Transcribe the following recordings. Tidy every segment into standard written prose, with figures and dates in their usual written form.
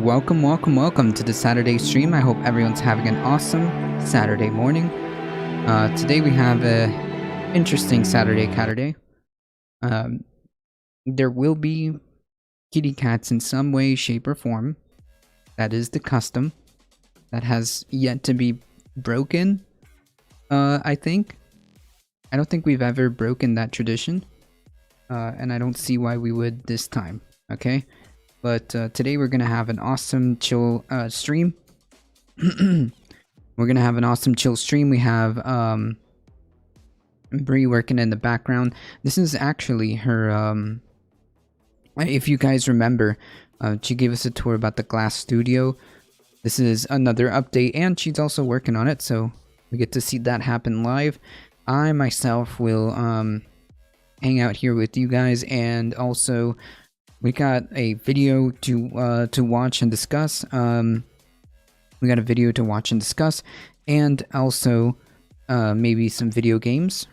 Welcome to the Saturday stream. I hope everyone's having an awesome Saturday morning. Today we have a interesting Saturday Caturday. There will be kitty cats in some way, shape, or form. That is the custom. That has yet to be broken, I think. I don't think we've ever broken that tradition. And I don't see why we would this time, okay? But today we're going to have an awesome chill stream. We're going to have an awesome chill stream. We have Bree working in the background. This is actually her, if you guys remember, she gave us a tour about the glass studio. This is another update, and she's also working on it, so we get to see that happen live. I myself will hang out here with you guys, and also we got a video to watch and discuss. And also maybe some video games.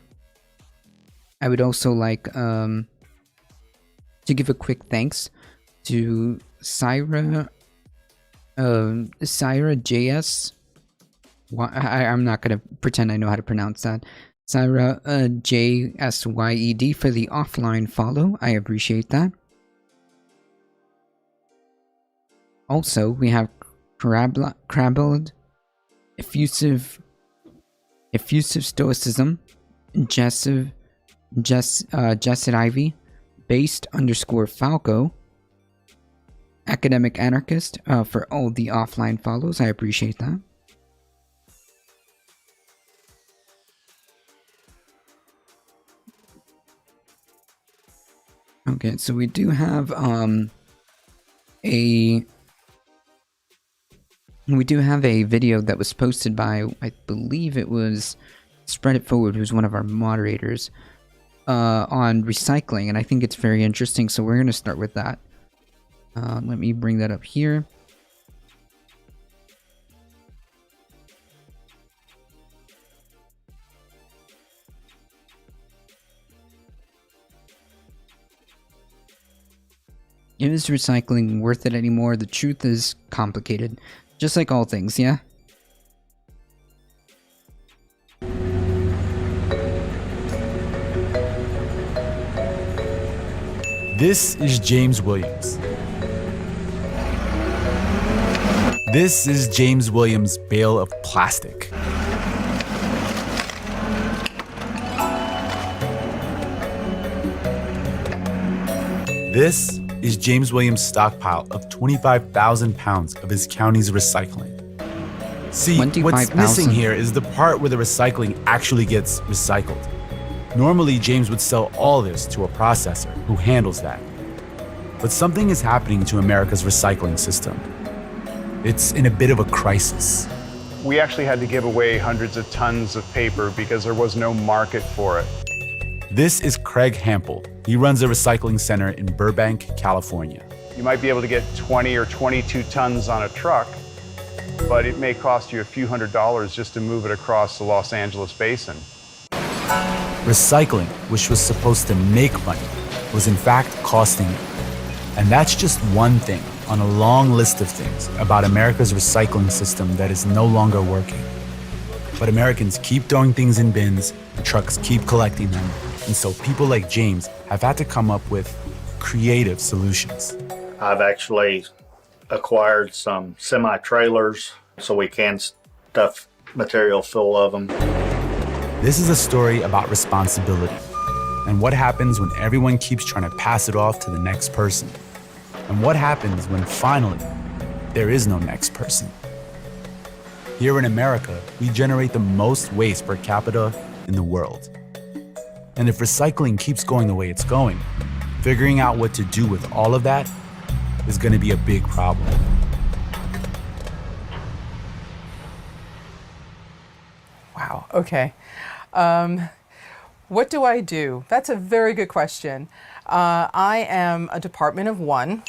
I would also like to give a quick thanks to Syra JS. I'm not gonna pretend I know how to pronounce that. Syra JSYED for the offline follow. I appreciate that. Also, we have Crabbled, Effusive Stoicism, Jessid Ivy, Based _Falco, Academic Anarchist for all the offline follows. I appreciate that. Okay, so we do have a video that was posted by, I believe it was Spread It Forward, who's one of our moderators, on recycling, and I think it's very interesting, so we're going to start with that. Let me bring that up here. Is recycling worth it anymore? The truth is complicated. Just like all things, yeah? This is James Williams. This is James Williams' bale of plastic. This is James Williams' stockpile of 25,000 pounds of his county's recycling. See, what's missing here is the part where the recycling actually gets recycled. Normally, James would sell all this to a processor who handles that. But something is happening to America's recycling system. It's in a bit of a crisis. We actually had to give away hundreds of tons of paper because there was no market for it. This is Craig Hampel. He runs a recycling center in Burbank, California. You might be able to get 20 or 22 tons on a truck, but it may cost you a few $100s just to move it across the Los Angeles basin. Recycling, which was supposed to make money, was in fact costing it. And that's just one thing on a long list of things about America's recycling system that is no longer working. But Americans keep throwing things in bins, the trucks keep collecting them, and so people like James have had to come up with creative solutions. I've actually acquired some semi-trailers so we can stuff material full of them. This is a story about responsibility and what happens when everyone keeps trying to pass it off to the next person. And what happens when finally there is no next person. Here in America, we generate the most waste per capita in the world. And if recycling keeps going the way it's going, figuring out what to do with all of that is going to be a big problem. Wow, okay. What do I do? That's a very good question. I am a department of one.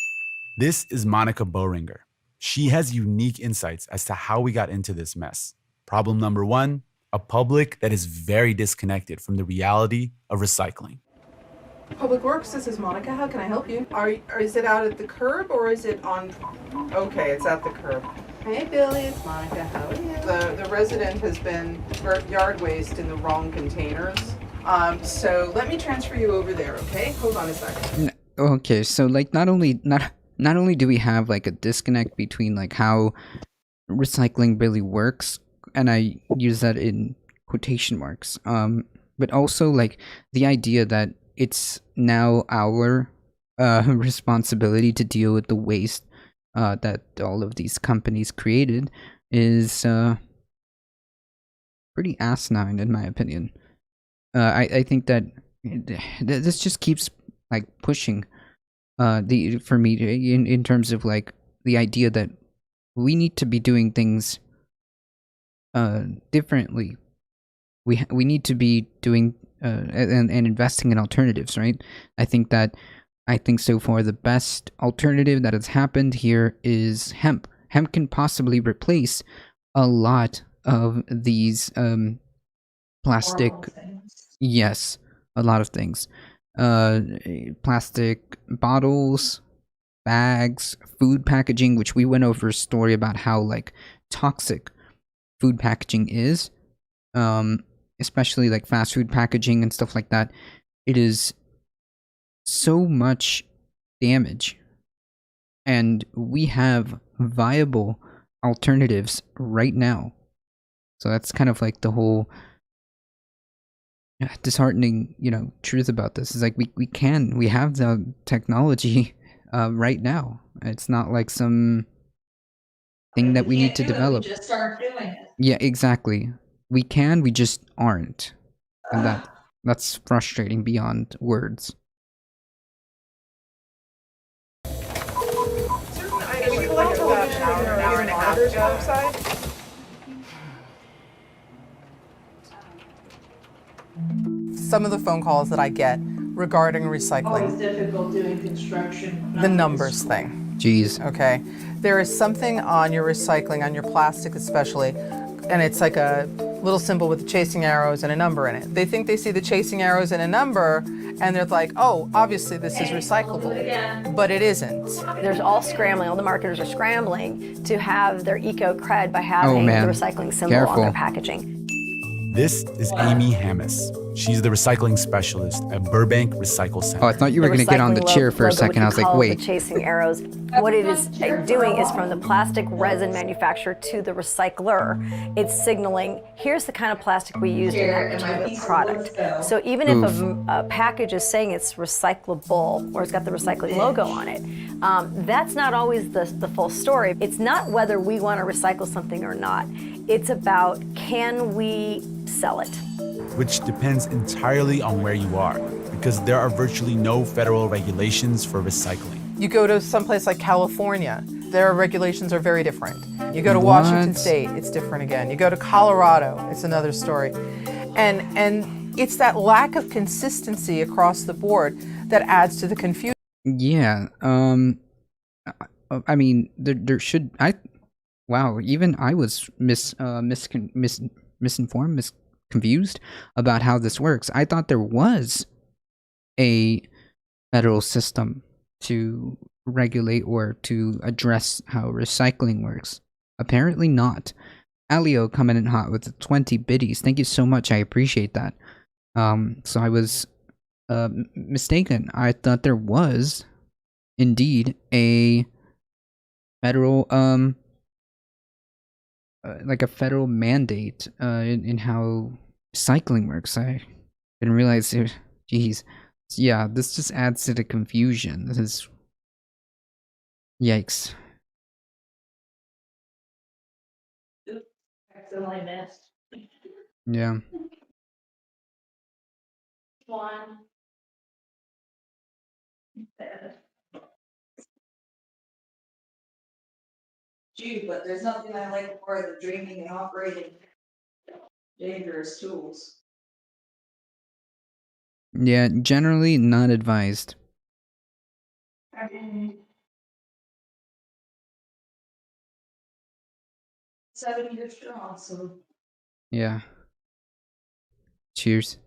This is Monica Boehringer. She has unique insights as to how we got into this mess. Problem number one, a public that is very disconnected from the reality of recycling. Public Works, this is Monica. How can I help you? Is it out at the curb or is it on? Okay, it's at the curb. Hey Billy, it's Monica. How are you? The resident has been yard waste in the wrong containers. So let me transfer you over there, okay? Hold on a second. Okay, so like not only do we have like a disconnect between like how recycling really works, and I use that in quotation marks, but also like the idea that it's now our responsibility to deal with the waste that all of these companies created is pretty asinine in my opinion. I think that this just keeps like pushing for me in terms of like the idea that we need to be doing things differently. We need to be doing and investing in alternatives, right? I think so far the best alternative that has happened here is hemp. Hemp can possibly replace a lot of these plastic. Yes, a lot of things. Plastic bottles, bags, food packaging, which we went over a story about how like toxic food packaging is, especially like fast food packaging and stuff like that. It is so much damage, and we have viable alternatives right now. So that's kind of like the whole disheartening, truth about this is like we have the technology right now. It's not like some thing that we need to develop. We just start doing it. Yeah, exactly. We just aren't, and that's frustrating beyond words. Some of the phone calls that I get regarding Always recycling, difficult doing construction. the numbers thing. Jeez. Okay, there is something on your recycling, on your plastic especially, and it's like a little symbol with chasing arrows and a number in it. They think they see the chasing arrows and a number, and they're like, oh, obviously this is recyclable, but it isn't. There's all scrambling, all the marketers are scrambling to have their eco cred by having the recycling symbol on their packaging. This is Amy Hammis. She's the recycling specialist at Burbank Recycle Center. Oh, I thought you were going to get on the chair for a second. I was like, wait. The chasing arrows. What it is doing is from the plastic resin manufacturer to the recycler, it's signaling, here's the kind of plastic we used in that particular product. So even if a package is saying it's recyclable or it's got the recycling logo on it, that's not always the full story. It's not whether we want to recycle something or not. It's about, can we sell it? Which depends entirely on where you are, because there are virtually no federal regulations for recycling. You go to someplace like California, their regulations are very different. You go to Washington State, it's different again. You go to Colorado, it's another story. And it's that lack of consistency across the board that adds to the confusion. Yeah, I mean, there should wow, even I was misinformed, confused about how this works. I thought there was a federal system to regulate or to address how recycling works. Apparently not. Alio coming in hot with the 20 biddies. Thank you so much. I appreciate that. So I was mistaken. I thought there was indeed a federal like a federal mandate in how recycling works. I didn't realize it. Jeez. Yeah, this just adds to the confusion. This is yikes. Accidentally missed. Yeah. One. Gee, but there's nothing I like more than dreaming and operating dangerous tools. Yeah, generally not advised. Okay. 7 years strong, so. Yeah. Cheers.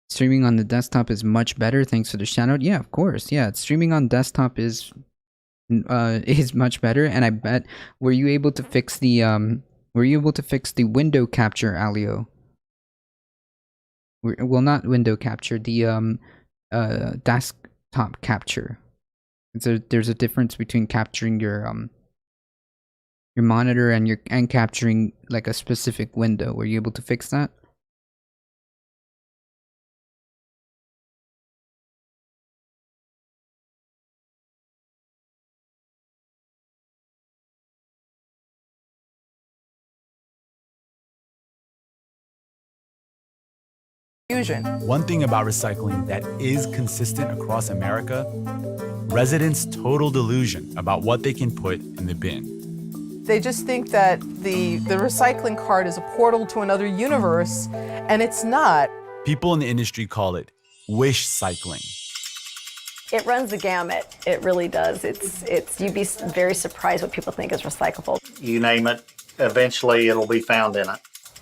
Streaming on the desktop is much better thanks for the shout out. Yeah, of course. Yeah, streaming on desktop is much better, and I bet were you able to fix the window capture, Alio? Well, not window capture, the desktop capture. There's a difference between capturing your monitor and capturing like a specific window. Were you able to fix that? One thing about recycling that is consistent across America, residents' total delusion about what they can put in the bin. They just think that the recycling cart is a portal to another universe, and it's not. People in the industry call it wish cycling. It runs the gamut. It really does. You'd be very surprised what people think is recyclable. You name it, eventually it'll be found in it.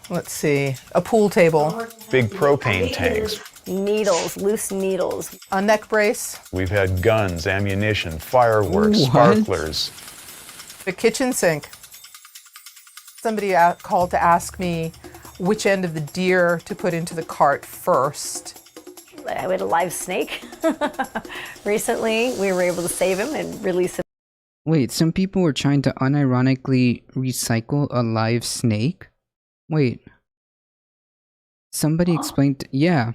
Let's see, a pool table. Big propane tanks. Needles, loose needles. A neck brace. We've had guns, ammunition, fireworks, sparklers. The kitchen sink. Somebody called to ask me which end of the deer to put into the cart first. We had a live snake. Recently, we were able to save him and release him. Wait, some people were trying to unironically recycle a live snake? Wait. Somebody explained, yeah.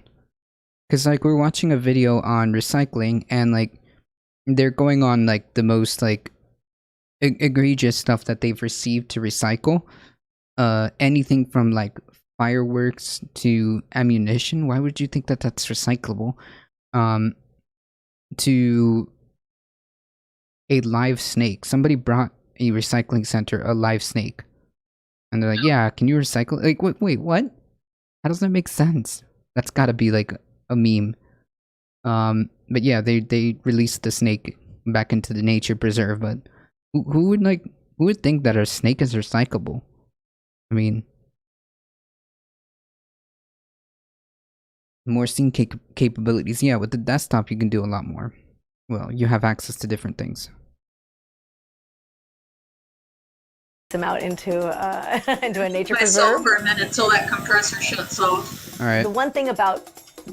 Because, like, we're watching a video on recycling, and, like, they're going on, like, the most, like, egregious stuff that they've received to recycle. Anything from, like, fireworks to ammunition. Why would you think that that's recyclable? To a live snake. Somebody brought a recycling center a live snake. And they're like, yeah, can you recycle? Like, wait, what? How does that make sense? That's gotta be like a meme. But yeah, they released the snake back into the nature preserve, but who would think that a snake is recyclable? I mean, more scene capabilities. Yeah, with the desktop you can do a lot more. Well, you have access to different things. Them out into a nature Myself preserve. for a minute till that compressor shuts off. All right. The one thing about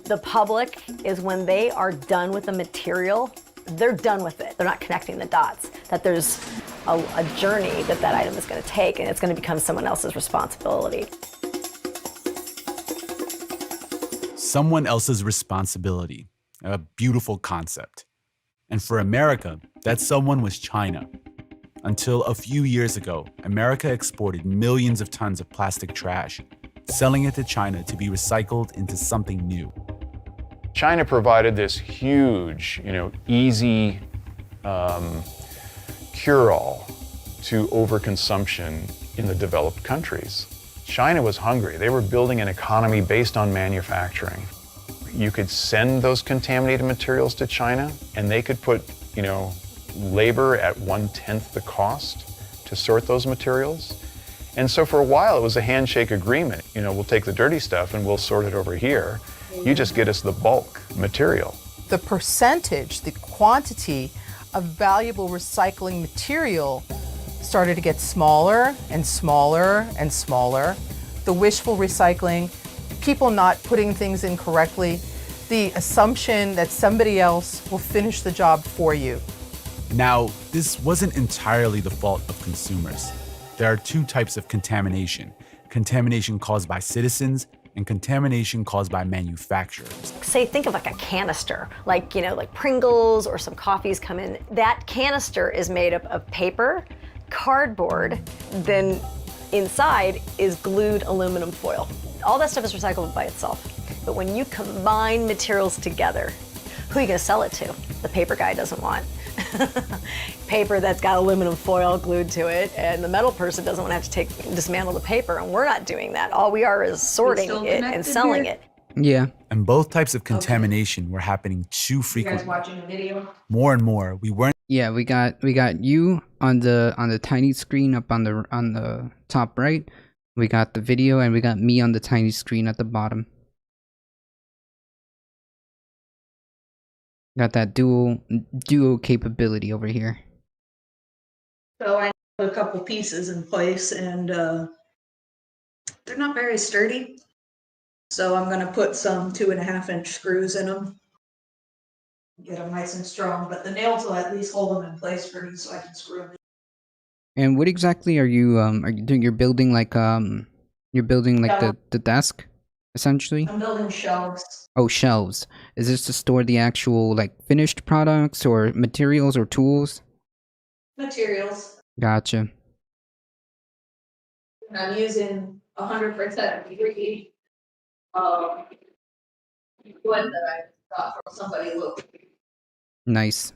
the public is when they are done with the material, they're done with it. They're not connecting the dots. That there's a journey that item is going to take, and it's going to become someone else's responsibility. Someone else's responsibility. A beautiful concept. And for America, that someone was China. Until a few years ago, America exported millions of tons of plastic trash, selling it to China to be recycled into something new. China provided this huge, easy cure-all to overconsumption in the developed countries. China was hungry. They were building an economy based on manufacturing. You could send those contaminated materials to China, and they could put, labor at 1/10 the cost to sort those materials. And so for a while, it was a handshake agreement. You know, we'll take the dirty stuff and we'll sort it over here. You just get us the bulk material. The percentage, the quantity of valuable recycling material started to get smaller and smaller and smaller. The wishful recycling, people not putting things in correctly, the assumption that somebody else will finish the job for you. Now, this wasn't entirely the fault of consumers. There are two types of contamination: contamination caused by citizens and contamination caused by manufacturers. Say, think of like a canister, like, you know, like Pringles or some coffees come in. That canister is made up of paper, cardboard, then inside is glued aluminum foil. All that stuff is recyclable by itself. But when you combine materials together, who are you gonna sell it to? The paper guy doesn't want paper that's got aluminum foil glued to it, and the metal person doesn't want to have to dismantle the paper, and we're not doing that. All we are is sorting it and selling it. Yeah. And both types of contamination were happening too frequently. You guys watching a video? More and more, we weren't. Yeah, we got you on the tiny screen up on the top right. We got the video, and we got me on the tiny screen at the bottom. Got that duo capability over here. So I have a couple pieces in place, and they're not very sturdy. So I'm going to put some 2.5-inch screws in them. Get them nice and strong, but the nails will at least hold them in place for me so I can screw them in. And what exactly are you doing? You're building like the desk, essentially? I'm building shelves. Oh, shelves. Is this to store the actual like finished products or materials or tools? Materials. Gotcha. And I'm using 100% free wood that I got from somebody local. Nice.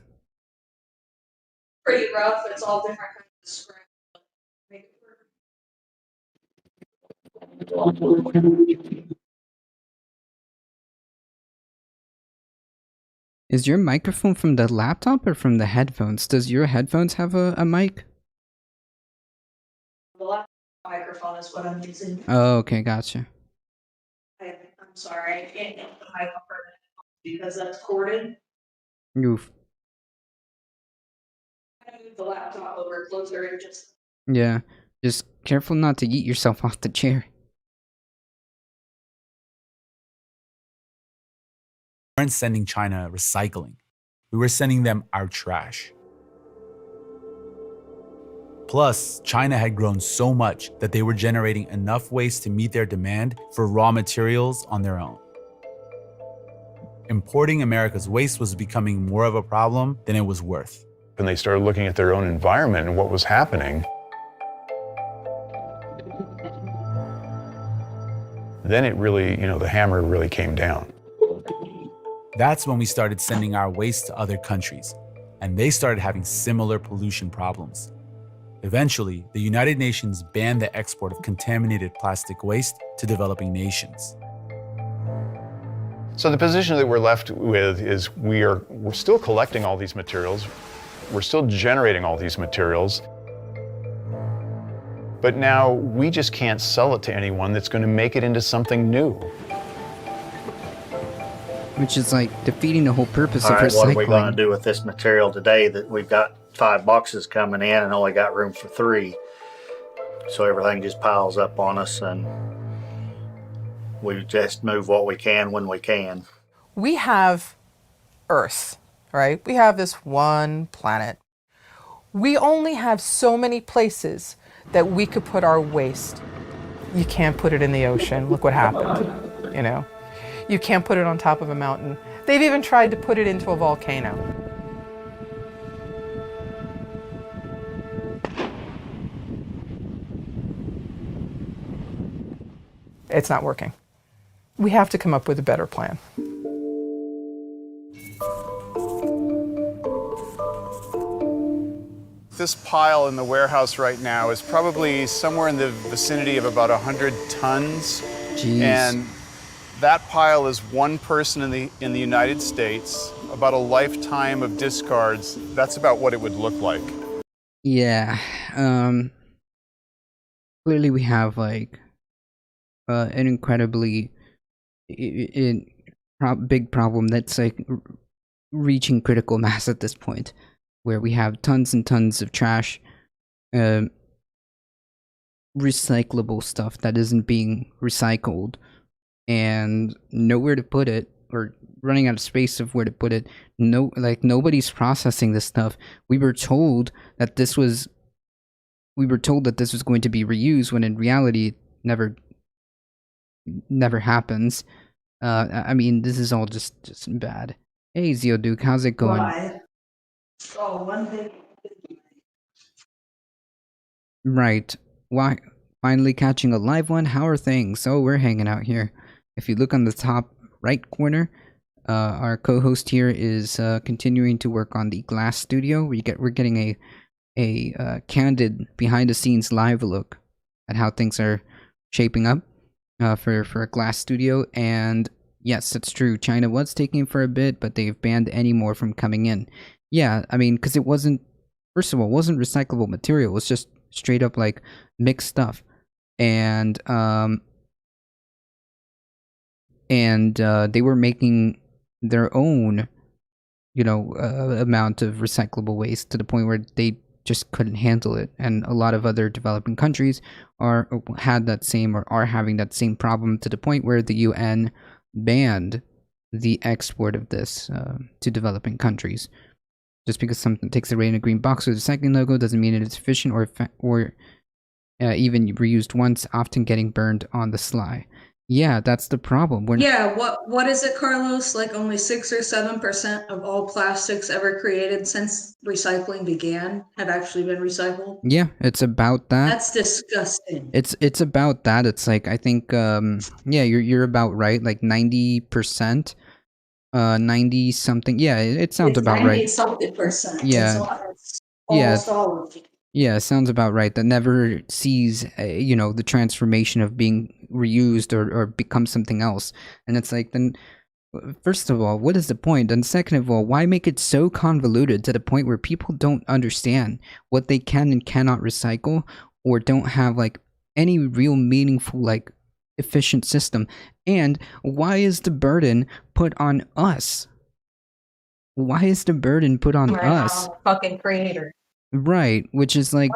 Pretty rough. It's all different kinds of scrap. Make it work. Is your microphone from the laptop or from the headphones? Does your headphones have a mic? The laptop microphone is what I'm using. Oh, okay, gotcha. I'm sorry, I can't get the mic up because that's corded. Oof. I moved the laptop over closer and just. Yeah, just careful not to eat yourself off the chair. We weren't sending China recycling. We were sending them our trash. Plus, China had grown so much that they were generating enough waste to meet their demand for raw materials on their own. Importing America's waste was becoming more of a problem than it was worth. When they started looking at their own environment and what was happening, then it really, the hammer really came down. That's when we started sending our waste to other countries, and they started having similar pollution problems. Eventually, the United Nations banned the export of contaminated plastic waste to developing nations. So the position that we're left with is we're still collecting all these materials, we're still generating all these materials, but now we just can't sell it to anyone that's going to make it into something new. Which is like defeating the whole purpose of recycling. What are we going to do with this material today that we've got 5 boxes coming in and only got room for 3? So everything just piles up on us, and we just move what we can when we can. We have Earth, right? We have this one planet. We only have so many places that we could put our waste. You can't put it in the ocean. Look what happened, You can't put it on top of a mountain. They've even tried to put it into a volcano. It's not working. We have to come up with a better plan. This pile in the warehouse right now is probably somewhere in the vicinity of about 100 tons. Jeez. And that pile is one person in the United States, about a lifetime of discards, that's about what it would look like. Yeah. Clearly we have like an incredibly big problem that's like reaching critical mass at this point, where we have tons and tons of trash, recyclable stuff that isn't being recycled, and nowhere to put it, or running out of space of where to put it. No, like nobody's processing this stuff. We were told that this was going to be reused, when in reality it never happens. I mean, this is all just bad. Hey Zeoduke, how's it going? Why? Oh, one thing. Right. Why? Finally catching a live one. How are things? Oh, we're hanging out here. If you look on the top right corner, our co-host here is continuing to work on the Glass Studio. We're getting a candid behind-the-scenes live look at how things are shaping up for a Glass Studio. And yes, it's true. China was taking for a bit, but they've banned any more from coming in. Yeah, I mean, because it wasn't. First of all, it wasn't recyclable material. It was just straight up like mixed stuff, and they were making their own, amount of recyclable waste, to the point where they just couldn't handle it. And a lot of other developing countries are having that same problem, to the point where the UN banned the export of this to developing countries. Just because something takes a red and a green box with a second logo doesn't mean it is efficient or even reused once, often getting burned on the sly. Yeah, that's the problem. What is it, Carlos? Like only 6 or 7% of all plastics ever created since recycling began have actually been recycled. Yeah, it's about that. That's disgusting. It's about that. It's like, I think you're about right. Like 90%. 90 something. Yeah, it sounds about right. 90 something percent. Yeah. It's almost all of it. Yeah, sounds about right. That never sees, the transformation of being reused or become something else. And it's like, then, first of all, what is the point? And second of all, why make it so convoluted to the point where people don't understand what they can and cannot recycle, or don't have like any real meaningful, like, efficient system? And why is the burden put on us? Why is the burden put on us? Fucking creator. Right, which is like,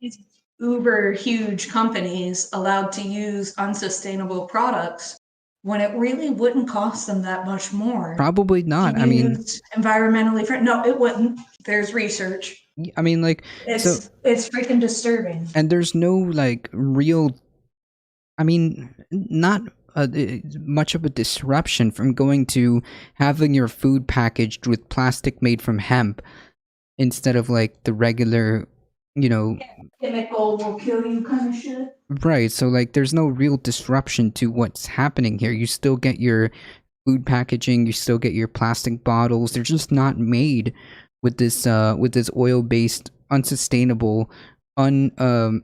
these uber huge companies allowed to use unsustainable products when it really wouldn't cost them that much more. Probably not. I mean, environmentally friendly. No, it wouldn't. There's research. I mean, like, it's freaking disturbing. And there's no like real, I mean, not much of a disruption from going to having your food packaged with plastic made from hemp, instead of like the regular, chemical will kill you kind of shit. Right, so like there's no real disruption to what's happening here. You still get your food packaging, you still get your plastic bottles. They're just not made with this oil-based, unsustainable, you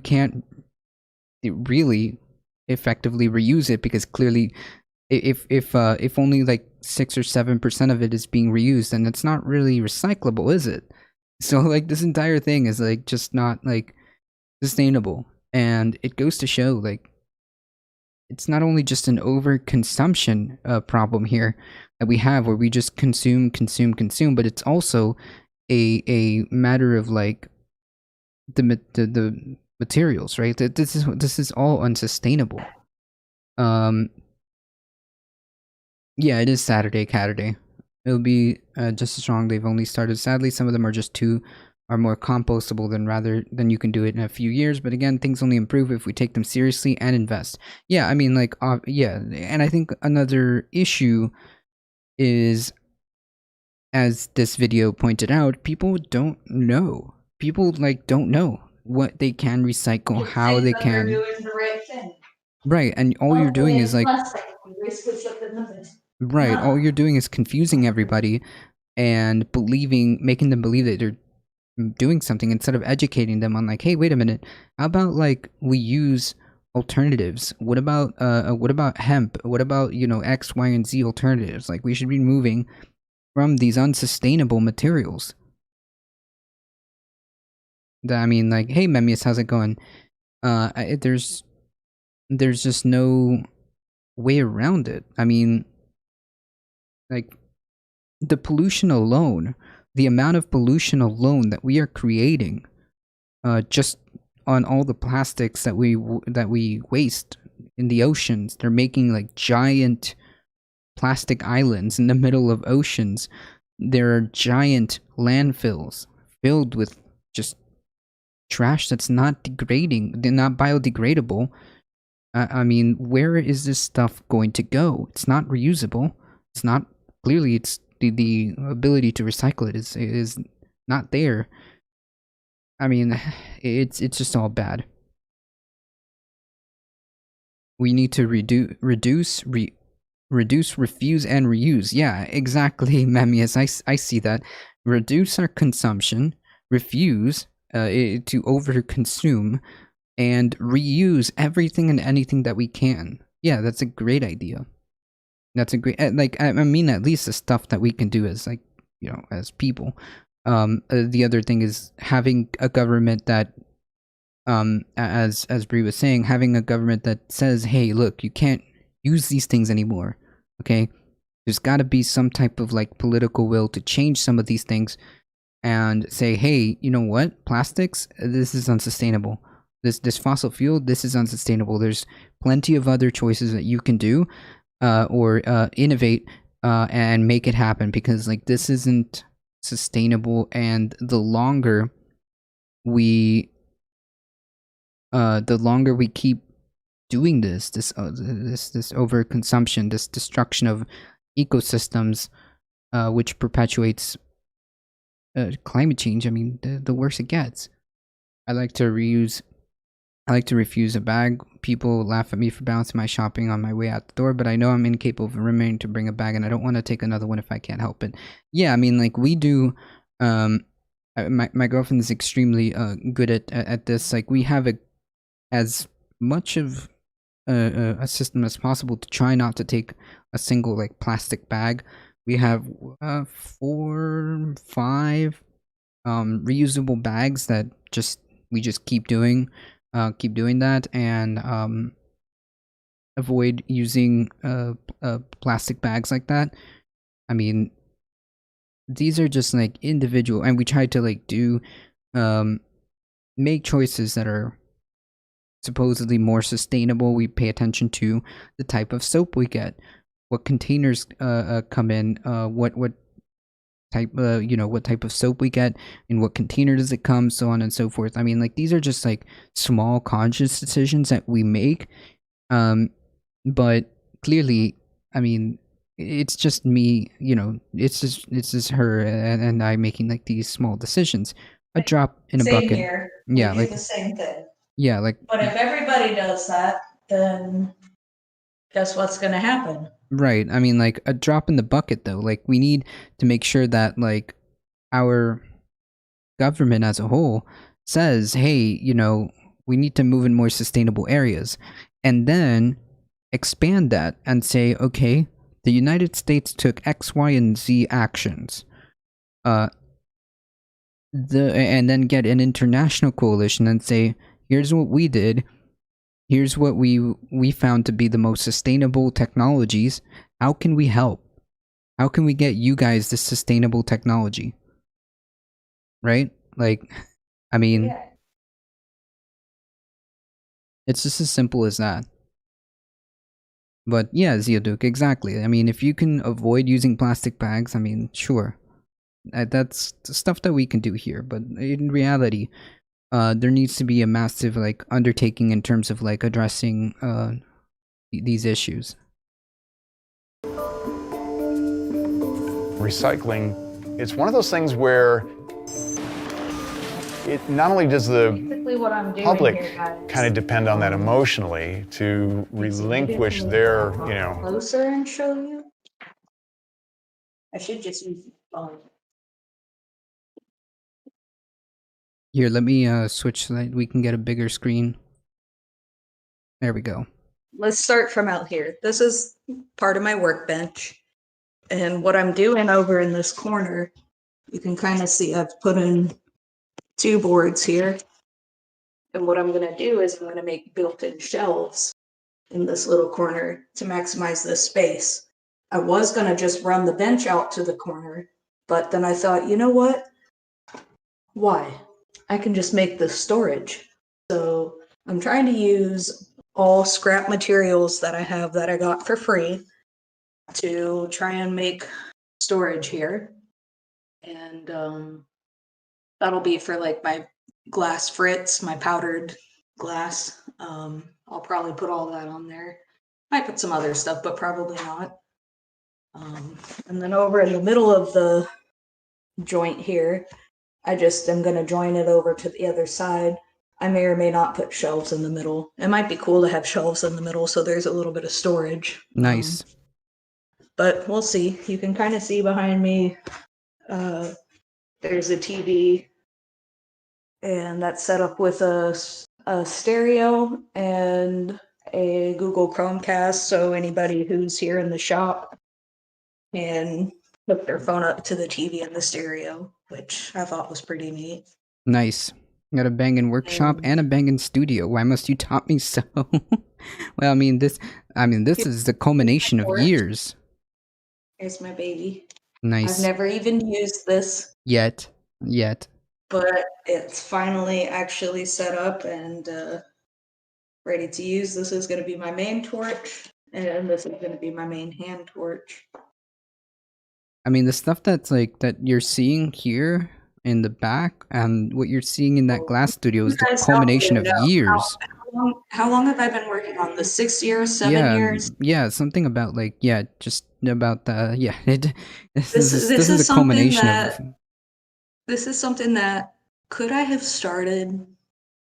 can't really effectively reuse it, because clearly if only like 6 or 7% of it is being reused, then it's not really recyclable, is it? So like this entire thing is like just not like sustainable. And it goes to show, like, it's not only just an overconsumption problem here that we have, where we just consume, but it's also a matter of like the materials, right? That this is all unsustainable. Yeah, it is Saturday, Caturday. It'll be just as strong. They've only started. Sadly, some of them are more compostable than you can do it in a few years. But again, things only improve if we take them seriously and invest. Yeah, I mean, like, yeah. And I think another issue is, as this video pointed out, people don't know. People like don't know what they can recycle, how they can. They're doing the right thing. Right, and all you're doing is like. Right, all you're doing is confusing everybody and making them believe that they're doing something, instead of educating them on like, hey, wait a minute, how about like we use alternatives? What about hemp? What about, you know, X, Y, and Z alternatives? Like, we should be moving from these unsustainable materials. I mean, like, hey, Memmius, how's it going? There's just no way around it. I mean, like, the pollution alone, the amount of pollution alone that we are creating, just on all the plastics that we waste in the oceans. They're making like giant plastic islands in the middle of oceans. There are giant landfills filled with just trash that's not degrading, not biodegradable. I mean, where is this stuff going to go? It's not reusable. It's not, clearly it's the ability to recycle it is not there. I mean, it's just all bad. We need to reduce, refuse, and reuse. Yeah, exactly, Memmius. I see that. Reduce our consumption, refuse to overconsume, and reuse everything and anything that we can. Yeah, that's a great idea. That's a great, like, I mean, at least the stuff that we can do as, like, you know, as people. The other thing is having a government that, as Bree was saying, having a government that says, hey, look, you can't use these things anymore. Okay, there's got to be some type of like political will to change some of these things and say, hey, you know what, plastics, this is unsustainable. This fossil fuel, this is unsustainable. There's plenty of other choices that you can do, or innovate and make it happen, because like this isn't sustainable. And the longer we keep doing this overconsumption, this destruction of ecosystems, which perpetuates climate change, I mean, the worse it gets. I like to refuse a bag. People laugh at me for balancing my shopping on my way out the door, but I know I'm incapable of remembering to bring a bag, and I don't want to take another one if I can't help it. Yeah, I mean, like, we do. My girlfriend is extremely good at this. Like, we have as much of a system as possible to try not to take a single like plastic bag. We have 4, 5 reusable bags that we just keep doing that, and avoid using plastic bags like that. I mean, these are just like individual, and we try to like do make choices that are supposedly more sustainable. We pay attention to the type of soap we get, what containers come in, what type what type of soap we get, in what container does it come, so on and so forth. I mean, like, these are just like small conscious decisions that we make, but clearly, I mean, it's just me, you know, it's just her and I making like these small decisions. A drop in a Same bucket. here. Yeah, We do like the same thing. yeah, like. But if everybody does that, then guess what's going to happen? Right. I mean, like, a drop in the bucket, though. Like, we need to make sure that, like, our government as a whole says, hey, you know, we need to move in more sustainable areas. And then expand that and say, okay, the United States took X, Y, and Z actions. And then get an international coalition and say, here's what we did. Here's what we found to be the most sustainable technologies. How can we help? How can we get you guys this sustainable technology? Right? Like, I mean, Yeah. it's just as simple as that. But yeah, Zeoduk, exactly. I mean, if you can avoid using plastic bags, I mean, sure. That's the stuff that we can do here. But in reality, there needs to be a massive like undertaking in terms of like addressing these issues. Recycling, it's one of those things where it not only does the public kind of depend on that emotionally to relinquish their, you know. Closer and show you. I should just use the phone. Here, let me switch so that we can get a bigger screen. There we go. Let's start from out here. This is part of my workbench. And what I'm doing over in this corner, you can kind of see I've put in 2 boards here. And what I'm going to do is I'm going to make built-in shelves in this little corner to maximize this space. I was going to just run the bench out to the corner, but then I thought, you know what? Why? I can just make this storage. So I'm trying to use all scrap materials that I have that I got for free to try and make storage here. And that'll be for like my glass frits, my powdered glass. I'll probably put all that on there. Might put some other stuff, but probably not. And then over in the middle of the joint here, I just am going to join it over to the other side. I may or may not put shelves in the middle. It might be cool to have shelves in the middle so there's a little bit of storage. Nice. But we'll see. You can kind of see behind me, there's a TV, and that's set up with a stereo and a Google Chromecast, so anybody who's here in the shop can hook their phone up to the TV and the stereo, which I thought was pretty neat. Nice. Got a banging workshop and a banging studio. Why must you top me so? Well, I mean this is the culmination of years. Here's my baby. Nice. I've never even used this Yet. but it's finally actually set up and ready to use. This is going to be my main torch, and this is going to be my main hand torch. I mean, the stuff that's like that you're seeing here in the back and what you're seeing in that glass studio is the culmination of years. How long have I been working on this? 6 years, 7 years? Yeah, something about like just about the This is is a culmination of. This is something that could I have started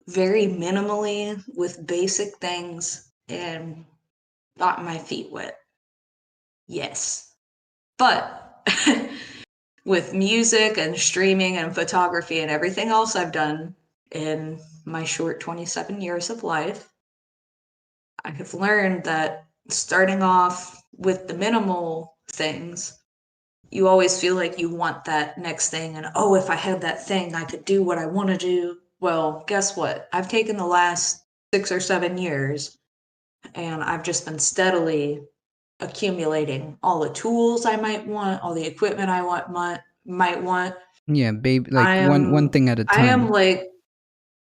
very minimally with basic things and gotten my feet wet? Yes. But with music and streaming and photography and everything else I've done in my short 27 years of life, I have learned that starting off with the minimal things, you always feel like you want that next thing, and oh, if I had that thing, I could do what I want to do. Well, guess what? I've taken the last 6 or 7 years, and I've just been steadily accumulating all the tools I might want, all the equipment I might want. Yeah, baby, like one thing at a time.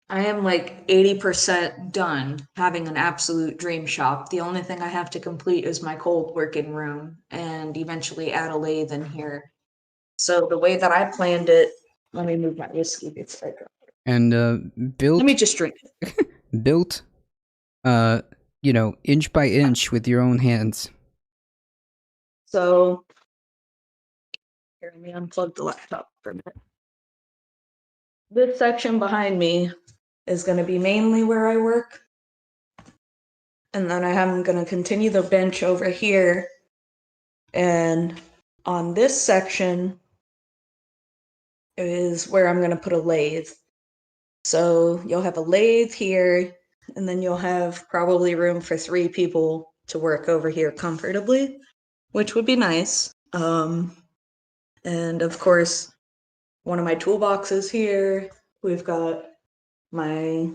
I am like 80% done having an absolute dream shop. The only thing I have to complete is my cold working room and eventually add a lathe in here. So the way that I planned it, let me move my whiskey. It's like, and built. Let me just drink it. Built, inch by inch with your own hands. So here, let me unplug the laptop for a minute. This section behind me is going to be mainly where I work. And then I'm going to continue the bench over here. And on this section is where I'm going to put a lathe. So you'll have a lathe here, and then you'll have probably room for 3 people to work over here comfortably, which would be nice. And of course, one of my toolboxes here, we've got my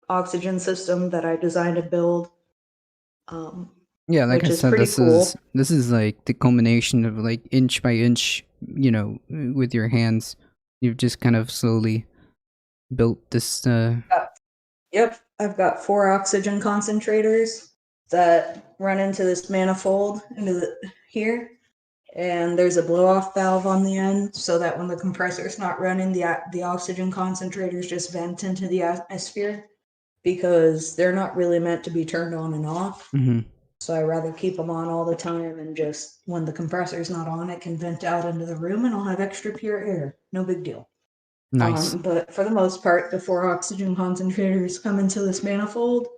oxygen system that I designed and build. Yeah, like I said, this is like the culmination of like inch by inch, with your hands. You've just kind of slowly built this. Yep, I've got 4 oxygen concentrators that run into this manifold here. And there's a blow-off valve on the end so that when the compressor's not running, the oxygen concentrators just vent into the atmosphere, because they're not really meant to be turned on and off. Mm-hmm. So I rather keep them on all the time, and just when the compressor's not on, it can vent out into the room and I'll have extra pure air. No big deal. Nice. But for the most part, the 4 oxygen concentrators come into this manifold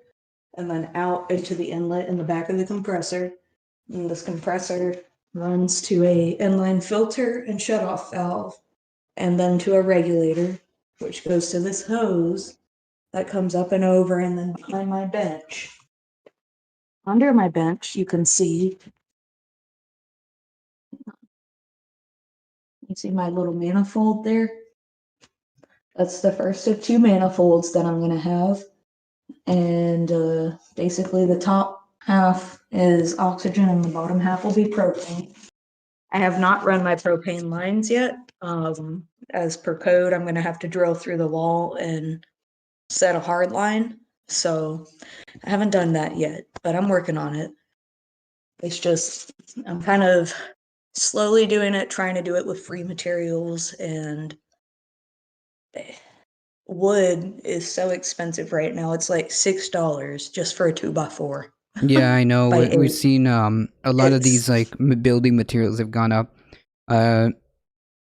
and then out into the inlet in the back of the compressor. And this compressor runs to a inline filter and shutoff valve, and then to a regulator, which goes to this hose, that comes up and over, and then behind my bench. Under my bench, you can see, you see my little manifold there? That's the first of 2 manifolds that I'm going to have. And basically the top half is oxygen and the bottom half will be propane. I have not run my propane lines yet. As per code, I'm going to have to drill through the wall and set a hard line. So I haven't done that yet, but I'm working on it. It's just, I'm kind of slowly doing it, trying to do it with free materials, and wood is so expensive right now. It's like $6 just for a 2x4. Yeah, I know. By We've 8. seen a lot of these like building materials have gone up. And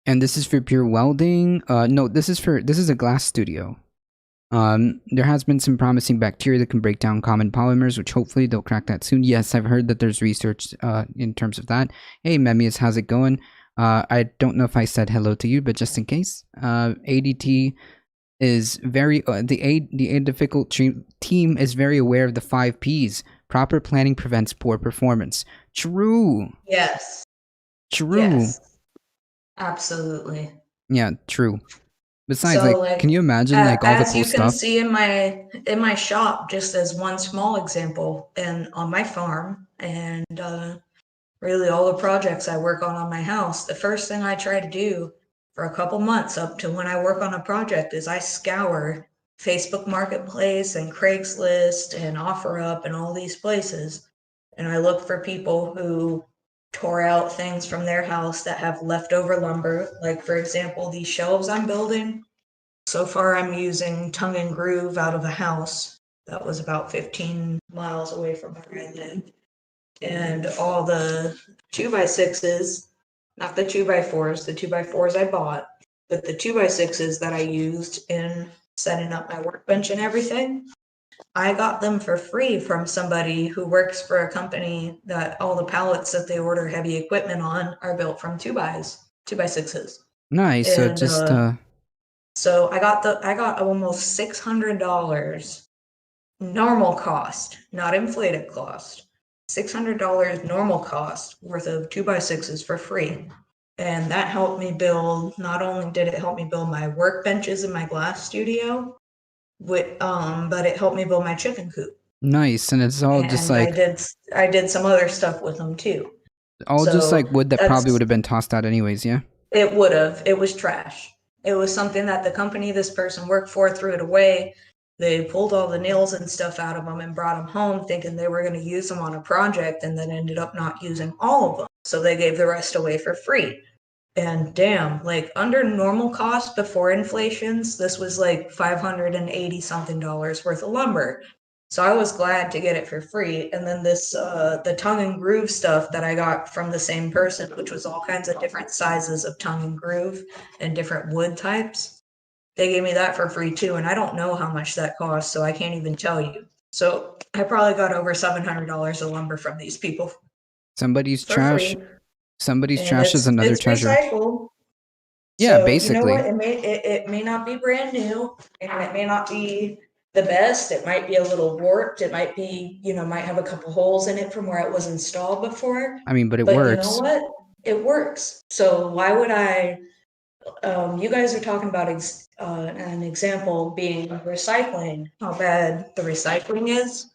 this is for pure welding. No, this is a glass studio. There has been some promising bacteria that can break down common polymers, which hopefully they'll crack that soon. Yes, I've heard that there's research in terms of that. Hey, Memmius, how's it going? I don't know if I said hello to you, but just in case, ADT is very the difficult team is very aware of the 5 Ps. Proper planning prevents poor performance. True. Yes. True. Yes. Absolutely. Yeah, true. Besides, So, like, can you imagine like all the cool as you can stuff? see in my shop, just as one small example, and on my farm, and really all the projects I work on my house, the first thing I try to do for a couple months up to when I work on a project is I scour Facebook Marketplace and Craigslist and OfferUp and all these places, and I look for people who tore out things from their house that have leftover lumber. Like, for example, these shelves I'm building. So far, I'm using tongue and groove out of a house that was about 15 miles away from where I live. And all the 2x6s, not the 2x4s, the 2x4s I bought, but the 2x6s that I used in setting up my workbench and everything, I got them for free from somebody who works for a company that all the pallets that they order heavy equipment on are built from 2x6s. Nice. And, So just so I got almost $600 normal cost, not inflated cost. $600 normal cost worth of 2x6s for free. And that helped me build, not only did it help me build my workbenches in my glass studio, but it helped me build my chicken coop. nice, and it's all And just like I did some other stuff with them too. all just like wood that probably that's- would have been tossed out anyways. Yeah. It would have. It was trash. It was something that the company this person worked for threw it away. They pulled all the nails and stuff out of them and brought them home thinking they were going to use them on a project, and then ended up not using all of them. So they gave the rest away for free. And damn, like under normal cost before inflations, this was like $580 something worth of lumber. So I was glad to get it for free. And then this, the tongue and groove stuff that I got from the same person, which was all kinds of different sizes of tongue and groove and different wood types. They gave me that for free too. And I don't know how much that cost, so I can't even tell you. So I probably got over $700 of lumber from these people. Somebody's for trash. free. Somebody's And trash is another it's treasure. recycled. Yeah, So, basically. you know what? It may not be brand new, and it may not be the best. It might be a little warped. It might be, might have a couple holes in it from where it was installed before. I mean, but it But works. you know what? It works. So why would I? You guys are talking about an example being recycling. How bad the recycling is.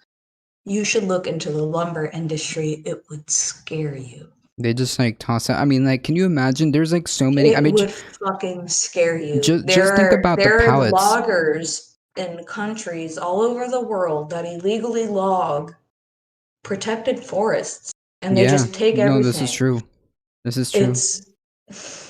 You should look into the lumber industry. It would scare you. They just like toss out. I mean, like, can you imagine? There's like so many. It I mean, would fucking scare you. just think about the there are pallets. loggers in countries all over the world that illegally log protected forests, and they just take everything. No, this is true. This is true. It's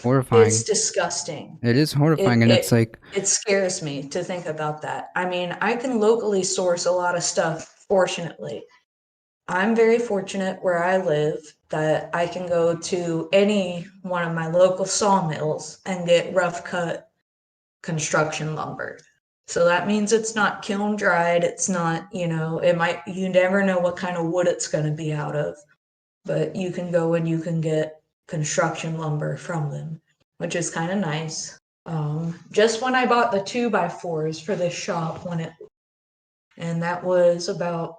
horrifying. It's disgusting. It is horrifying, and it's like it scares me to think about that. I mean, I can locally source a lot of stuff, fortunately. I'm very fortunate where I live that I can go to any one of my local sawmills and get rough cut construction lumber. So that means it's not kiln dried. It's not, you never know what kind of wood it's going to be out of, but you can go and you can get construction lumber from them, which is kind of nice. Just when I bought the 2x4s for this shop, when it And that was about,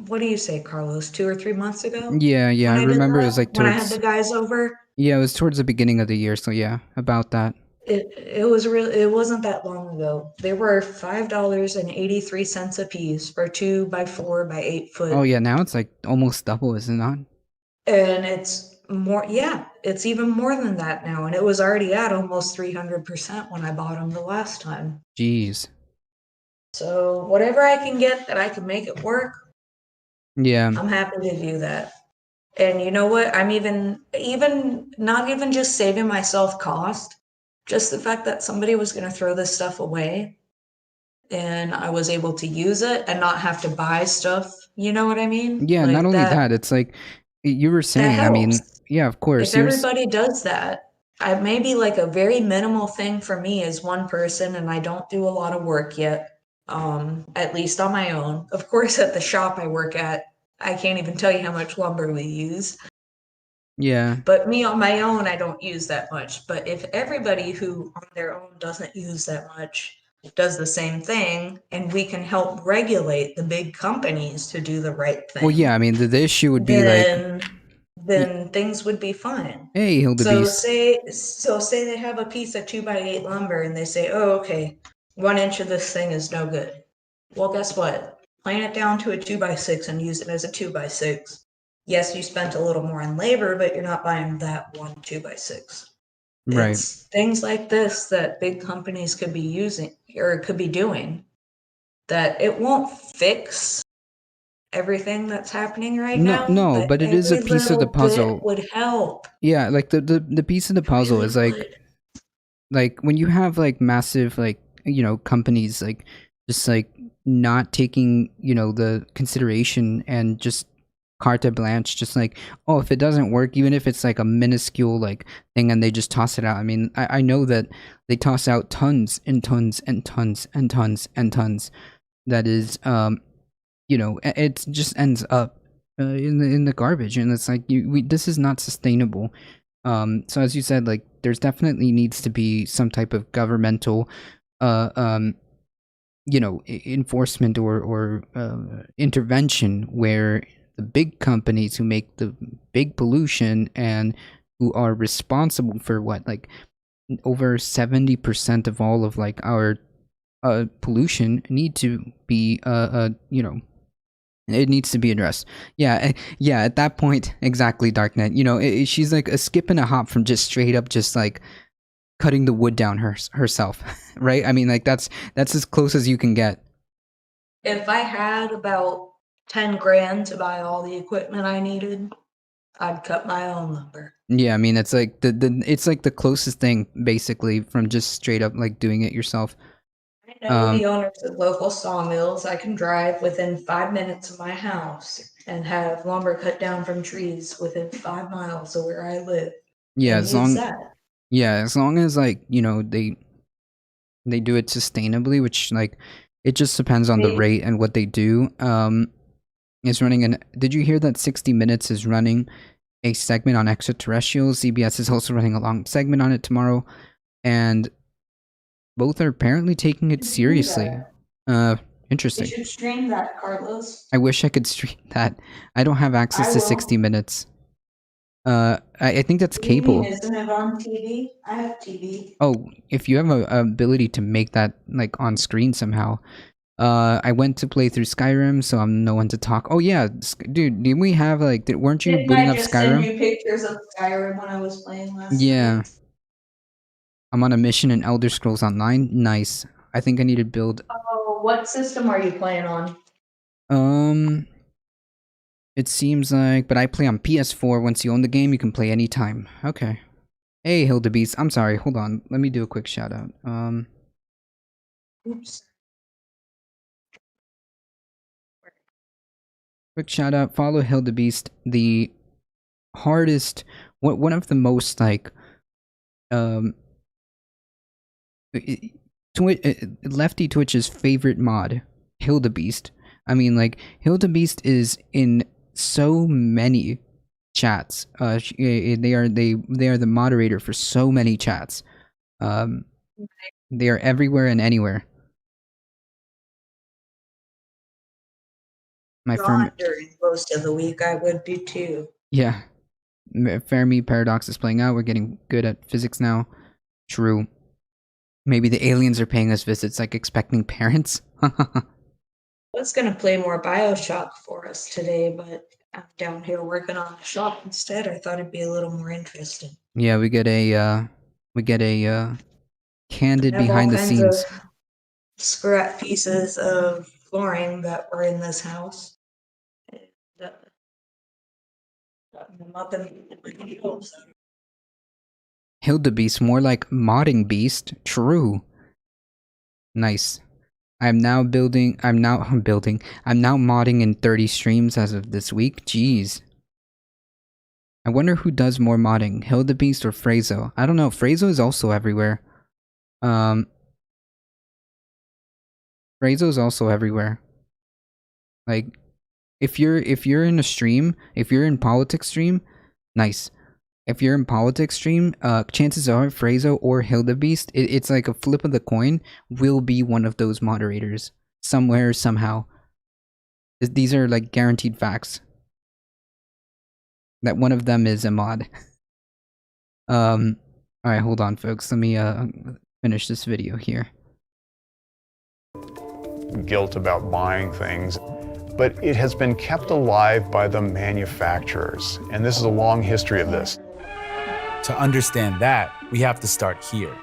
what do you say, Carlos, 2 or 3 months ago? Yeah, When I I did remember it that? was like When I had towards. the guys over? Yeah, it was towards the beginning of the year, so yeah, about that. It was real. It wasn't that long ago. They were $5.83 a piece for 2 by 4 by 8 foot, Oh yeah, now it's like almost double, is it not? and it's more. Yeah, it's even more than that now, and it was already at almost 300% when I bought them the last time. Jeez. So whatever I can get that I can make it work, Yeah. I'm happy to do that. And you know what? I'm even not even just saving myself cost, just the fact that somebody was going to throw this stuff away and I was able to use it and not have to buy stuff. You know what I mean? Yeah, not Like only that that, it's like you were that saying, I mean, helps. yeah, of course. If everybody does that, I maybe like a very minimal thing for me as one person and I don't do a lot of work yet. At least on my own. Of course at the shop I work at, I can't even tell you how much lumber we use. Yeah. But me on my own, I don't use that much. But if everybody who on their own doesn't use that much does the same thing, and we can help regulate the big companies to do the right thing, Well, yeah, I mean, the issue would be like, then things would be fine. hey, So Hildebeest. say they have a piece of 2 by 8 lumber and they say, oh, okay, 1 inch of this thing is no good. Well, guess what? Plane it down to a 2 by 6 and use it as a 2 by 6. Yes, you spent a little more on labor, but you're not buying that one 2 by 6. Right. It's things like this that big companies could be using or could be doing that it won't fix everything that's happening right No, now, no, but but it is a every piece of the little bit puzzle. would help. Yeah, like the piece of the It puzzle really is like would. when you have like massive like companies like just like not taking the consideration and just carte blanche, just like, oh, if it doesn't work, even if it's like a minuscule like thing, and they just toss it out. I mean, I know that they toss out tons and tons and tons and tons and tons. That is it just ends up in the garbage, and it's like this is not sustainable. So as you said, like there's definitely needs to be some type of governmental uh um enforcement or intervention where the big companies who make the big pollution and who are responsible for what, like over 70% of all of like our pollution need to be it needs to be addressed. Yeah, yeah. At that point, exactly, Darknet. She's like a skip and a hop from just straight up, just like cutting the wood down herself, right? I mean, like that's as close as you can get. If I had about 10 grand to buy all the equipment I needed, I'd cut my own lumber. Yeah, I mean, it's like it's like the closest thing, basically, from just straight up like doing it yourself. I know the owners of local sawmills. I can drive within 5 minutes of my house and have lumber cut down from trees within 5 miles of where I live. Yeah, And use that. as long as like they do it sustainably, which like it just depends on the rate and what they do. Is running an. Did you hear that 60 Minutes is running a segment on extraterrestrials? CBS is also running a long segment on it tomorrow, and both are apparently taking it seriously. Interesting. You should stream that, Carlos. I wish I could stream that. I don't have access to 60 Minutes. I think that's cable. You mean, isn't it on TV? I have TV. Oh, if you have a ability to make that like on screen somehow. I went to play through Skyrim, so I'm no one to talk. Oh yeah, dude, didn't we have like? Weren't you booting up Skyrim? Send you pictures of Skyrim when I was playing last Yeah. night? I'm on a mission in Elder Scrolls Online. Nice. I think I need to build. Oh, what system are you playing on? It seems like, but I play on PS4. Once you own the game, you can play anytime. Okay. Hey, Hildebeest. I'm sorry. Hold on. Let me do a quick shout out. Oops. Quick shout out. Follow Hildebeest. The hardest, one of the most like, Lefty Twitch's favorite mod, Hildebeest. I mean, like Hildebeest is in so many chats. They are the moderator for so many chats. They are everywhere and anywhere. My Not during most of the week, I would be too. Yeah. Fermi paradox is playing out. We're getting good at physics now. True. Maybe the aliens are paying us visits, like expecting parents. I was going to play more Bioshock for us today, but I'm down here working on the shop instead. I thought it'd be a little more interesting. Yeah, we get a candid behind the scenes. Of scrap pieces of flooring that were in this house. Them up in Hildebeest, more like modding beast. True. Nice. I'm now modding in 30 streams as of this week. Jeez. I wonder who does more modding, Hildebeest or Frazo. I don't know. Frazo is also everywhere. Frazo is also everywhere. Like, if you're in a stream, if you're in politics stream, nice. If you're in politics stream, chances are Frazo or Hildebeest, it's like a flip of the coin, will be one of those moderators somewhere, somehow. These are like guaranteed facts. That one of them is a mod. Alright, hold on, folks. Let me finish this video here. Guilt about buying things, but it has been kept alive by the manufacturers, and this is a long history of this. To understand that, we have to start here,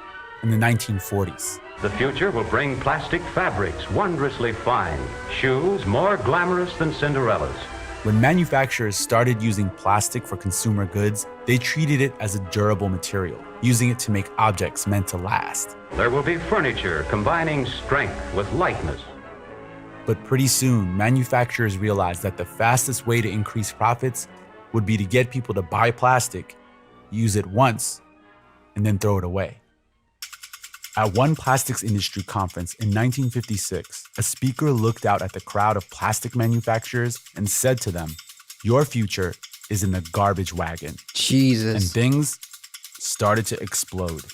in the 1940s. The future will bring plastic fabrics wondrously fine, shoes more glamorous than Cinderella's. When manufacturers started using plastic for consumer goods, they treated it as a durable material, using it to make objects meant to last. There will be furniture combining strength with lightness. But pretty soon, manufacturers realized that the fastest way to increase profits would be to get people to buy plastic, use it once, and then throw it away. At one plastics industry conference in 1956, a speaker looked out at the crowd of plastic manufacturers and said to them, "Your future is in the garbage wagon." Jesus. And things started to explode.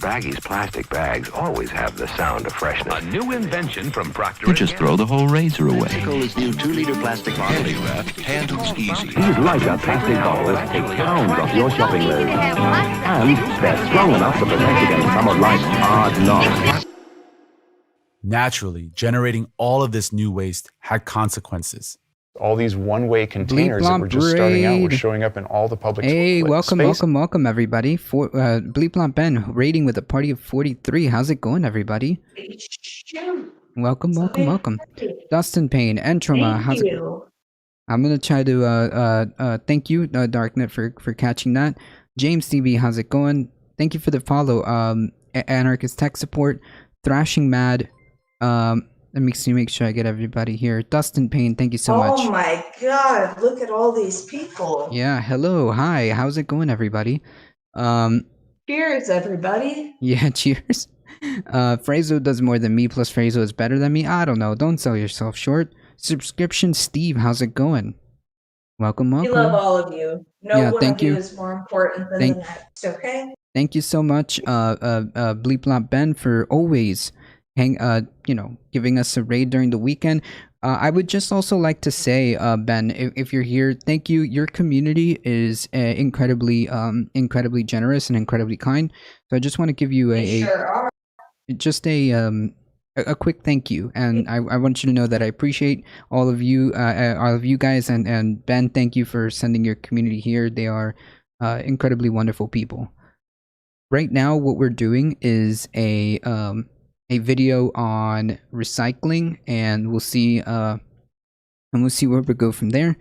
Baggy's plastic bags always have the sound of freshness. A new invention from Procter & You just throw the whole razor away. This new 2-liter plastic bottle. handles easy. These lighter plastic bottles take pounds off your shopping load. And they're strong enough to protect against some of life's hard knocks. Naturally, generating all of this new waste had consequences. All these one-way containers that were just starting out were showing up in all the public Hey, welcome, space. welcome, everybody. Bleep Blomp Ben raiding with a party of 43. How's it going, everybody? Welcome. Dustin Payne, Entroma, how's it? I'm gonna try to thank you, Darknet, for catching that. James TV, how's it going? Thank you for the follow. Anarchist Tech Support, Thrashing Mad. Let me see, make sure I get everybody here. Dustin Payne, thank you so much. Oh my god, look at all these people. Yeah, hello, hi, how's it going, everybody? Cheers, everybody. Yeah, cheers. Frazo does more than me, plus Frazo is better than me. I don't know, don't sell yourself short. Subscription Steve, how's it going? Welcome. We love all of you. No one thank of you you. is more important than the next, okay? Thank you so much, Bleep Blop Ben, for always giving us a raid during the weekend. I would just also like to say, Ben, if you're here, thank you. Your community is incredibly generous and incredibly kind. So I just want to give you a quick thank you, and I want you to know that I appreciate all of you guys, and Ben, thank you for sending your community here. They are incredibly wonderful people. Right now, what we're doing is a video on recycling, and we'll see where we go from there.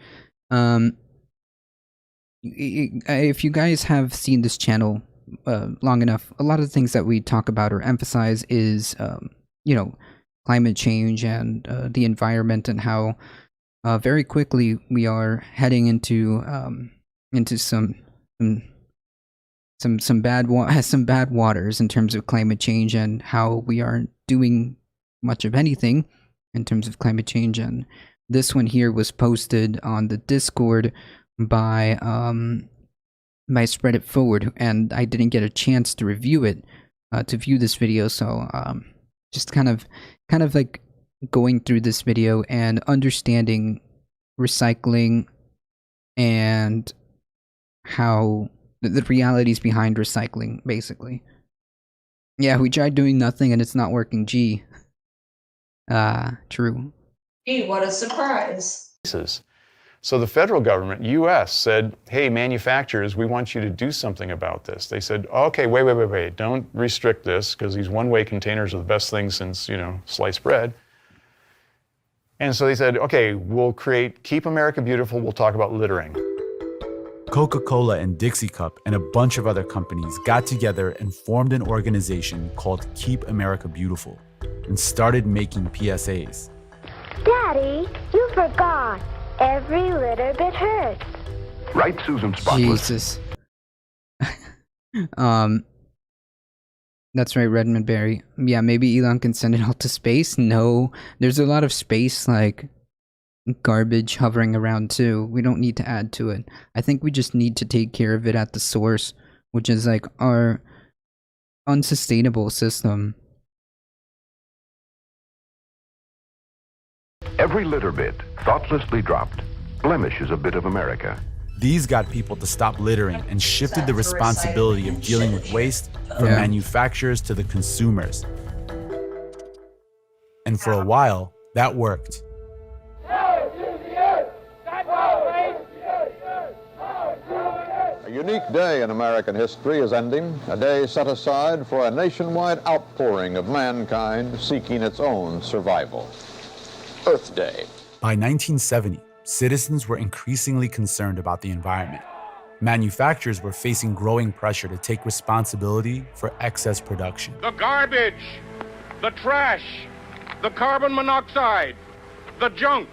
If you guys have seen this channel long enough, a lot of the things that we talk about or emphasize is climate change and the environment, and how very quickly we are heading into some bad waters in terms of climate change, and how we aren't doing much of anything in terms of climate change. And this one here was posted on the Discord by Spread It Forward, and I didn't get a chance to review it, to view this video. So just kind of like going through this video and understanding recycling and how the realities behind recycling, basically. Yeah, we tried doing nothing and it's not working. Gee. True. Gee, what a surprise. So the federal government, US, said, hey, manufacturers, we want you to do something about this. They said, okay, wait. Don't restrict this, because these one-way containers are the best thing since, sliced bread. And so they said, okay, we'll create Keep America Beautiful. We'll talk about littering. Coca-Cola and Dixie Cup and a bunch of other companies got together and formed an organization called Keep America Beautiful and started making PSAs. Daddy, you forgot. Every little bit hurts. Right, Susan Spotless? Jesus. That's right, Redmond Berry. Yeah, maybe Elon can send it all to space. No, there's a lot of space, like, garbage hovering around too. We don't need to add to it. I think we just need to take care of it at the source, which is like our unsustainable system. Every litter bit, thoughtlessly dropped, blemishes a bit of America. These got people to stop littering and shifted the responsibility of dealing with waste from manufacturers to the consumers. And for a while, that worked. A unique day in American history is ending, a day set aside for a nationwide outpouring of mankind seeking its own survival. Earth Day. By 1970, citizens were increasingly concerned about the environment. Manufacturers were facing growing pressure to take responsibility for excess production. The garbage, the trash, the carbon monoxide, the junk.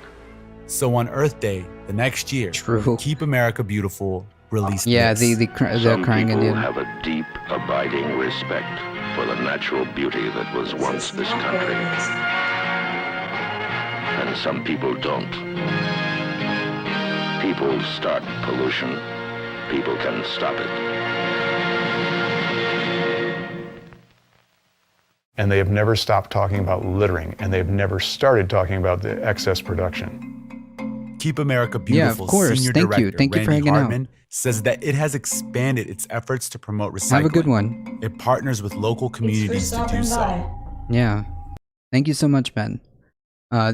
So on Earth Day, the next year, Keep America Beautiful released this. Some crying people Indian. have a deep, abiding respect for the natural beauty that was once this country. And some people don't. People start pollution. People can stop it. And they have never stopped talking about littering, and they've never started talking about the excess production. Keep America Beautiful of course. Senior Thank Director you. Thank you for Randy hanging out. Hartman says that it has expanded its efforts to promote recycling. Have a good one. It partners with local communities to do so. Yeah. Thank you so much, Ben.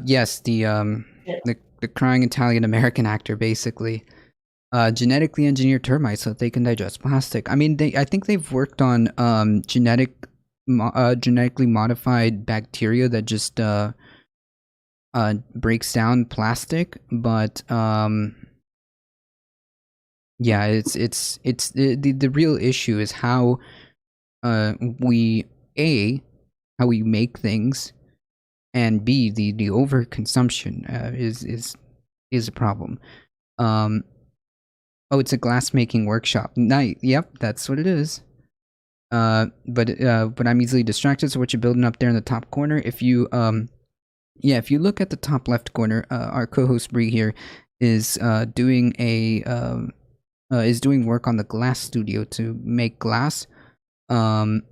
Yes, the crying Italian American actor, basically. Genetically engineered termites so that they can digest plastic. I mean, I think they've worked on genetically modified bacteria that just breaks down plastic, but yeah, it's the real issue is how we make things, and B, the overconsumption is a problem. Oh, it's a glass making workshop. Yep, that's what it is. But I'm easily distracted. So what you're building up there in the top corner, if you if you look at the top left corner, our co-host Bree here is doing work on the glass studio to make glass. And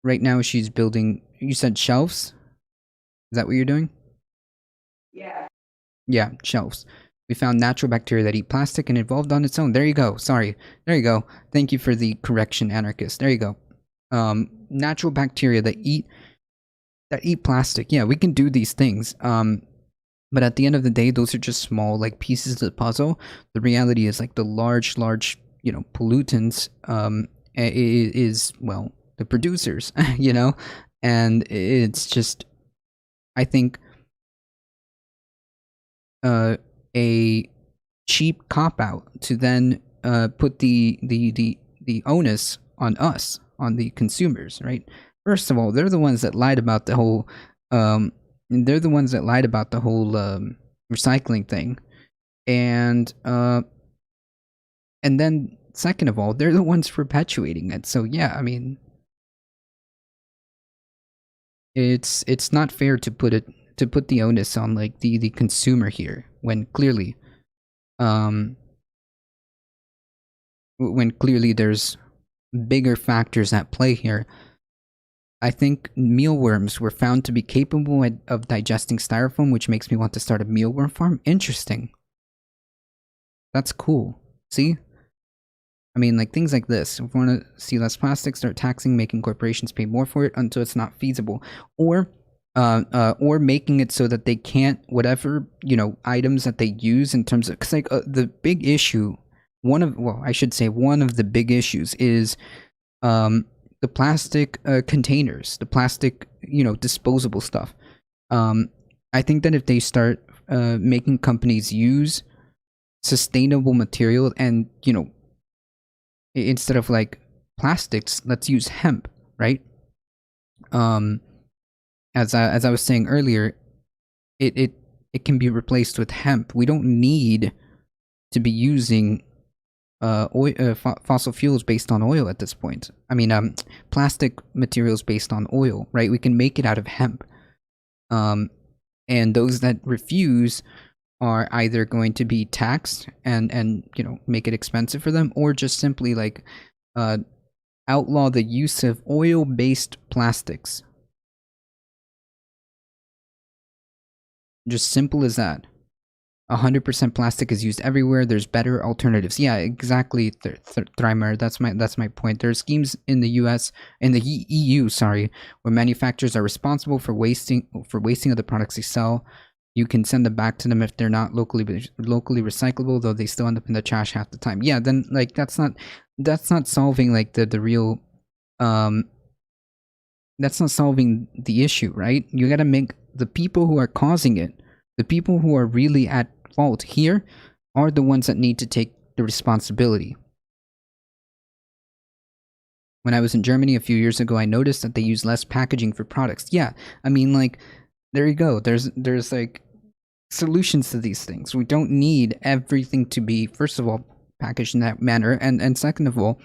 right now she's building. You said shelves. Is that what you're doing? Yeah. Yeah, shelves. We found natural bacteria that eat plastic and evolved on its own. There you go. Sorry. There you go. Thank you for the correction, anarchist. There you go. Natural bacteria that eat plastic. Yeah, we can do these things. But at the end of the day, those are just small like pieces of the puzzle. The reality is like the large, pollutants is well, the producers, and it's just, I think, a cheap cop-out to then put the onus on us, on the consumers, right? First of all, they're the ones that lied about the whole recycling thing, and then second of all, they're the ones perpetuating it. So yeah, I mean, it's not fair to put the onus on like the consumer here when clearly there's bigger factors at play here. I think mealworms were found to be capable of digesting styrofoam, which makes me want to start a mealworm farm. Interesting. That's cool. See? I mean, like, things like this. If we want to see less plastic, start taxing, making corporations pay more for it until it's not feasible. Or making it so that they can't, whatever, items that they use in terms of, because, like, the big issue, one of the big issues is, the plastic containers, the plastic, disposable stuff. I think that if they start making companies use sustainable material and, instead of like plastics, let's use hemp, right? As I was saying earlier, it can be replaced with hemp. We don't need to be using fossil fuels based on oil at this point. I mean, plastic materials based on oil, right? We can make it out of hemp. And those that refuse are either going to be taxed and make it expensive for them, or just simply like outlaw the use of oil-based plastics. Just simple as that. 100% plastic is used everywhere. There's better alternatives. Yeah, exactly, Thrimer. That's my point. There are schemes in the U.S. in the EU, where manufacturers are responsible for wasting of the products they sell. You can send them back to them if they're not locally recyclable, though they still end up in the trash half the time. Yeah, then like that's not solving like the real that's not solving the issue, right? You got to make the people who are causing it, the people who are really at fault here, are the ones that need to take the responsibility. When I was in Germany a few years ago, I noticed that they use less packaging for products. Yeah, I mean, like, there you go. There's like solutions to these things. We don't need everything to be, first of all, packaged in that manner, and second of all,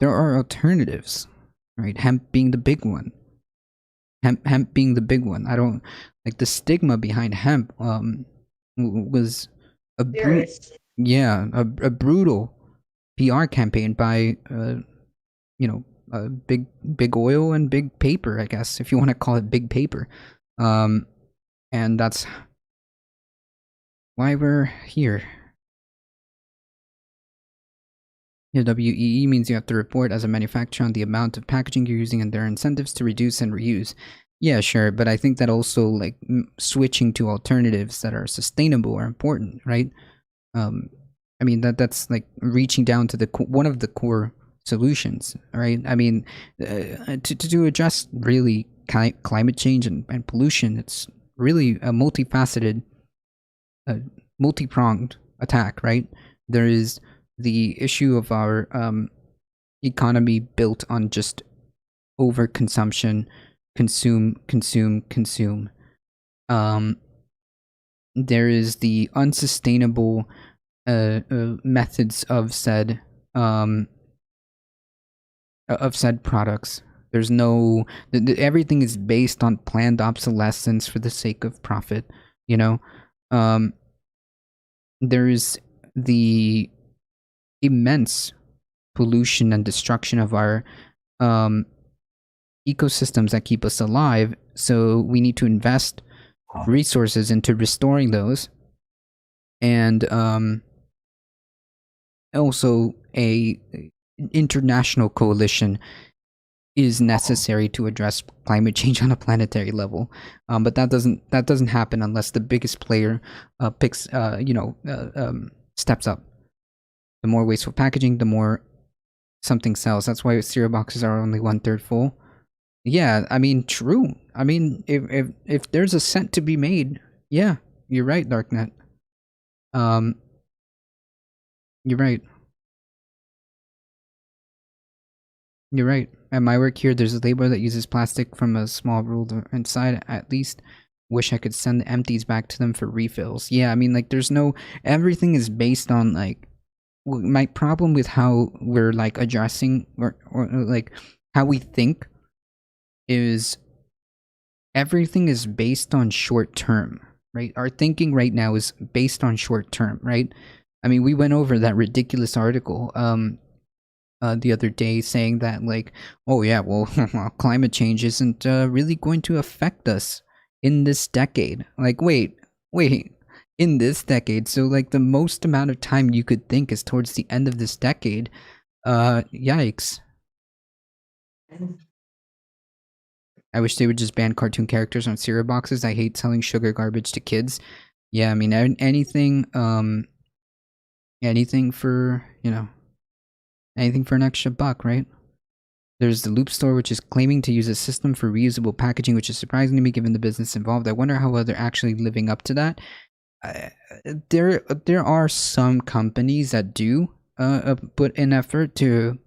there are alternatives, right? Hemp being the big one. Hemp being the big one. I don't like the stigma behind hemp. Was a brutal PR campaign by big oil and big paper, I guess, if you want to call it big paper. And that's why we're here. Here, WEE means you have to report as a manufacturer on the amount of packaging you're using, and there are incentives to reduce and reuse. Yeah, sure, but I think that also, like, switching to alternatives that are sustainable are important, right? I mean, that's like reaching down to the one of the core solutions, right? I mean, to address really climate change and pollution, it's really a multifaceted, multi-pronged attack, right? There is the issue of our economy built on just overconsumption. Consume. There is the unsustainable methods of said products. There's no everything is based on planned obsolescence for the sake of profit. There is the immense pollution and destruction of our ecosystems that keep us alive, so we need to invest resources into restoring those, and also a international coalition is necessary to address climate change on a planetary level, but that doesn't happen unless the biggest player steps up. The more wasteful packaging, the more something sells. That's why cereal boxes are only 1/3 full. Yeah, I mean, true. I mean, if there's a cent to be made, yeah, you're right, Darknet. You're right. You're right. At my work here, there's a labeler that uses plastic from a small rule inside. At least, wish I could send the empties back to them for refills. Yeah, I mean, like, there's no. Everything is based on, like, my problem with how we're like addressing or like how we think is everything is based on short term, right? Our thinking right now is based on short term, right? I mean, we went over that ridiculous article the other day saying that, like, oh yeah, well, climate change isn't really going to affect us in this decade. Like, wait, in this decade? So, like, the most amount of time you could think is towards the end of this decade. Yikes. I wish they would just ban cartoon characters on cereal boxes. I hate selling sugar garbage to kids. Yeah, I mean, anything for, anything for an extra buck, right? There's the Loop store, which is claiming to use a system for reusable packaging, which is surprising to me given the business involved. I wonder how well they're actually living up to that. There are some companies that do put in effort to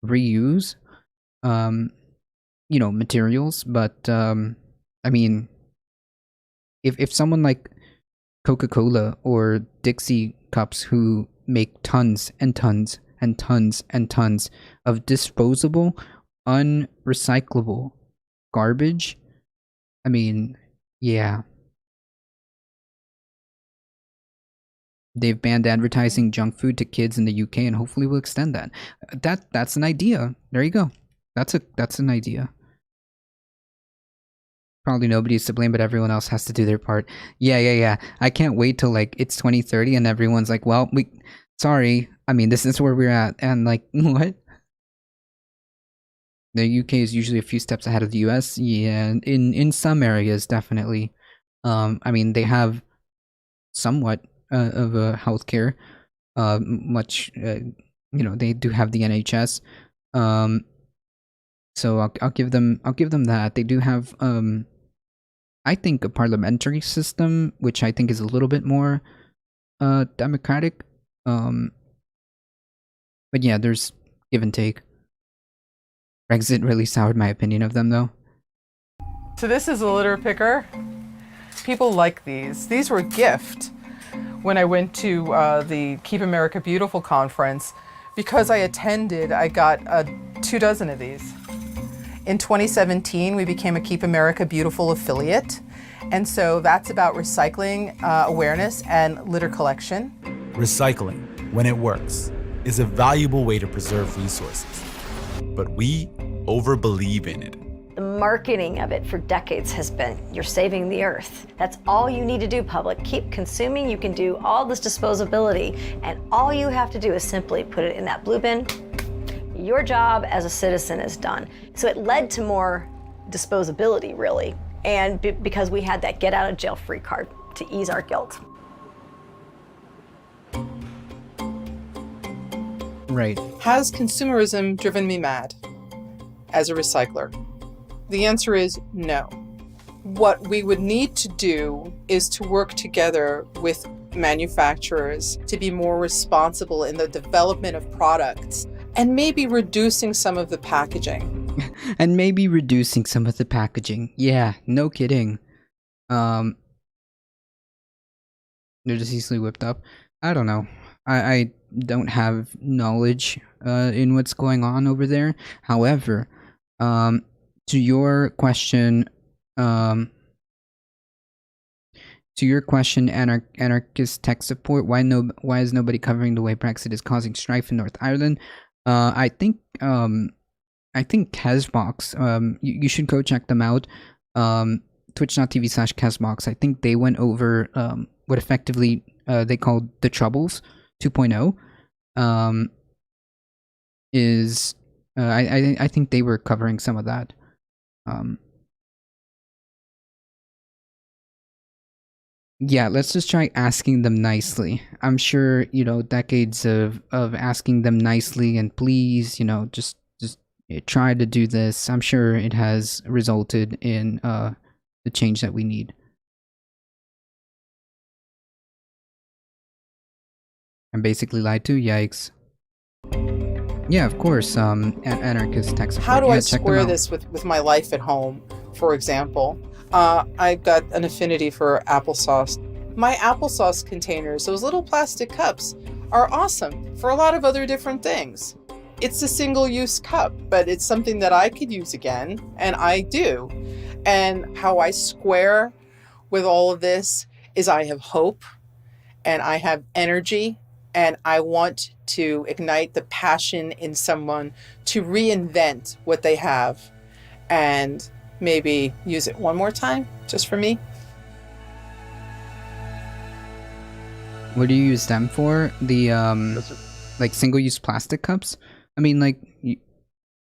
reuse materials, but I mean, if someone like Coca-Cola or Dixie cups, who make tons and tons and tons and tons of disposable, unrecyclable garbage, I mean, yeah. They've banned advertising junk food to kids in the UK, and hopefully will extend that. That's an idea. There you go. That's an idea. Probably nobody's to blame, but everyone else has to do their part. Yeah. I can't wait till, like, it's 2030 and everyone's like, well, sorry. I mean, this is where we're at. And, like, what? The UK is usually a few steps ahead of the US. Yeah, in some areas, definitely. I mean, they have somewhat of a healthcare. They do have the NHS. So I'll give them that. They do have I think a parliamentary system, which I think is a little bit more democratic. But yeah, there's give and take. Brexit really soured my opinion of them, though. So this is a litter picker. People like these. These were a gift when I went to the Keep America Beautiful conference. Because I attended, I got 24 of these. In 2017, we became a Keep America Beautiful affiliate. And so that's about recycling awareness and litter collection. Recycling, when it works, is a valuable way to preserve resources. But we overbelieve in it. The marketing of it for decades has been, you're saving the earth. That's all you need to do, public. Keep consuming. You can do all this disposability, and all you have to do is simply put it in that blue bin. Your job as a citizen is done. So it led to more disposability, really, and because we had that get out of jail free card to ease our guilt. Right. Has consumerism driven me mad as a recycler? The answer is no. What we would need to do is to work together with manufacturers to be more responsible in the development of products, and maybe reducing some of the packaging. Yeah, no kidding. They're just easily whipped up. I don't know. I don't have knowledge in what's going on over there. However, to your question, anarchist tech support, why is nobody covering the way Brexit is causing strife in North Ireland? I think Kesbox, you should go check them out. Twitch.tv/Kesbox. I think they went over what effectively they called the Troubles 2.0. I think they were covering some of that. Yeah, let's just try asking them nicely. I'm sure, decades of asking them nicely and please, just try to do this. I'm sure it has resulted in the change that we need. I'm basically lied to. Yikes. Yeah, of course. Anarchist tech support. How do I square this with my life at home, for example? I've got an affinity for applesauce. My applesauce containers, those little plastic cups, are awesome for a lot of other different things. It's a single-use cup, but it's something that I could use again, and I do. And how I square with all of this is I have hope, and I have energy, and I want to ignite the passion in someone to reinvent what they have and maybe use it one more time, just for me. What do you use them for? The like single-use plastic cups? I mean, like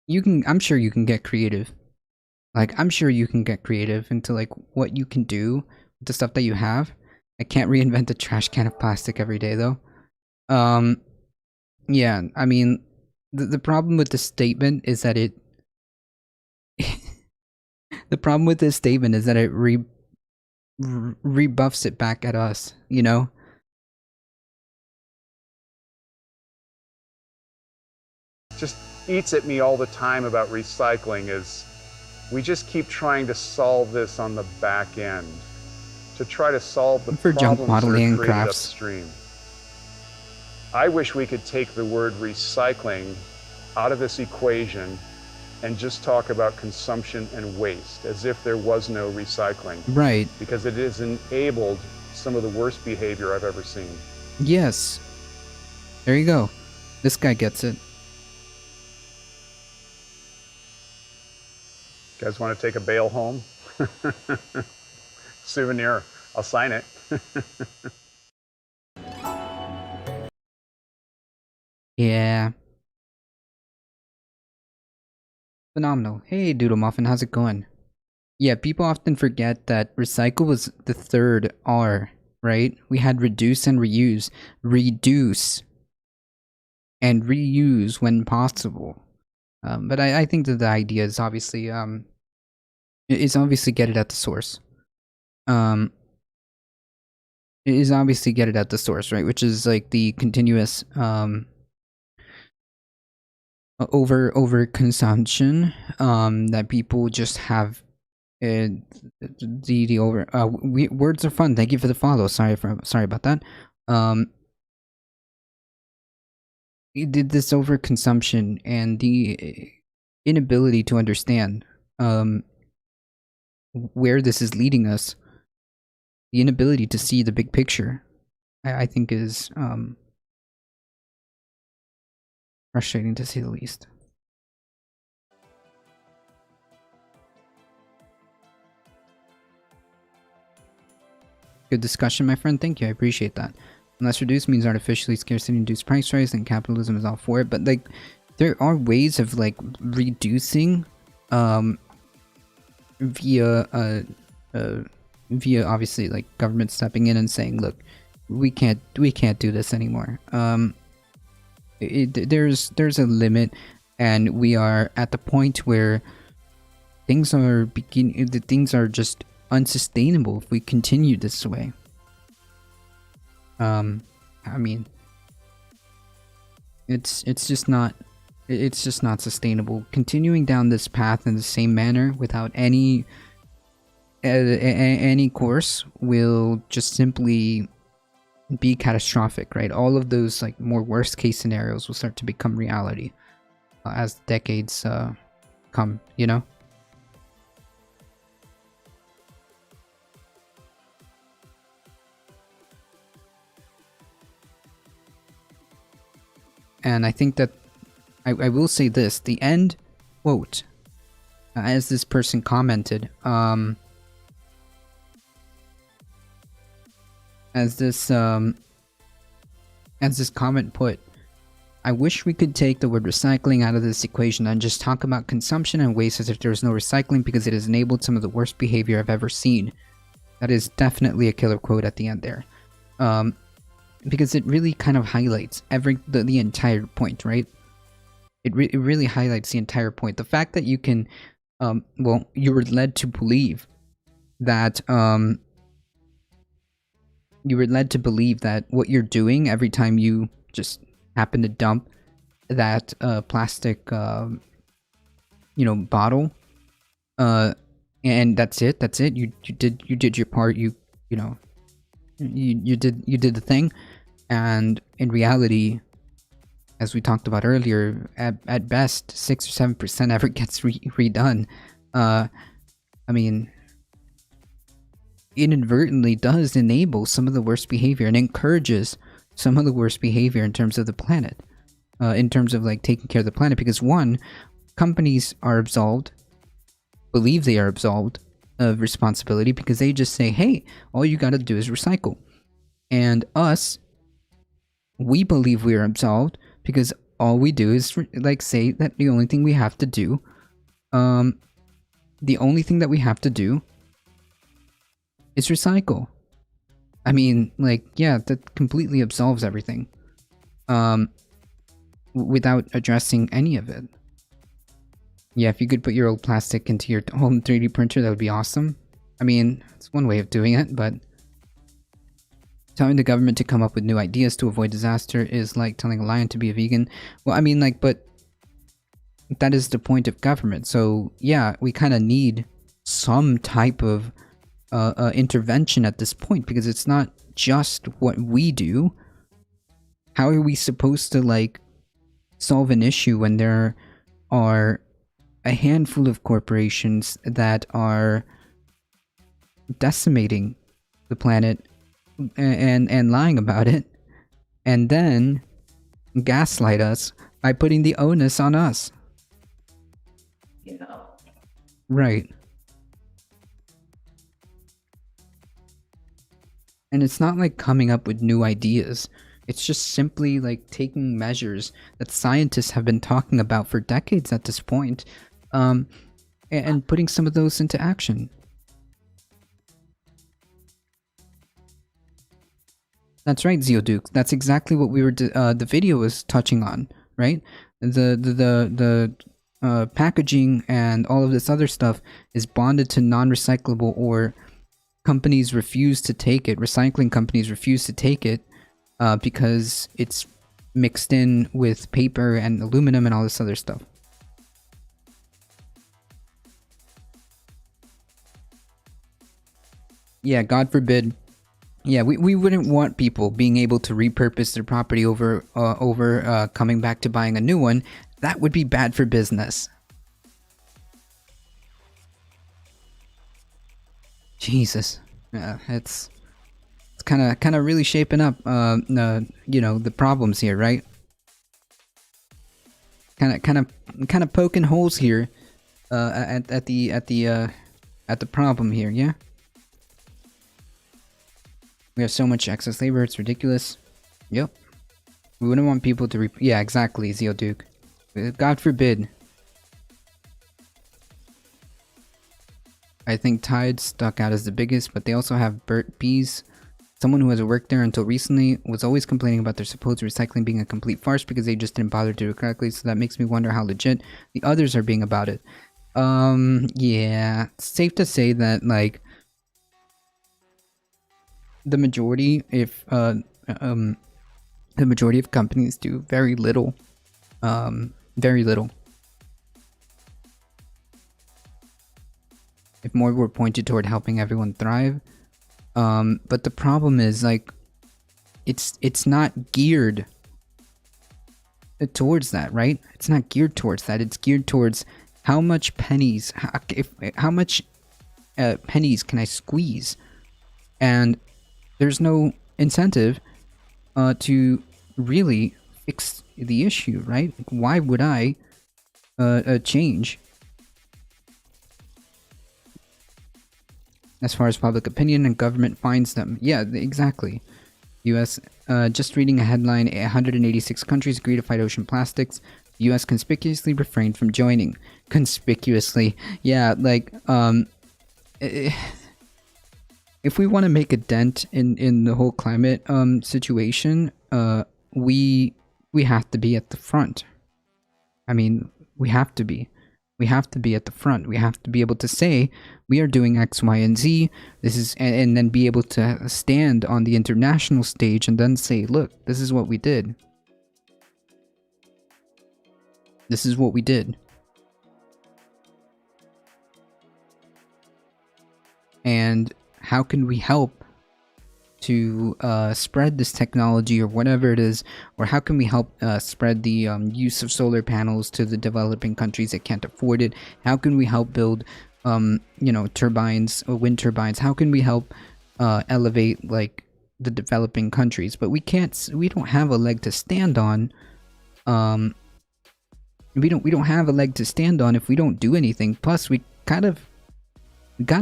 you can. I'm sure you can get creative. Like I'm sure you can get creative into like what you can do with the stuff that you have. I can't reinvent the trash can of plastic every day though. Yeah. I mean, the problem with this statement is that it. The problem with this statement is that it rebuffs it back at us. You know. Just eats at me all the time about recycling is we just keep trying to solve this on the back end, to try to solve the for junk problems modeling that and are created crafts. upstream. I wish we could take the word recycling out of this equation and just talk about consumption and waste as if there was no recycling. Right. Because it has enabled some of the worst behavior I've ever seen. Yes. There you go. This guy gets it. You guys want to take a bale home? Souvenir. I'll sign it. Yeah. Phenomenal. Hey, Doodle Muffin, how's it going? Yeah, people often forget that recycle was the third R, right? We had reduce and reuse. Reduce and reuse when possible. But I think that the idea is obviously get it at the source. It is obviously get it at the source, right? Which is like the continuous over consumption that people just have. The over words are fun. Thank you for the follow. Sorry about that. Did this overconsumption and the inability to understand where this is leading us, the inability to see the big picture, I think is frustrating to say the least. Good discussion, my friend. Thank you. I appreciate that. Unless reduce means artificially scarcity induced price rise, then capitalism is all for it. But like, there are ways of like reducing, via obviously like government stepping in and saying, look, we can't do this anymore. There's a limit, and we are at the point where things are just unsustainable if we continue this way. I mean, it's just not sustainable. Continuing down this path in the same manner without any course will just simply be catastrophic, right? All of those like more worst case scenarios will start to become reality as decades come, you know? And I think that I will say this, the end quote, as this person commented, as this comment put, I wish we could take the word recycling out of this equation and just talk about consumption and waste as if there was no recycling, because it has enabled some of the worst behavior I've ever seen. That is definitely a killer quote at the end there. Because it really kind of highlights the entire point, right? It really highlights the entire point. The fact that you can, well, you were led to believe that, what you're doing every time you just happen to dump that plastic, bottle, and that's it. You did your part. You did the thing. And in reality, as we talked about earlier, at best 6 or 7% ever gets redone. I mean, inadvertently does enable some of the worst behavior and encourages some of the worst behavior in terms of the planet, in terms of like taking care of the planet. Because one, companies are absolved, believe they are absolved of responsibility because they just say, hey, all you gotta do is recycle. And us, we believe we are absolved because all we do is like say that the only thing we have to do, the only thing that we have to do is recycle. I mean, like, yeah, that completely absolves everything, without addressing any of it. Yeah, if you could put your old plastic into your home 3D printer, that would be awesome. I mean, it's one way of doing it, but telling the government to come up with new ideas to avoid disaster is like telling a lion to be a vegan. Well, I mean, like, but that is the point of government. So, yeah, we kind of need some type of intervention at this point, because it's not just what we do. How are we supposed to, like, solve an issue when there are a handful of corporations that are decimating the planet and lying about it, and then gaslight us by putting the onus on us? You know. Right. And it's not like coming up with new ideas. It's just simply like taking measures that scientists have been talking about for decades at this point, and putting some of those into action. That's right, Zeoduke. That's exactly what we were. The video was touching on, right? The packaging and all of this other stuff is bonded to non-recyclable, or companies refuse to take it. Recycling companies refuse to take it because it's mixed in with paper and aluminum and all this other stuff. Yeah, God forbid. Yeah, we wouldn't want people being able to repurpose their property over coming back to buying a new one. That would be bad for business. Jesus, yeah, it's kind of really shaping up. You know, the problems here, right? Kind of poking holes here, at the problem here. Yeah. We have so much excess labor, it's ridiculous. Yep. We wouldn't want people to yeah, exactly, Zeoduke. God forbid. I think Tide stuck out as the biggest, but they also have Bert Bees. Someone who has worked there until recently was always complaining about their supposed recycling being a complete farce because they just didn't bother to do it correctly, so that makes me wonder how legit the others are being about it. Yeah, it's safe to say that, like, the majority, if the majority of companies do very little, very little. If more were pointed toward helping everyone thrive, but the problem is, like, it's not geared towards that, right? It's not geared towards that. It's geared towards how much pennies, how much pennies can I squeeze, and there's no incentive to really fix the issue, right? Why would I change? As far as public opinion and government finds them. Yeah, exactly. US, just reading a headline, 186 countries agree to fight ocean plastics. The US conspicuously refrained from joining. Conspicuously. Yeah, like, if we want to make a dent in the whole climate situation, we have to be at the front. I mean, we have to be. We have to be at the front. We have to be able to say we are doing X, Y, and Z. This is, and then be able to stand on the international stage and then say, look, this is what we did. This is what we did. And how can we help to spread this technology or whatever it is, or how can we help spread the use of solar panels to the developing countries that can't afford it? How can we help build, you know, turbines, wind turbines? How can we help elevate, like, the developing countries, but we don't have a leg to stand on. We don't have a leg to stand on if we don't do anything. Plus, we gotta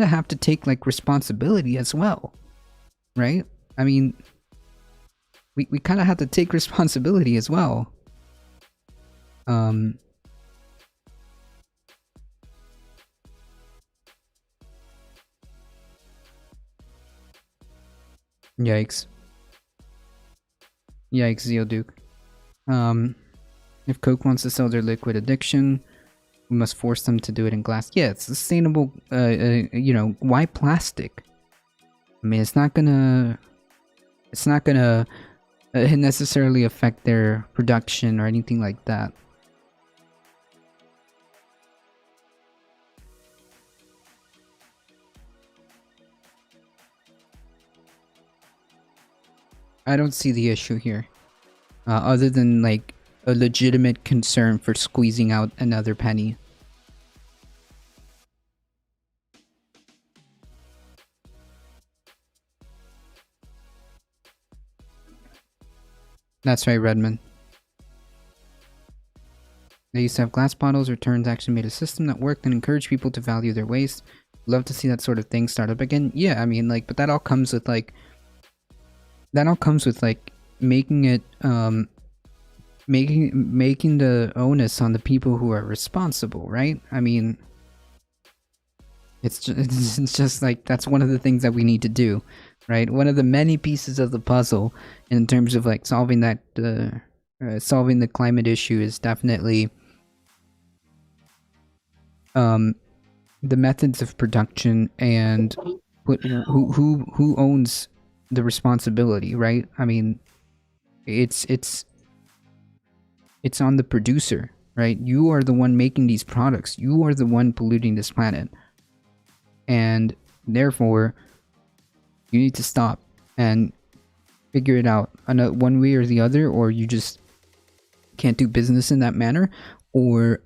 have to take like responsibility as well, right? I mean, we kind of have to take responsibility as well. Yikes. Yikes, Zeoduke. If Coke wants to sell their liquid addiction, we must force them to do it in glass. Yeah, it's sustainable, you know, why plastic? I mean, it's not gonna necessarily affect their production or anything like that. I don't see the issue here, other than like a legitimate concern for squeezing out another penny. That's right, Redmond. They used to have glass bottles. Returns actually made a system that worked and encouraged people to value their waste. Love to see that sort of thing start up again. Yeah, I mean, like, but that all comes with like making it making the onus on the people who are responsible, right? I mean, it's just like that's one of the things that we need to do, right? One of the many pieces of the puzzle in terms of like solving that solving the climate issue is definitely the methods of production and who owns the responsibility, right? I mean, it's on the producer, right? You are the one making these products. You are the one polluting this planet. And therefore, you need to stop and figure it out one way or the other, or you just can't do business in that manner, or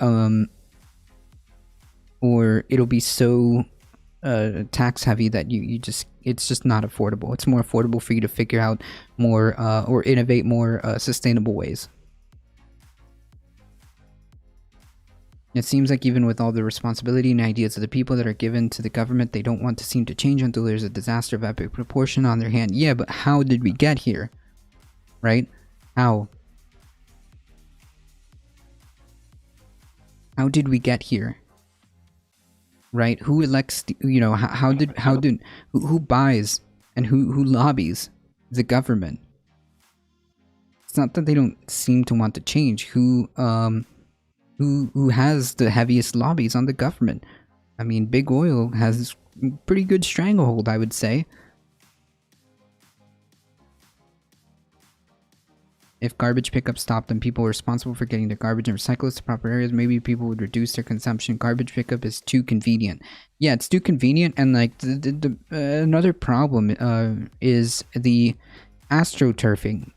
it'll be so tax heavy that it's just not affordable. It's more affordable for you to figure out more or innovate more sustainable ways. It seems like even with all the responsibility and ideas of the people that are given to the government, they don't want to seem to change until there's a disaster of epic proportion on their hand. Yeah, but how did we get here? Right? How? How did we get here? Right? Who elects, you know, who buys and who lobbies the government? It's not that they don't seem to want to change. Who has the heaviest lobbies on the government? I mean, Big Oil has pretty good stranglehold, I would say. If garbage pickup stopped and people were responsible for getting their garbage and recyclables to proper areas, maybe people would reduce their consumption. Garbage pickup is too convenient. Yeah, it's too convenient, and like another problem is the astroturfing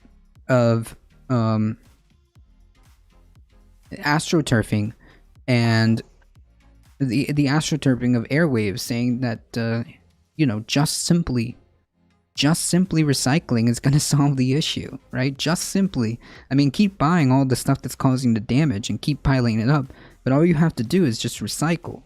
of astroturfing and the astroturfing of airwaves, saying that you know, just simply recycling is going to solve the issue, right? Just simply, I mean, keep buying all the stuff that's causing the damage and keep piling it up, but all you have to do is just recycle.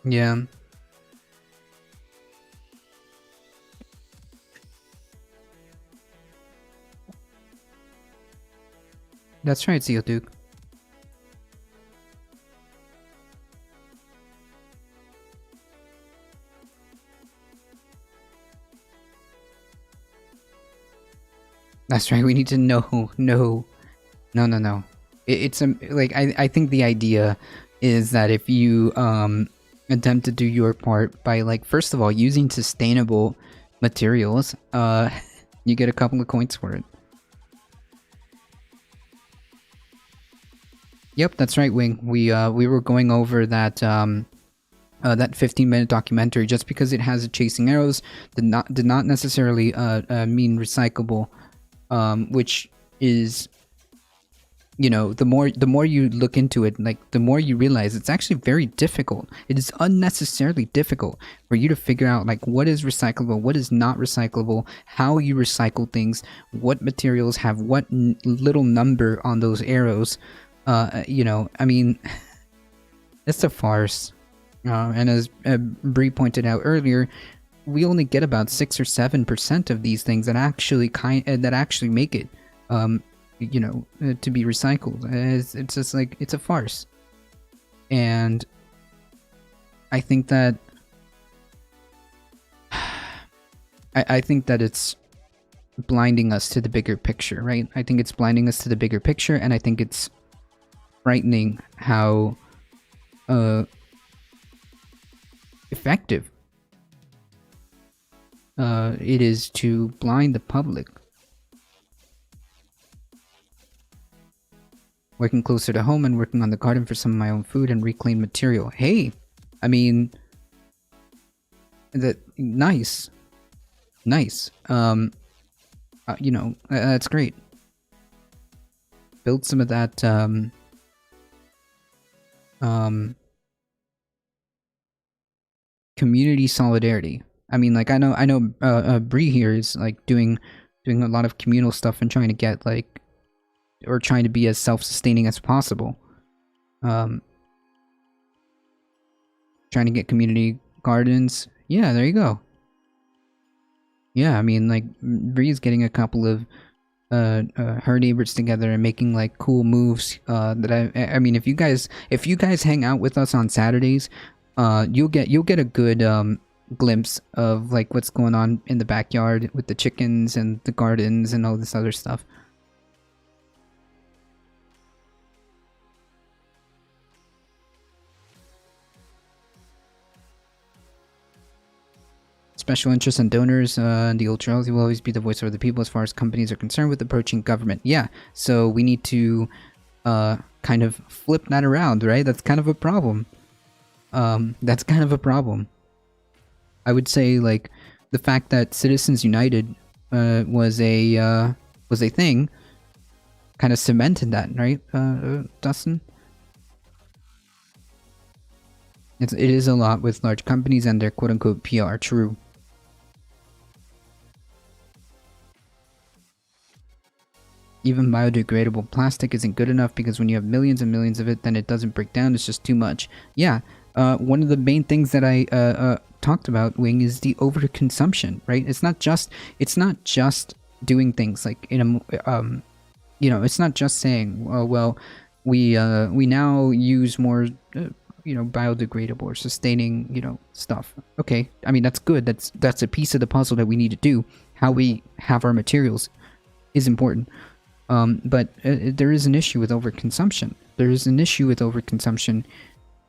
Yeah. That's right, Zeoduke. That's right, we need to know. No. It's like, I think the idea is that if you attempt to do your part by, like, first of all, using sustainable materials, you get a couple of coins for it. Yep, that's right, Wing. We were going over that that 15-minute documentary, just because it has chasing arrows did not necessarily mean recyclable, which is, you know, the more you look into it, like, the more you realize it's actually very difficult. It is unnecessarily difficult for you to figure out, like, what is recyclable, what is not recyclable, how you recycle things, what materials have what little number on those arrows. You know, I mean, it's a farce. And as Bree pointed out earlier, we only get about 6 or 7% of these things that actually make it, you know, to be recycled. It's just like, it's a farce. And I think that I think that it's blinding us to the bigger picture, right? I think it's blinding us to the bigger picture, and I think it's frightening how effective it is to blind the public. Working closer to home and working on the garden for some of my own food and reclaimed material. Hey, I mean, nice. You know, that's great. Build some of that community solidarity. I mean, like, I know Bree here is like doing a lot of communal stuff and trying to get, like, or trying to be as self-sustaining as possible. Trying to get community gardens. Yeah, there you go. Yeah, I mean, like, Bree's getting a couple of her neighbors together and making, like, cool moves. That I mean, if you guys hang out with us on Saturdays, you'll get a good glimpse of, like, what's going on in the backyard with the chickens and the gardens and all this other stuff. Special interests and donors, and the ultras will always be the voice of the people as far as companies are concerned with approaching government. Yeah, so we need to kind of flip that around, right? That's kind of a problem. That's kind of a problem. I would say, like, the fact that Citizens United was a thing kind of cemented that, right, Dustin? It is a lot with large companies and their quote-unquote PR, true. Even biodegradable plastic isn't good enough because when you have millions and millions of it, then it doesn't break down, it's just too much. Yeah, one of the main things that I talked about, Wing, is the overconsumption, right? It's not just doing things like in a, you know, it's not just saying, well, we now use more, you know, biodegradable or sustaining, you know, stuff. Okay, I mean, that's good. That's a piece of the puzzle that we need to do. How we have our materials is important. But there is an issue with overconsumption. There is an issue with overconsumption.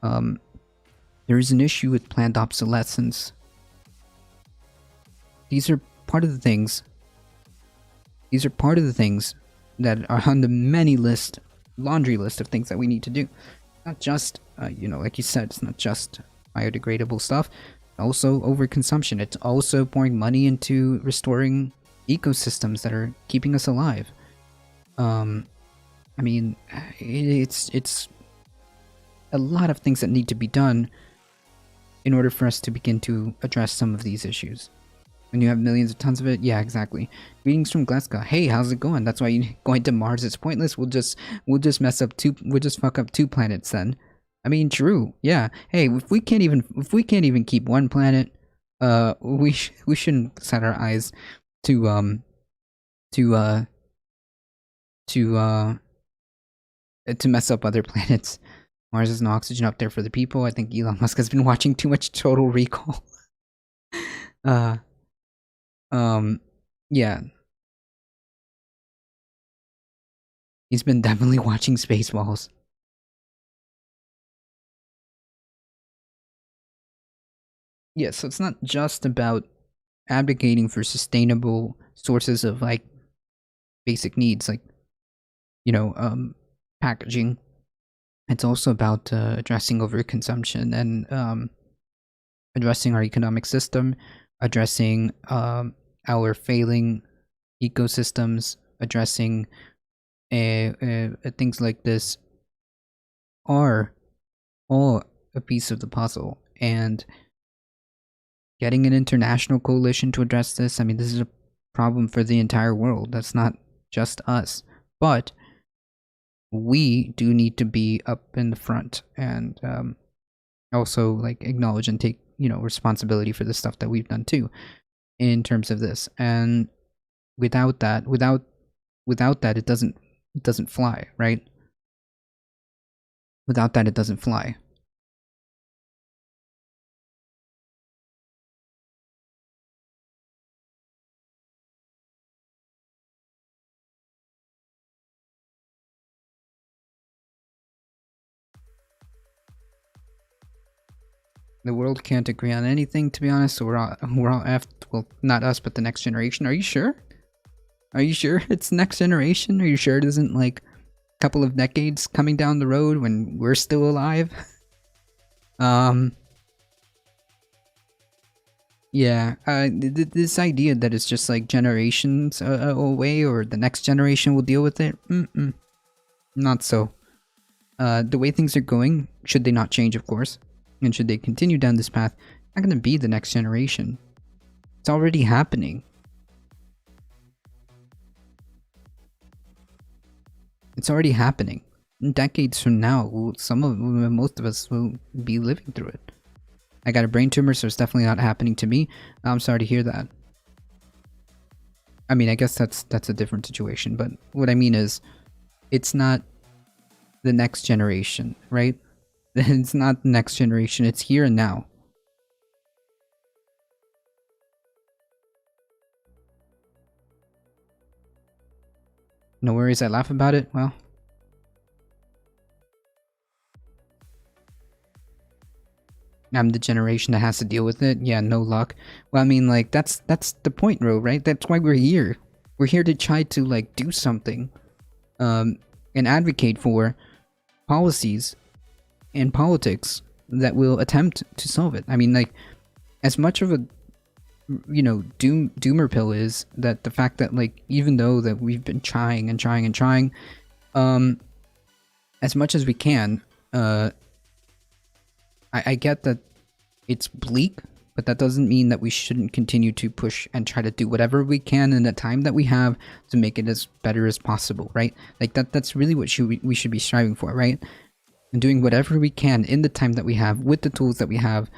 There is an issue with planned obsolescence. These are part of the things. These are part of the things that are on the laundry list of things that we need to do. Not just, you know, like you said, it's not just biodegradable stuff. Also overconsumption. It's also pouring money into restoring ecosystems that are keeping us alive. I mean, it's a lot of things that need to be done in order for us to begin to address some of these issues. When you have millions of tons of it, yeah, exactly. Greetings from Glasgow. Hey, how's it going? That's why going to Mars is pointless. We'll just fuck up 2 planets then. I mean, true. Yeah. Hey, if we can't even keep 1 planet, we shouldn't set our eyes to mess up other planets. Mars has no oxygen up there for the people. I think Elon Musk has been watching too much Total Recall. Yeah. He's been definitely watching Spaceballs. Yeah, so it's not just about advocating for sustainable sources of, like, basic needs, like, you know, packaging. It's also about addressing overconsumption and addressing our economic system, addressing our failing ecosystems, addressing things like this are all a piece of the puzzle. And getting an international coalition to address this, I mean, this is a problem for the entire world. That's not just us. But we do need to be up in the front and also like acknowledge and take, you know, responsibility for the stuff that we've done too in terms of this. And without that, it doesn't fly, right? Without that, it doesn't fly. The world can't agree on anything, to be honest. So we're all effed. Well, not us, but the next generation. Are you sure? Are you sure it's next generation? Are you sure it isn't like a couple of decades coming down the road when we're still alive? Yeah. This idea that it's just like generations away, or the next generation will deal with it. Not so. The way things are going, should they not change, of course, and should they continue down this path, not going to be the next generation. It's already happening. It's already happening. In decades from now, most of us will be living through it. I got a brain tumor, so it's definitely not happening to me. I'm sorry to hear that. I mean, I guess that's a different situation, but what I mean is, it's not the next generation, right? It's not the next generation, it's here and now. No worries, I laugh about it. Well, I'm the generation that has to deal with it. Yeah, no luck. Well, I mean, like, that's the point, Ro, right? That's why we're here. We're here to try to, like, do something. And advocate for policies and politics that will attempt to solve it. I mean, like, as much of a, you know, doomer pill is that the fact that, like, even though that we've been trying and trying and trying, as much as we can, I get that it's bleak, but that doesn't mean that we shouldn't continue to push and try to do whatever we can in the time that we have to make it as better as possible, right? Like, that's really what we should be striving for, right? And doing whatever we can in the time that we have with the tools that we have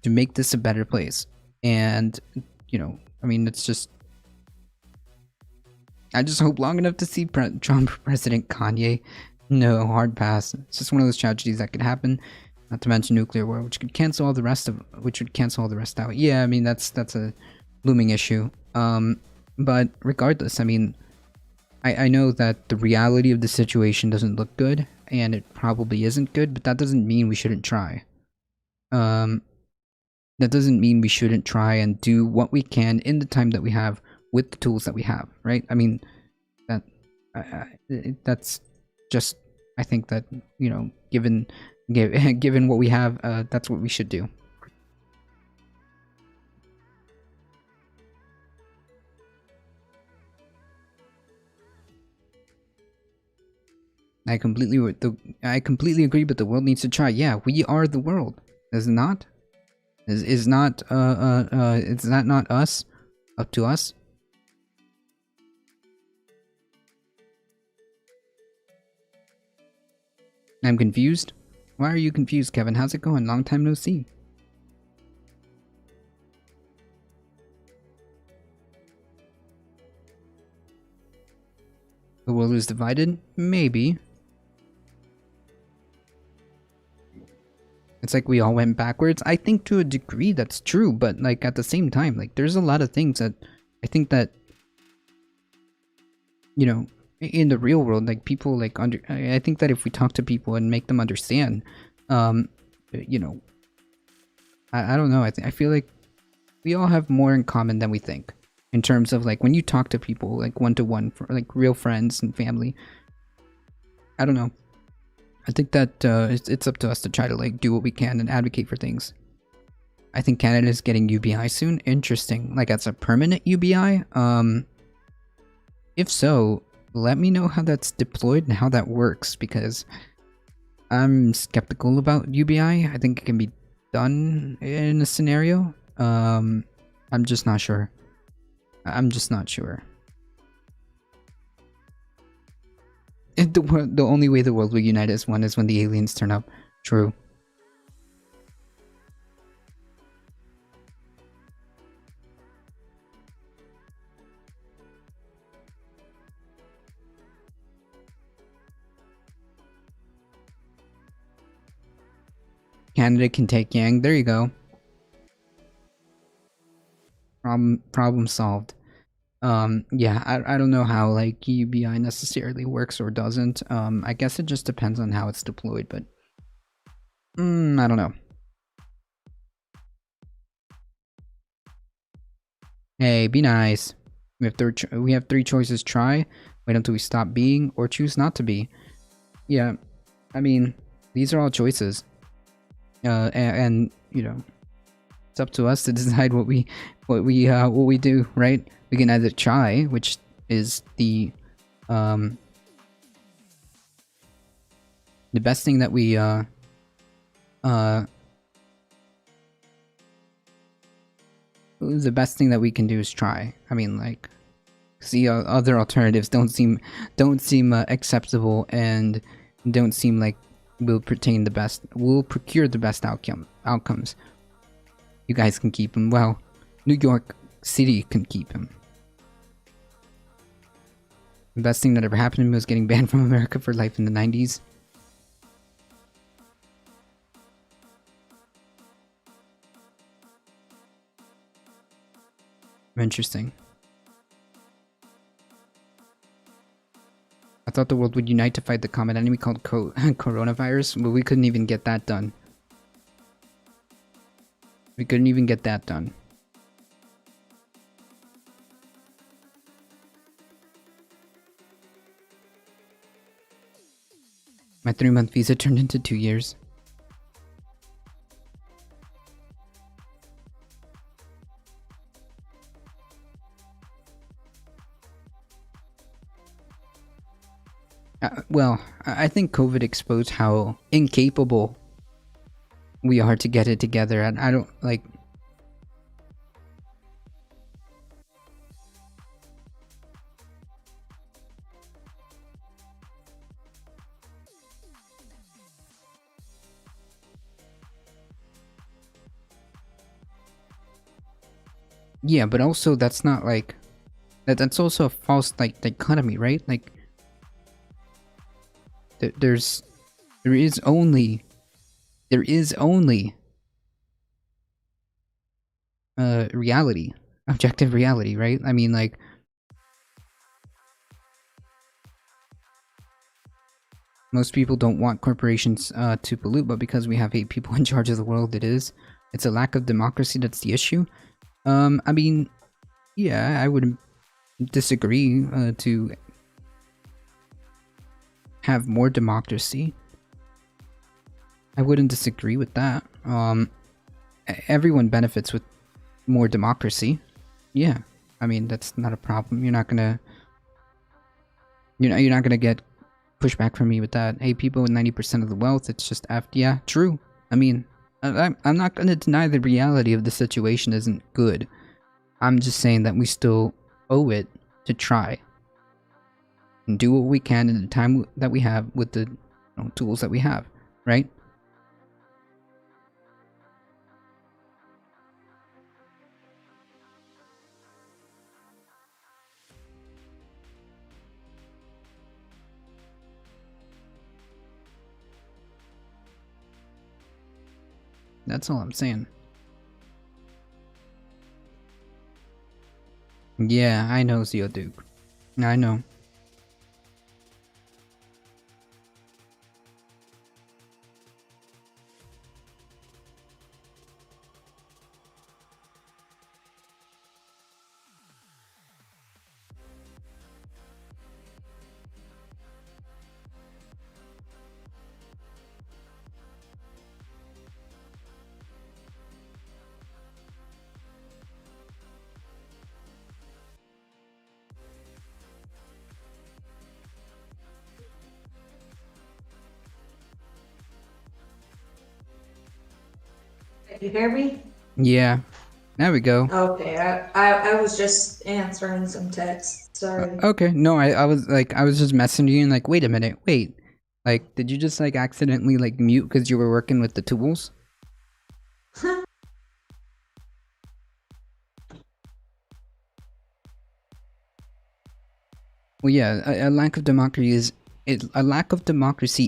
to make this a better place. And, you know, I mean, it's just, I just hope long enough to see Trump President Kanye. No, hard pass. It's just one of those tragedies that could happen. Not to mention nuclear war, which would cancel all the rest out. Yeah, I mean, that's a looming issue. But regardless, I mean, I know that the reality of the situation doesn't look good, and it probably isn't good, but that doesn't mean we shouldn't try. That doesn't mean we shouldn't try and do what we can in the time that we have with the tools that we have, right? I mean, that's just, I think that, you know, given what we have, that's what we should do. I completely agree, but the world needs to try. Yeah, we are the world. Is it not? Is that not us? Up to us? I'm confused. Why are you confused, Kevin? How's it going? Long time no see. The world is divided? Maybe. It's like we all went backwards. I think to a degree that's true, but like at the same time, like there's a lot of things that I think that, you know, in the real world, like people like I think that if we talk to people and make them understand, you know, I don't know. I feel like we all have more in common than we think in terms of like when you talk to people like one-to-one, for like real friends and family. I don't know. I think that it's up to us to try to like do what we can and advocate for things. I think Canada's getting UBI soon. Interesting. Like, as a permanent UBI? If so, let me know how that's deployed and how that works, because I'm skeptical about UBI. I think it can be done in a scenario. I'm just not sure. I'm just not sure. The only way the world will unite as one is when the aliens turn up. True. Canada can take Yang. There you go. Problem solved. Yeah, I don't know how like UBI necessarily works or doesn't. I guess it just depends on how it's deployed, but I don't know. Hey, be nice. We have three choices: try, wait until we stop being, or choose not to be. Yeah, I mean, these are all choices. And you know, it's up to us to decide what we do, right? We can either try, which is the best thing that we the best thing that we can do is try. I mean, like, see, other alternatives don't seem acceptable and don't seem like will procure the best outcomes. You guys can keep him. Well, New York City can keep him. The best thing that ever happened to me was getting banned from America for life in the 90s. Interesting. I thought the world would unite to fight the common enemy called coronavirus, but we couldn't even get that done. We couldn't even get that done. My 3-month visa turned into 2 years. Well, I think COVID exposed how incapable we are to get it together, and I don't like. Yeah, but also that's not like that's also a false like dichotomy, right? Like there is only reality, objective reality, right? I mean, like, most people don't want corporations to pollute, but because we have 8 people in charge of the world, it's a lack of democracy that's the issue. I mean, yeah, I wouldn't disagree to have more democracy. I wouldn't disagree with that. Everyone benefits with more democracy. Yeah, I mean, that's not a problem. You're not gonna get pushback from me with that. Hey, people with 90% of the wealth, it's just yeah, true. I mean, I'm not gonna deny the reality of the situation isn't good. I'm just saying that we still owe it to try and do what we can in the time that we have with the tools that we have, right? That's all I'm saying. Yeah, I know, Zeoduke. I know. you hear me? Yeah. There we go. Okay, I was just answering some texts. Sorry. Okay, no, I was just messaging you and like, wait a minute, wait. Like, did you just like accidentally like mute because you were working with the tools? Well, yeah, a lack of democracy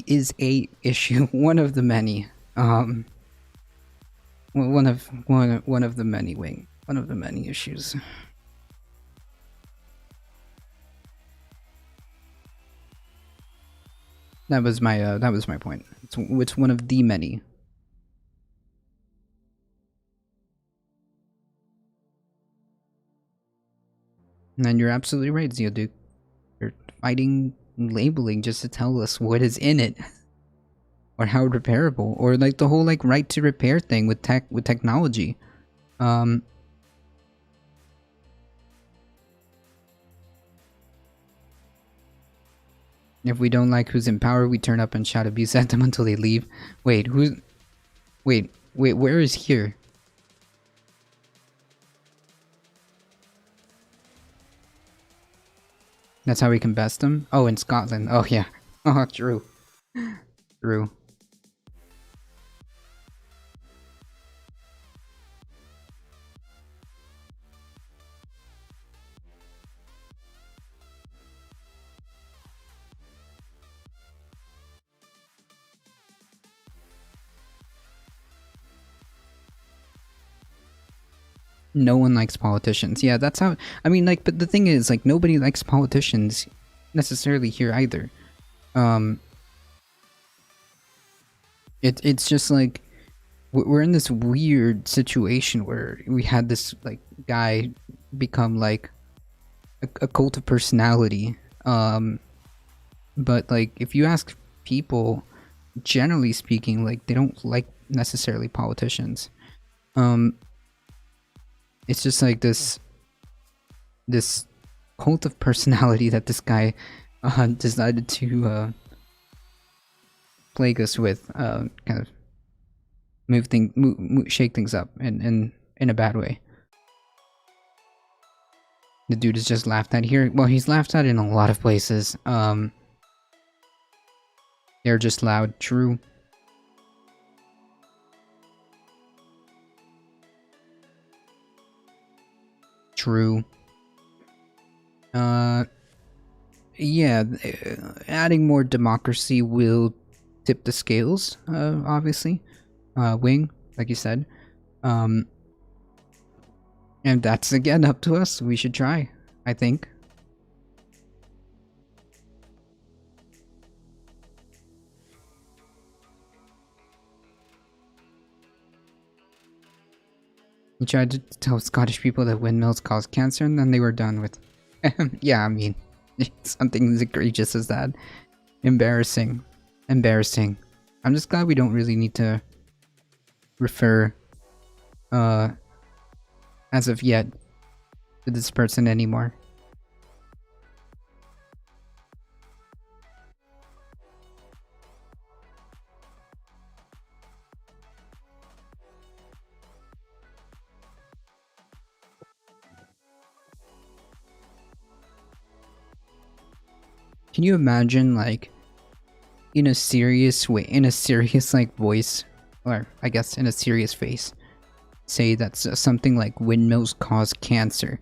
is a issue, one of the many. One of the many one of the many issues. That was my point. It's one of the many. And you're absolutely right, Zeoduke. You're fighting labeling just to tell us what is in it. Or how repairable. Or like the whole like right to repair thing with technology. If we don't like who's in power, we turn up and shout abuse at them until they leave. Wait, wait, where is here? That's how we can best them? Oh, in Scotland. Oh, yeah. Oh, true. True. No one likes politicians. Yeah, that's how... I mean, like, but the thing is, like, nobody likes politicians necessarily here either. It's just, like, we're in this weird situation where we had this, like, guy become, like, a cult of personality. But, like, if you ask people, generally speaking, like, they don't like necessarily politicians. It's just like this cult of personality that this guy decided to plague us with, kind of shake things up in a bad way. The dude is just laughed at here. Well, he's laughed at in a lot of places. They're just loud. True. True. Yeah, adding more democracy will tip the scales, obviously. Wing, like you said. And that's again up to us. We should try, I think. He tried to tell Scottish people that windmills cause cancer, and then they were done with. Yeah, I mean, something as egregious as that. Embarrassing. Embarrassing. I'm just glad we don't really need to refer, as of yet, to this person anymore. Can you imagine, like, in a serious way, in a serious, like, voice, or I guess in a serious face, say that something like windmills cause cancer,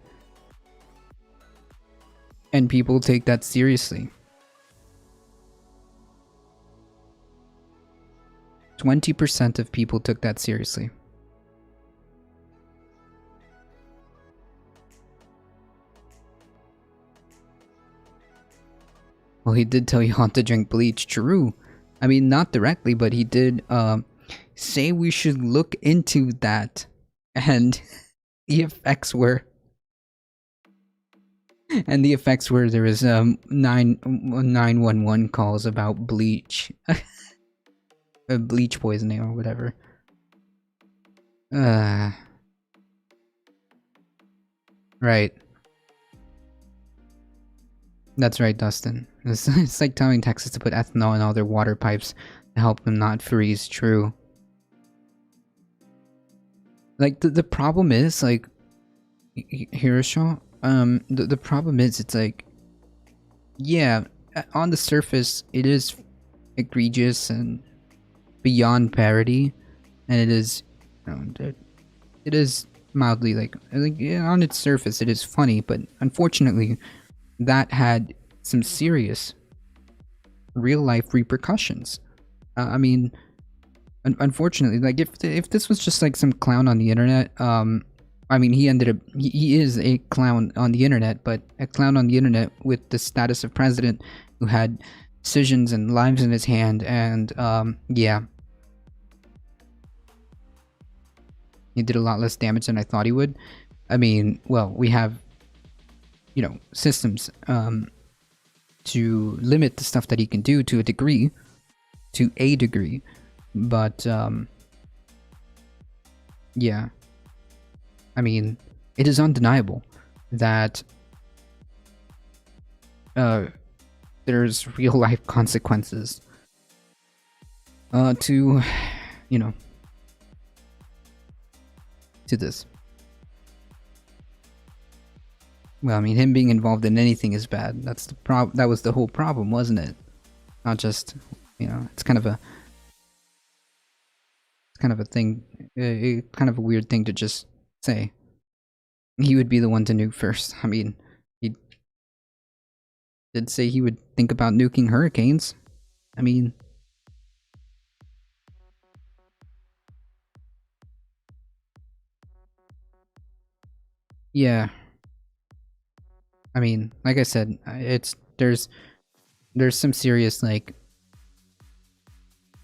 and people take that seriously? 20% of people took that seriously. Well, he did tell you not to drink bleach, true. I mean, not directly, but he did say we should look into that. And the effects were... And the effects were there was 911 calls about bleach. Bleach poisoning or whatever. Right. That's right, Dustin. It's like telling Texas to put ethanol in all their water pipes to help them not freeze. True. Like the problem is like Hiroshima. The problem is it's like, yeah, on the surface it is egregious and beyond parody, and it is, it is mildly like yeah, on its surface it is funny, but unfortunately that had some serious real life repercussions. I mean, unfortunately, like if this was just like some clown on the internet, I mean, he ended up he is a clown on the internet, but a clown on the internet with the status of president who had decisions and lives in his hand, and yeah, he did a lot less damage than I thought he would. I mean, well, we have, you know, systems to limit the stuff that he can do to a degree, but yeah, I mean, it is undeniable that there's real life consequences to, you know, to this. Well, I mean, him being involved in anything is bad. That's the that was the whole problem, wasn't it? Not just, you know, it's kind of a thing, kind of a weird thing to just say. He would be the one to nuke first. I mean, he did say he would think about nuking hurricanes. I mean, yeah. I mean, like I said, it's there's some serious like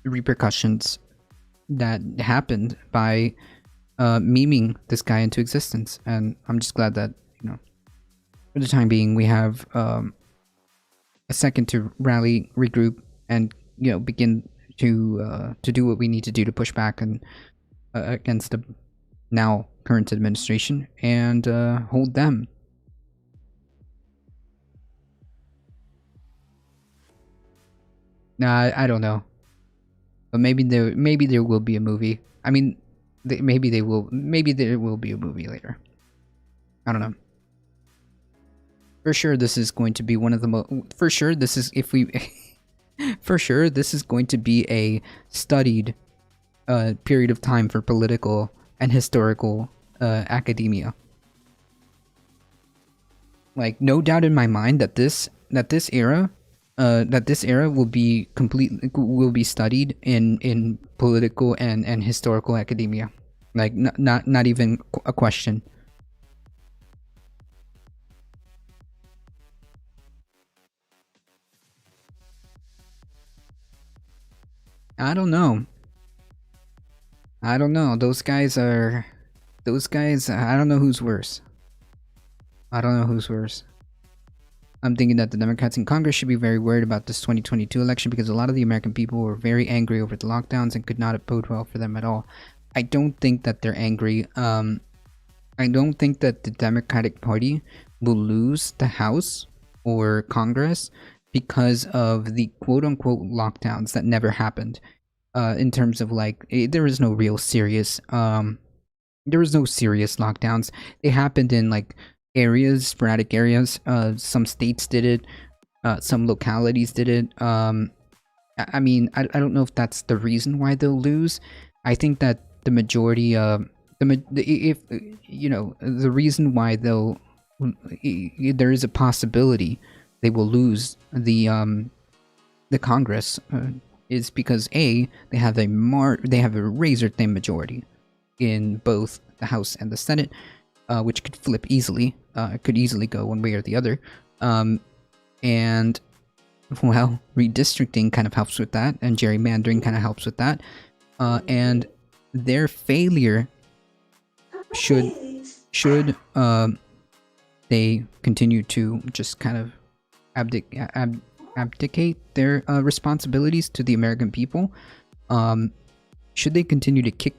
repercussions that happened by memeing this guy into existence, and I'm just glad that, you know, for the time being we have a second to rally, regroup, and, you know, begin to do what we need to do to push back and against the now current administration and hold them. Nah, I don't know, but maybe there will be a movie. I mean, maybe there will be a movie later. I don't know. For sure, this is going to be one of the for sure, this is if we. For sure, this is going to be a studied period of time for political and historical academia. Like, no doubt in my mind that this era will be studied in political and historical academia. Like, not even a question. I don't know. Those guys, I don't know who's worse. I'm thinking that the Democrats in Congress should be very worried about this 2022 election because a lot of the American people were very angry over the lockdowns and could not bode well for them at all. I don't think that they're angry. I don't think that the Democratic Party will lose the House or Congress because of the quote-unquote lockdowns that never happened. In terms of like, there was no real serious lockdowns. They happened in like areas, sporadic areas. Some states did it, some localities did it. I mean, I don't know if that's the reason why they'll lose. I think that the majority, if you know, the reason why there is a possibility they will lose the Congress is because they have a razor thin majority in both the House and the Senate, which could flip easily. It could easily go one way or the other. And well, redistricting kind of helps with that, and gerrymandering kind of helps with that. And their failure should they continue to just kind of abdicate their responsibilities to the American people, should they continue to kick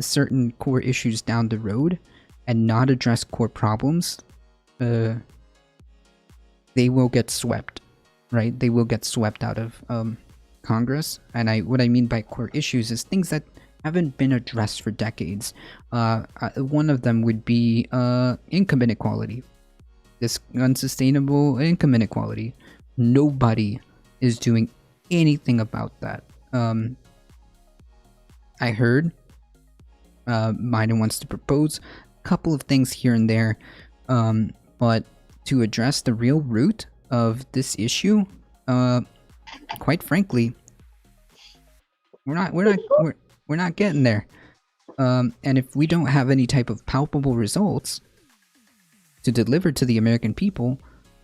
certain core issues down the road and not address core problems, they will get swept, right? They will get swept out of Congress. And what I mean by core issues is things that haven't been addressed for decades. One of them would be income inequality. This unsustainable income inequality. Nobody is doing anything about that. I heard Biden wants to propose a couple of things here and there, but to address the real root of this issue, quite frankly, we're not getting there. And if we don't have any type of palpable results to deliver to the American people,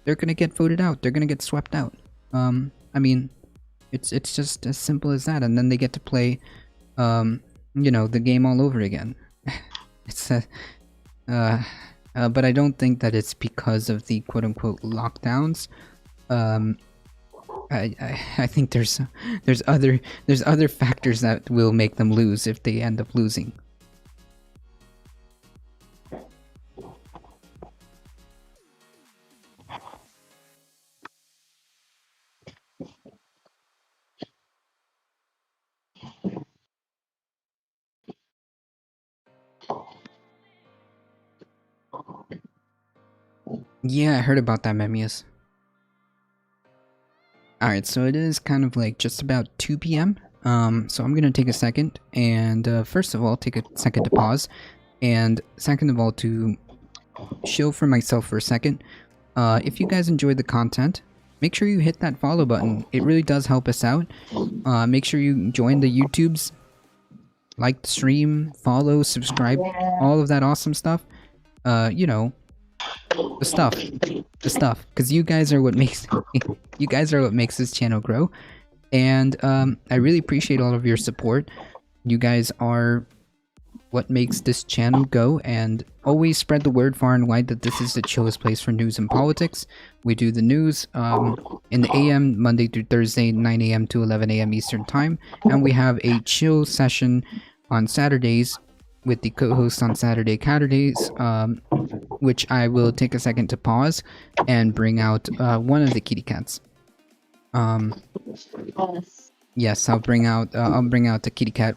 they're gonna get voted out. They're gonna get swept out. I mean, it's just as simple as that. And then they get to play, you know, the game all over again. It's but I don't think that it's because of the quote-unquote lockdowns. I think there's other factors that will make them lose if they end up losing. Yeah, I heard about that, Memmius. Alright, so it is kind of like just about 2 p.m. So I'm gonna take a second and first of all, take a second to pause, and second of all, to show for myself for a second. If you guys enjoyed the content, make sure you hit that follow button. It really does help us out. Make sure you join the YouTubes, like the stream, follow, subscribe, all of that awesome stuff. You know, the stuff, because you guys are what makes this channel grow, and I really appreciate all of your support. You guys are what makes this channel go, and always spread the word far and wide that this is the chillest place for news and politics. We do the news in the AM Monday through Thursday, 9 a.m. to 11 a.m. Eastern time, and we have a chill session on Saturdays with the co-host on Saturday Caturdays, which I will take a second to pause and bring out one of the kitty cats. Yes, I'll bring out the kitty cat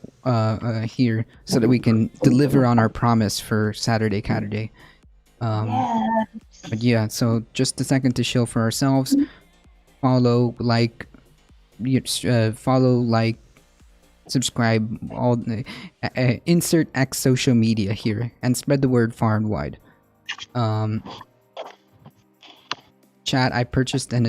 here so that we can deliver on our promise for Saturday Caturday. But yeah, so just a second to chill for ourselves. Follow, like, subscribe, all insert X social media here, and spread the word far and wide. Chat, I purchased a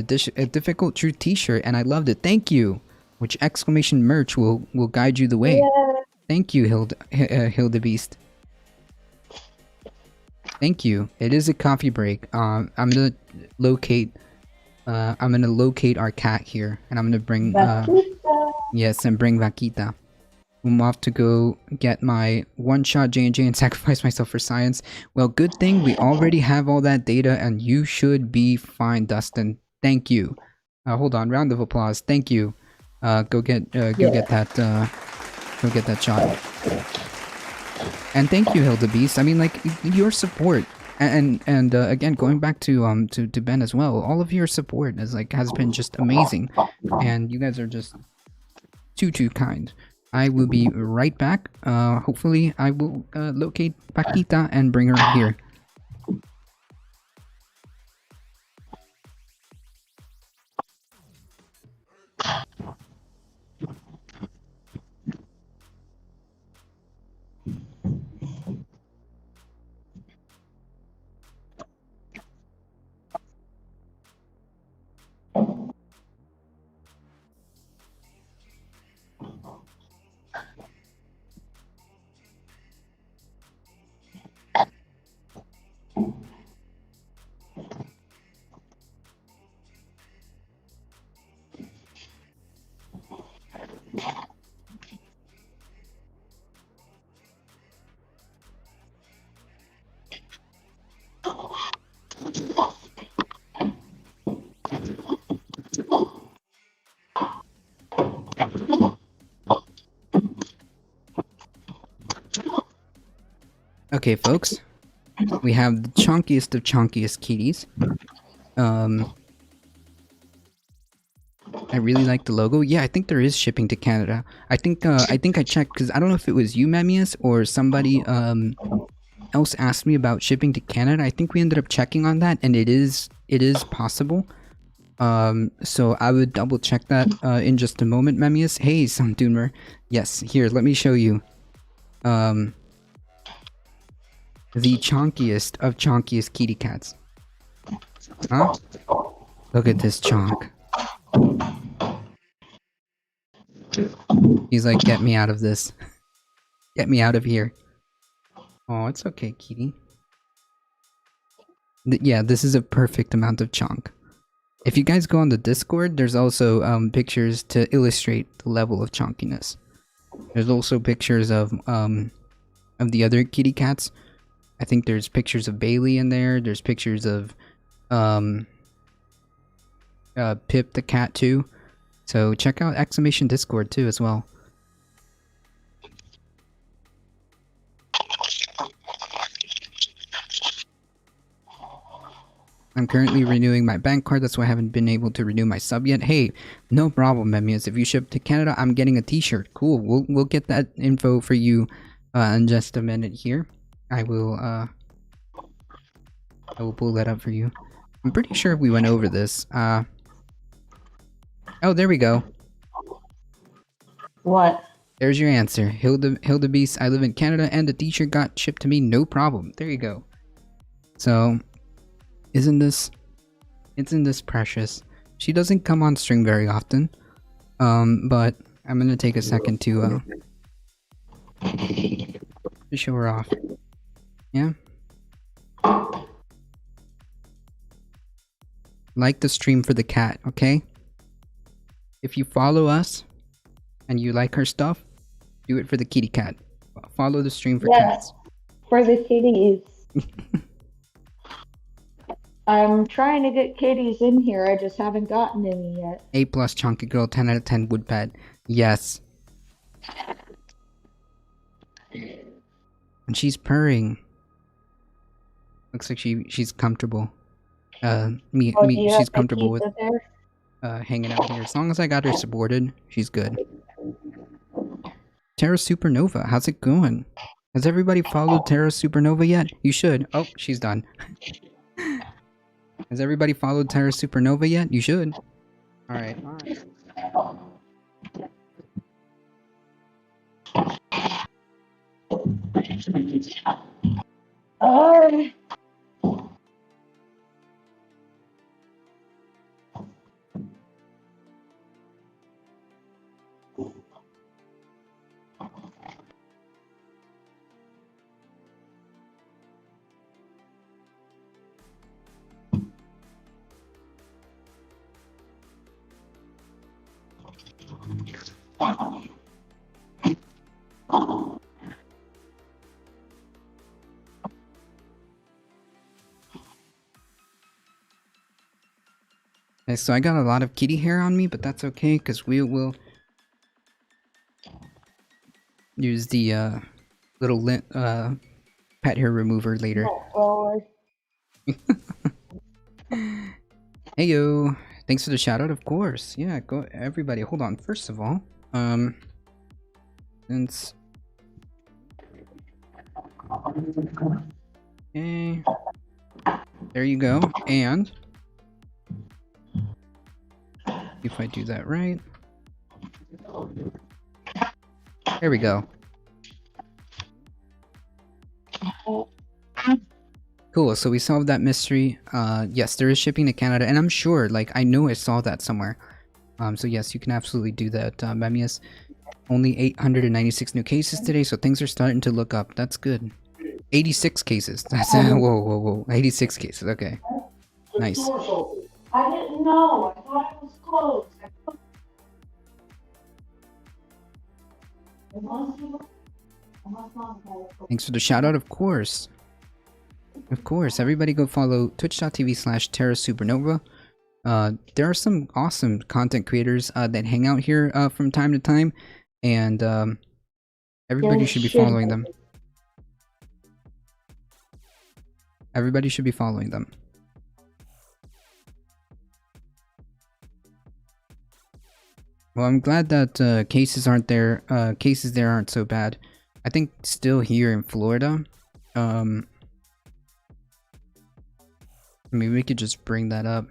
Difficult Truth t-shirt and I loved it. Thank you. Which exclamation merch will guide you the way. Yeah. Thank you, Hildebeest. Thank you. It is a coffee break. I'm gonna locate our cat here, and I'm gonna bring yes, and bring Vaquita. I'm off to go get my one-shot J&J and sacrifice myself for science. Well, good thing we already have all that data, and you should be fine, Dustin. Thank you. Hold on, round of applause. Thank you. Go get that shot. And thank you, Hildebeest. I mean, like, your support, and again, going back to Ben as well. All of your support has been just amazing, and you guys are just too kind. I will be right back. Hopefully, I will locate Paquita and bring her here. Okay, folks, we have the chunkiest of chunkiest kitties. I really like the logo. Yeah, I think there is shipping to Canada. I think I checked because I don't know if it was you, Memmius, or somebody else asked me about shipping to Canada. I think we ended up checking on that, and it is possible. So I would double check that in just a moment, Memmius. Hey, Soundtuner. Yes, here, let me show you. The chonkiest of chonkiest kitty cats. Huh? Look at this chonk. He's like, get me out of this. Get me out of here. Oh, it's okay, kitty. Yeah, this is a perfect amount of chonk. If you guys go on the Discord, there's also pictures to illustrate the level of chonkiness. There's also pictures of the other kitty cats. I think there's pictures of Bailey in there. There's pictures of Pip the cat too. So check out Exclamation Discord too as well. I'm currently renewing my bank card, that's why I haven't been able to renew my sub yet. Hey, no problem, Memmius. If you ship to Canada, I'm getting a t-shirt. Cool, we'll get that info for you in just a minute here. I will pull that up for you. I'm pretty sure we went over this. Oh, there we go. What? There's your answer. Hilda Beast, I live in Canada, and the t-shirt got shipped to me, no problem. There you go. So... Isn't this precious? She doesn't come on stream very often, but I'm gonna take a second to show her off. Yeah. Like the stream for the cat, okay? If you follow us and you like her stuff, do it for the kitty cat. Follow the stream for cats. For the kitties. I'm trying to get kitties in here, I just haven't gotten any yet. A+ chunky girl, 10 out of 10 wood pet. Yes. And she's purring. Looks like she's comfortable. She's comfortable with hanging out here. As long as I got her supported, she's good. Terra Supernova, how's it going? Has everybody followed Terra Supernova yet? You should. Oh, she's done. Has everybody followed Terra Supernova yet? You should. Alright. Okay, so I got a lot of kitty hair on me, but that's okay, because we will use the little pet hair remover later. Heyo! Thanks for the shout out, of course. Yeah, go everybody. Hold on. First of all, since okay, there you go. And if I do that right, there we go. Cool, so we solved that mystery. Yes, there is shipping to Canada, and I'm sure, like, I know I saw that somewhere. So yes, you can absolutely do that, Memmius. Only 896 new cases today, so things are starting to look up. That's good. 86 cases. That's whoa. 86 cases, okay. Nice. I didn't know. I thought it was closed. Thanks for the shout out, of course. Of course, everybody go follow twitch.tv/Terra Supernova. There are some awesome content creators that hang out here from time to time, and everybody should be following them. Everybody should be following them. Well, I'm glad that cases aren't there. Cases there aren't so bad. I think still here in Florida. Maybe we could just bring that up.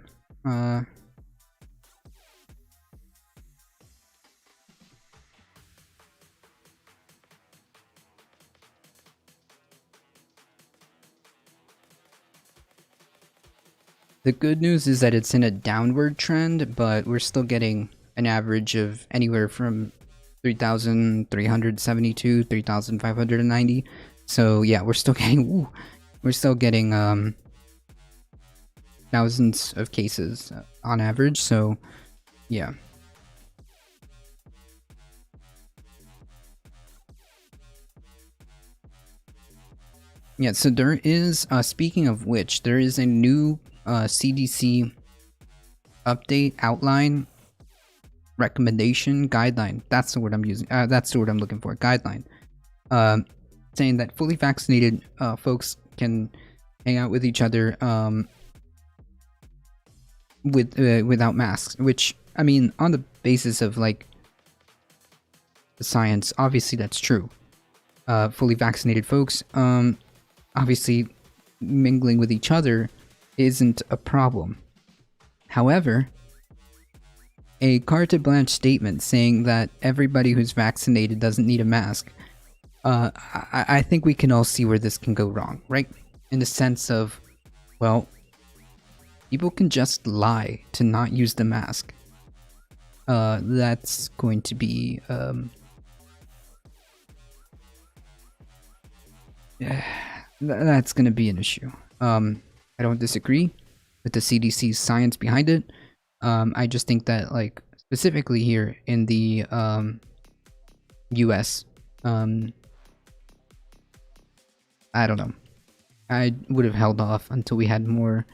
The good news is that it's in a downward trend, but we're still getting an average of anywhere from 3,372, 3,590. So yeah, we're still getting thousands of cases on average. So yeah. Yeah, so there is, speaking of which, there is a new CDC update, outline, recommendation, guideline. That's the word I'm using. That's the word I'm looking for. Guideline. Saying that fully vaccinated folks can hang out with each other without masks. Which, I mean, on the basis of like the science, obviously that's true. Fully vaccinated folks, obviously mingling with each other isn't a problem. However, a carte blanche statement saying that everybody who's vaccinated doesn't need a mask, I think we can all see where this can go wrong, right? In the sense of, well, people can just lie to not use the mask. That's going to be that's going to be an issue. I don't disagree with the CDC's science behind it. I just think that, like, specifically here in the US, I don't know. I would have held off until we had more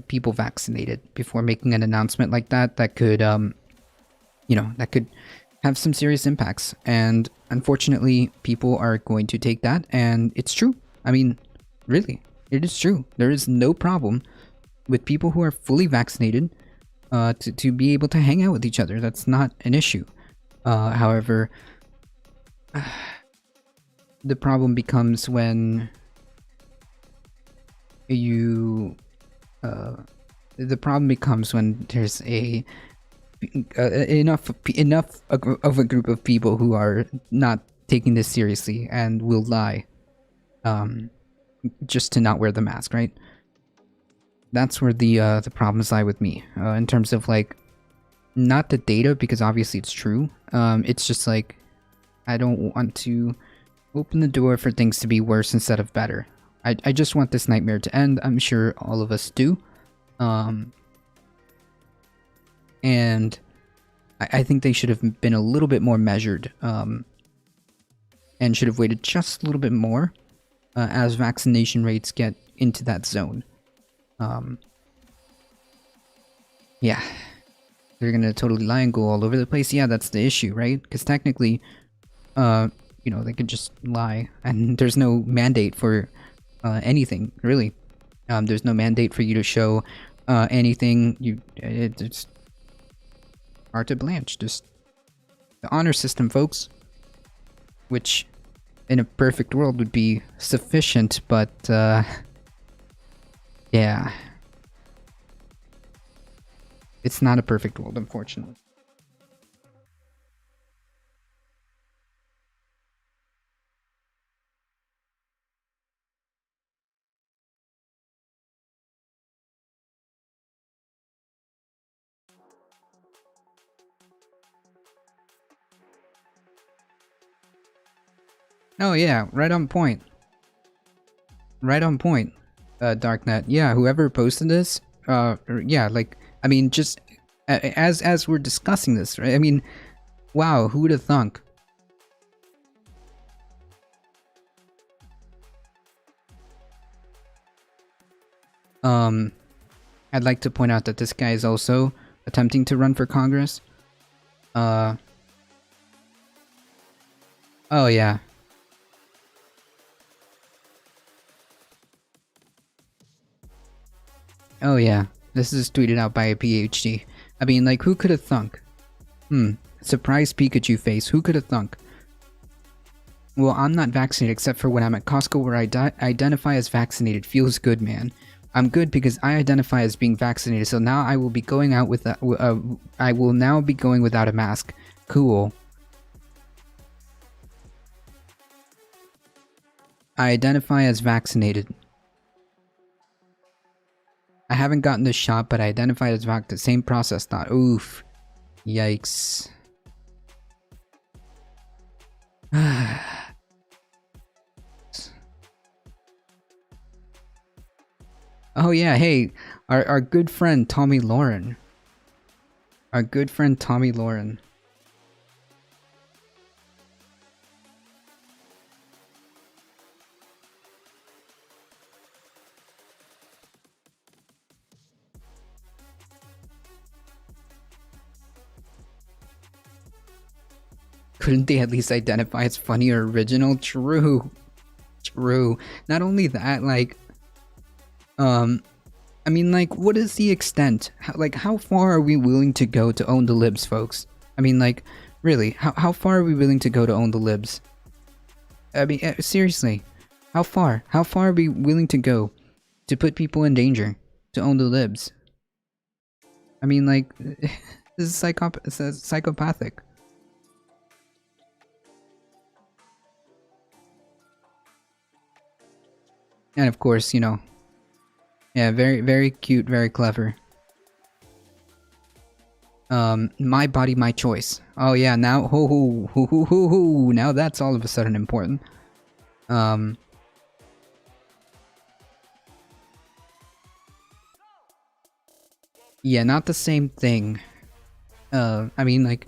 people vaccinated before making an announcement like that. That could, that could have some serious impacts. And unfortunately, people are going to take that, and it's true. I mean, really, it is true. There is no problem with people who are fully vaccinated to be able to hang out with each other. That's not an issue. However, the problem becomes when there's enough of a group of people who are not taking this seriously and will lie just to not wear the mask, right? That's where the problems lie with me, in terms of, like, not the data, because obviously it's true. It's just like, I don't want to open the door for things to be worse instead of better. I just want this nightmare to end. I'm sure all of us do. And I think they should have been a little bit more measured, and should have waited just a little bit more as vaccination rates get into that zone. Yeah, they're gonna totally lie and go all over the place. Yeah, that's the issue, right? Because technically, they could just lie, and there's no mandate for anything, really. There's no mandate for you to show anything. It's carte blanche, just the honor system, folks. Which, in a perfect world, would be sufficient, but yeah. It's not a perfect world, unfortunately. Oh yeah, right on point. Right on point, Darknet. Yeah, whoever posted this, yeah, like, I mean, just as we're discussing this, right? I mean, wow, who would have thunk? I'd like to point out that this guy is also attempting to run for Congress. Oh yeah. Oh yeah. This is tweeted out by a PhD. I mean, like, who could have thunk? Surprise Pikachu face. Who could have thunk? Well, I'm not vaccinated except for when I'm at Costco where I identify as vaccinated. Feels good, man. I'm good because I identify as being vaccinated, so now I will be going out with I will now be going without a mask. Cool. I identify as vaccinated. I haven't gotten the shot, but I identified as vaccinated. The same process, not oof. Yikes. Oh yeah, hey, our good friend Tommy Lauren. Our good friend Tommy Lauren. Couldn't they at least identify as funny or original? True. True. Not only that, like, I mean, like, what is the extent? How far are we willing to go to own the libs, folks? I mean, like, really, how far are we willing to go to own the libs? I mean, seriously, how far? How far are we willing to go to put people in danger to own the libs? I mean, like, this is psychopathic. And of course, you know, yeah, very, very cute, very clever. My body, my choice. Oh yeah, now, now that's all of a sudden important. Yeah, not the same thing. I mean, like...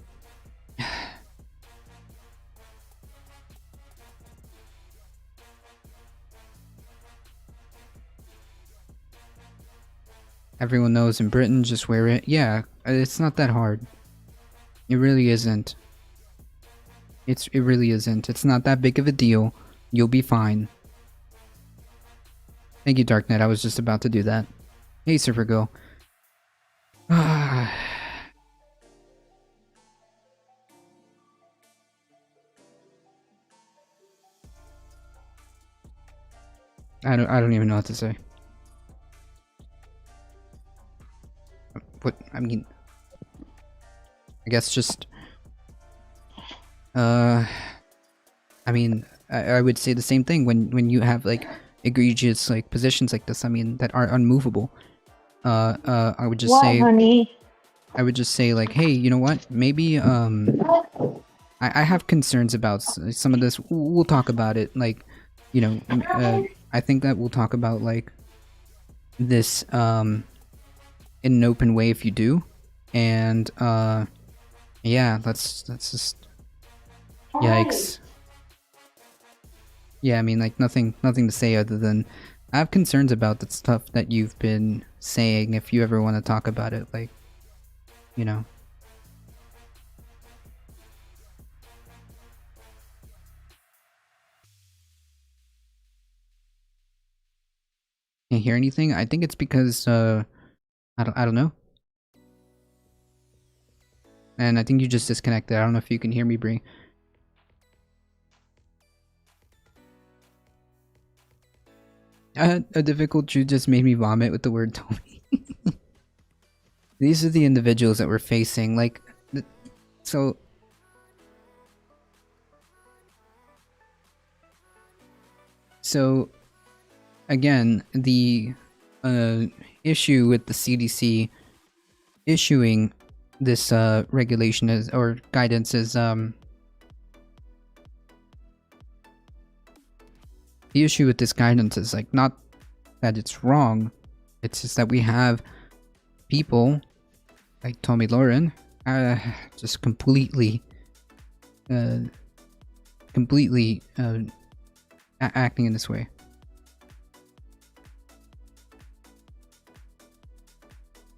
Everyone knows in Britain, just wear it. Yeah, it's not that hard. It really isn't. It really isn't. It's not that big of a deal. You'll be fine. Thank you, Darknet. I was just about to do that. Hey, Supergirl. I don't even know what to say. What, I mean, I guess just, I mean, I would say the same thing when you have, like, egregious, like, positions like this, I mean, that are unmovable. I would just say, honey? I would just say, like, hey, you know what, maybe, I have concerns about some of this. We'll talk about it, like, you know, I think that we'll talk about, like, this, in an open way if you do, and yeah, let's just, yikes. Yeah, I mean, like, nothing to say other than I have concerns about the stuff that you've been saying. If you ever want to talk about it, like, you know. Can't hear anything? I think it's because I don't know. And I think you just disconnected. I don't know if you can hear me, Bree. A difficult truth just made me vomit with the word Tommy. These are the individuals that we're facing. Like, so... So, again, the issue with the CDC issuing this regulation is, or guidance is, the issue with this guidance is, like, not that it's wrong, it's just that we have people like Tommy Lauren just completely acting in this way.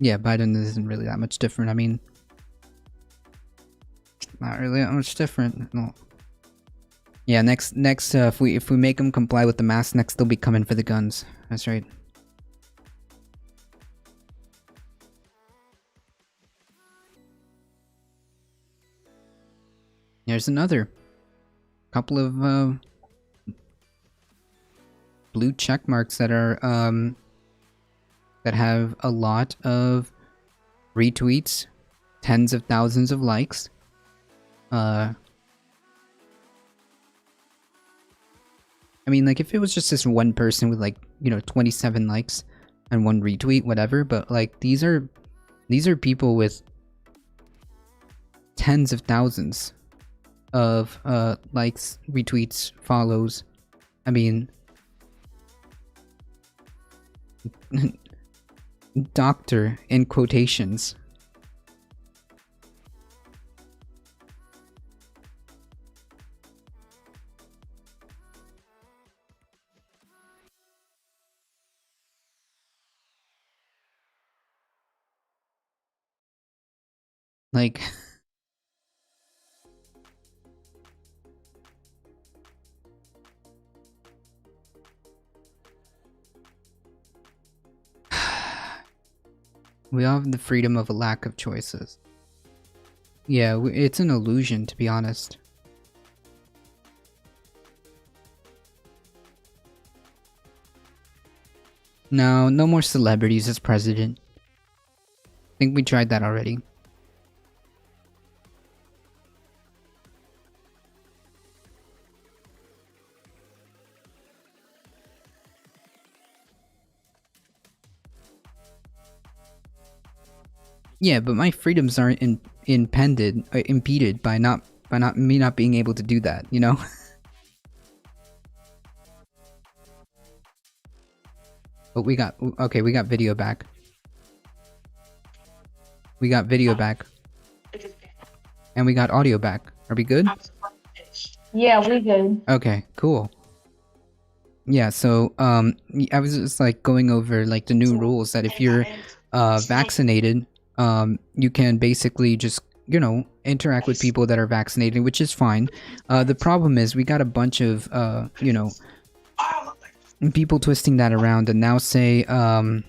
Yeah, Biden isn't really that much different. I mean, not really that much different. No. Yeah, next, if we make them comply with the mask, next they'll be coming for the guns. That's right. there's another couple of blue check marks that are that have a lot of retweets, tens of thousands of likes. I mean, like, if it was just this one person with, like, you know, 27 likes and one retweet, whatever, but, like, these are people with tens of thousands of likes, retweets, follows. I mean, doctor in quotations. Like, we all have the freedom of a lack of choices. Yeah, it's an illusion, to be honest. No, no more celebrities as president. I think we tried that already. Yeah, but my freedoms aren't impeded by me not being able to do that, you know? But we got video back. We got video back. And we got audio back. Are we good? Yeah, we good. Okay, cool. Yeah, so I was just like going over like the new rules that if you're vaccinated, you can basically just, you know, interact with people that are vaccinated, which is fine. The problem is we got a bunch of, you know, people twisting that around and now say, and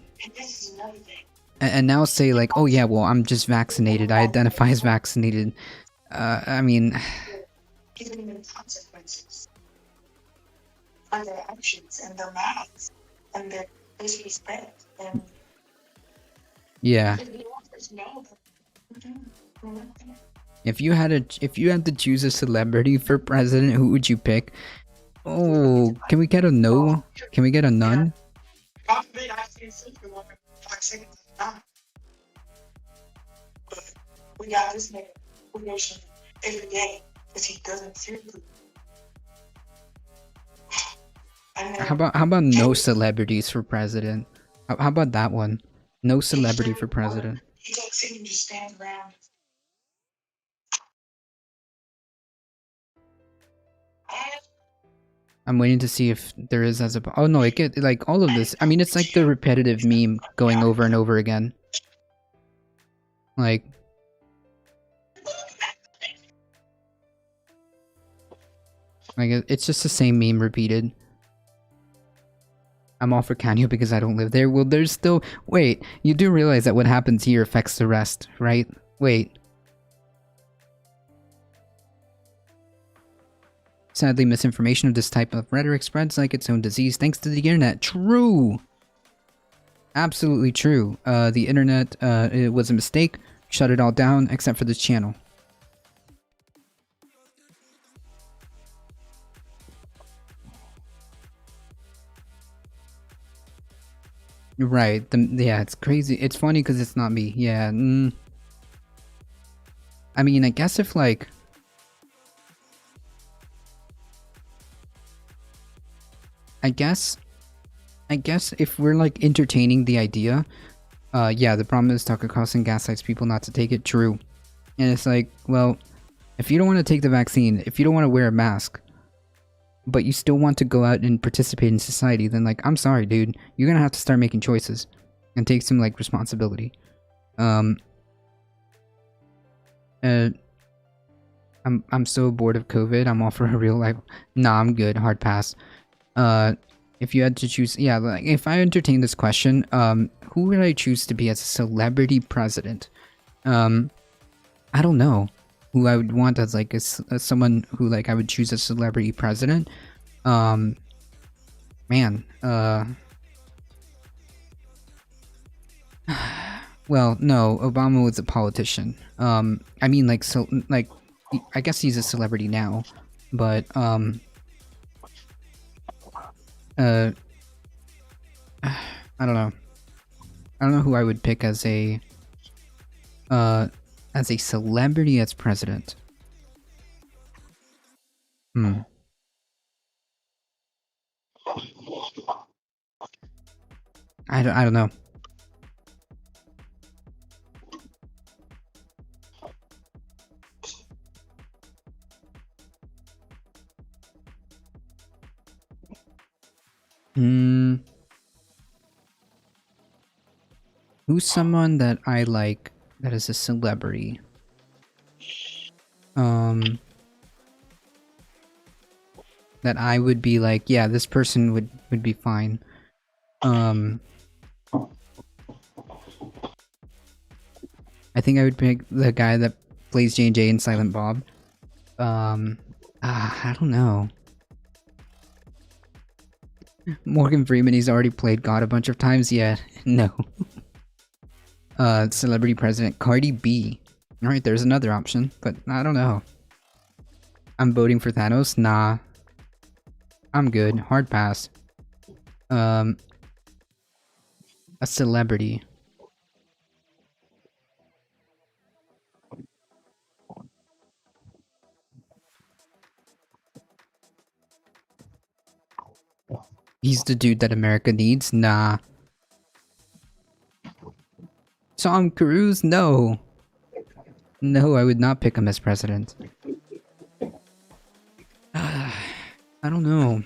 now say like, oh yeah, well, I'm just vaccinated. I identify as vaccinated. I mean... Giving them consequences on their actions and their mouths and their disrespect and... Yeah. If you had to choose a celebrity for president, who would you pick? Oh, can we get a no? Can we get a none? We got this man every day because he doesn't seriously. How about no celebrities for president? How about that one? No celebrity for president. He takes it and just stands around. I'm waiting to see if there is as a... Oh no, it get like all of this. I mean, it's like the repetitive meme going over and over again. Like... it's just the same meme repeated. I'm all for Canyo because I don't live there. Well, there's still... Wait, you do realize that what happens here affects the rest, right? Wait. Sadly, misinformation of this type of rhetoric spreads like its own disease thanks to the internet. True! Absolutely true. The internet, it was a mistake. Shut it all down, except for this channel. Right. Yeah, it's crazy. It's funny because it's not me. Yeah. I mean, I guess if, like... I guess if we're, like, entertaining the idea... yeah, the problem is Tucker Carlson gaslights people not to take it. True. And it's like, well, if you don't want to take the vaccine, if you don't want to wear a mask... but you still want to go out and participate in society, then, like, I'm sorry, dude. You're gonna have to start making choices. And take some, like, responsibility. I'm so bored of COVID. I'm all for a real life... Nah, I'm good. Hard pass. If you had to choose... Yeah, like, if I entertain this question, who would I choose to be as a celebrity president? I don't know. who I would want as like as someone who like I would choose as celebrity president. Man, well, no, Obama was a politician. I mean, like, so, like, I guess he's a celebrity now, but, I don't know. I don't know who I would pick as a celebrity as president. I don't know. Who's someone that I like that is a celebrity? That I would be like, yeah, this person would be fine. I think I would pick the guy that plays J&J in Silent Bob. I don't know. Morgan Freeman, he's already played God a bunch of times. Yeah, no. Celebrity president, Cardi B. Alright, there's another option, but I don't know. I'm voting for Thanos? Nah. I'm good. Hard pass. A celebrity. He's the dude that America needs? Nah. Tom Cruise? No. No, I would not pick him as president. I don't know.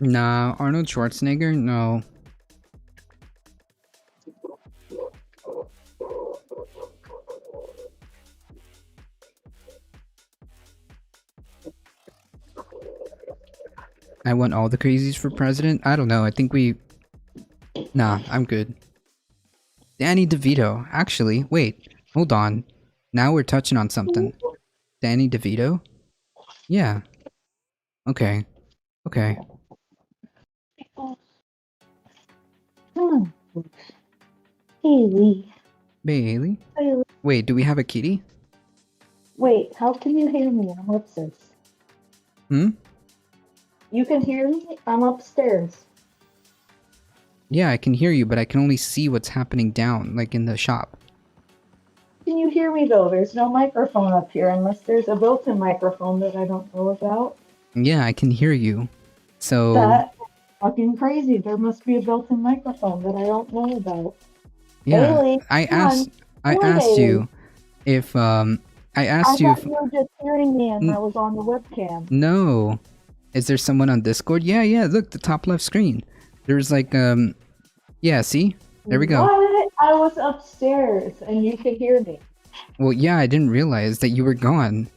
Nah, Arnold Schwarzenegger? No. I want all the crazies for president? I don't know, I think we... Nah, I'm good. Danny DeVito. Actually, wait. Hold on. Now we're touching on something. Danny DeVito? Yeah. Okay. Okay. Come on. Haley. Bailey? Haley. Wait, do we have a kitty? Wait, how can you hear me? I'm upstairs. You can hear me? I'm upstairs. Yeah, I can hear you, but I can only see what's happening down, like in the shop. Can you hear me though? There's no microphone up here unless there's a built-in microphone that I don't know about. Yeah, I can hear you. So... That's fucking crazy. There must be a built-in microphone that I don't know about. Yeah, Haley, I asked you if, I asked you if... you were just hearing me and I was on the webcam. No. Is there someone on Discord? Yeah, look, the top left screen. There's like, yeah, see? There we go. What? I was upstairs and you could hear me. Well, yeah, I didn't realize that you were gone.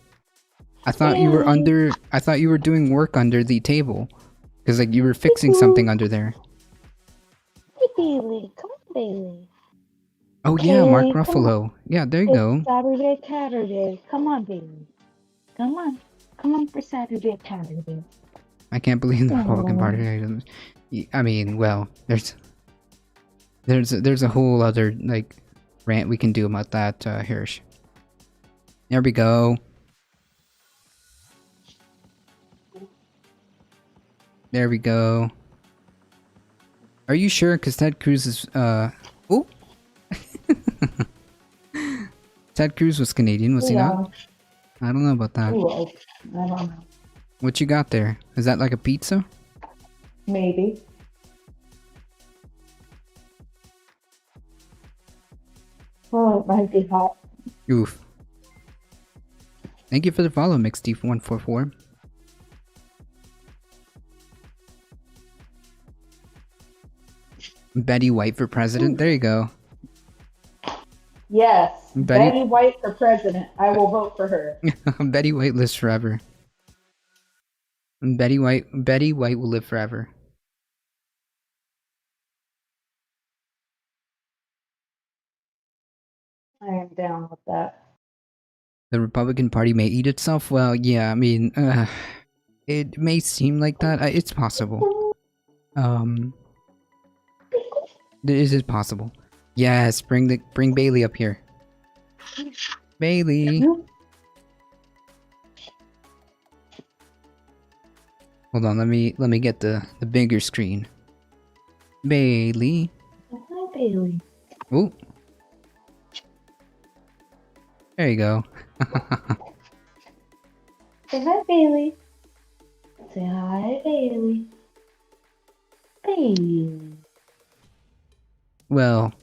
I thought you were I thought you were doing work under the table. Because, like, you were fixing something under there. Hey, Bailey. Come on, Bailey. Oh, yeah, Mark Ruffalo. Yeah, there you go. Saturday, Caturday. Come on, Bailey. Come on. Come on for Saturday, Caturday. I can't believe the Republican Party. I mean, well, there's a whole other, like, rant we can do about that, Hirsch. There we go. There we go. Are you sure? Because Ted Cruz is, oh! Ted Cruz was Canadian, was he not? I don't know about that. I don't know. What you got there? Is that like a pizza? Maybe. Oh, it might be hot. Oof. Thank you for the follow, MixDeep144. Betty White for president? There you go. Yes, Betty- Betty White for president. I will vote for her. Betty White lives forever. Betty White will live forever. I am down with that. The Republican Party may eat itself? Well, yeah, I mean, it may seem like that. It's possible. Is it possible? Yes, bring Bailey up here. Bailey. Hold on, let me get the bigger screen. Bailey. Hi, Bailey. Ooh. There you go. Say hi, Bailey. Say hi, Bailey. Bailey. Well,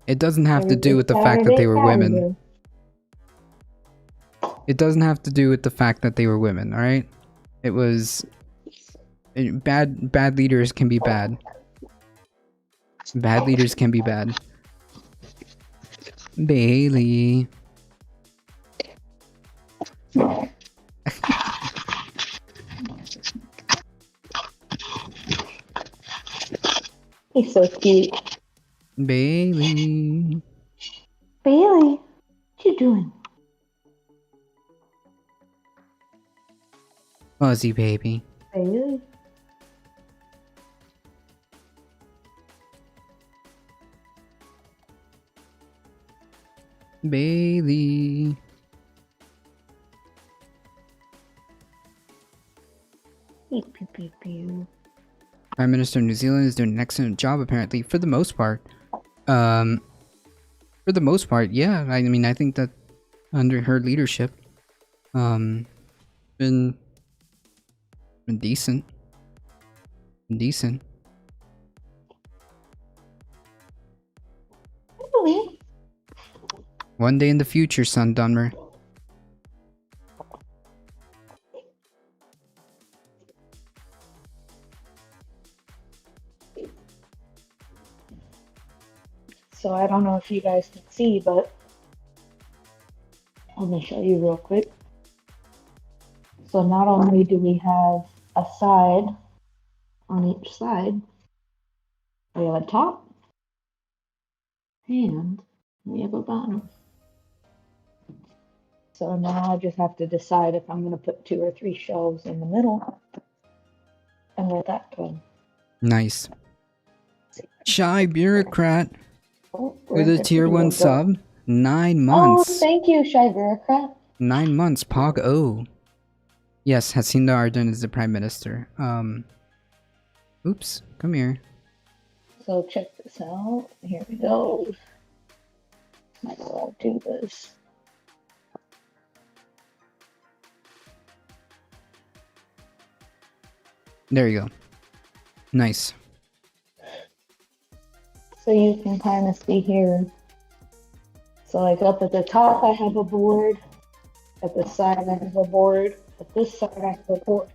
it doesn't have to do with the fact that they were women. It doesn't have to do with the fact that they were women, alright? It was... Bad leaders can be bad. Bad leaders can be bad. Bailey. He's so cute. Bailey. Bailey, what you doing? Fuzzy baby. Bailey. Bailey. Pew, pew, pew, pew. Prime Minister of New Zealand is doing an excellent job, apparently, for the most part. For the most part, yeah. I mean, I think that under her leadership, been decent. Decent. Bailey. One day in the future, son Dunmer. So I don't know if you guys can see, but let me show you real quick. So not only do we have a side on each side, we have a top and we have a bottom. So now I just have to decide if I'm going to put 2 or 3 shelves in the middle and let that go. Nice. Shy bureaucrat Oh, with a tier 1 sub. 9 months. Oh, thank you, Shy Bureaucrat. 9 months, Pog O. Yes, Jacinda Ardern is the Prime Minister. Oops, come here. So check this out. Here we go. How do I do this? There you go. Nice. So you can kind of see here. So like up at the top I have a board. At the side I have a board. At this side I have a board.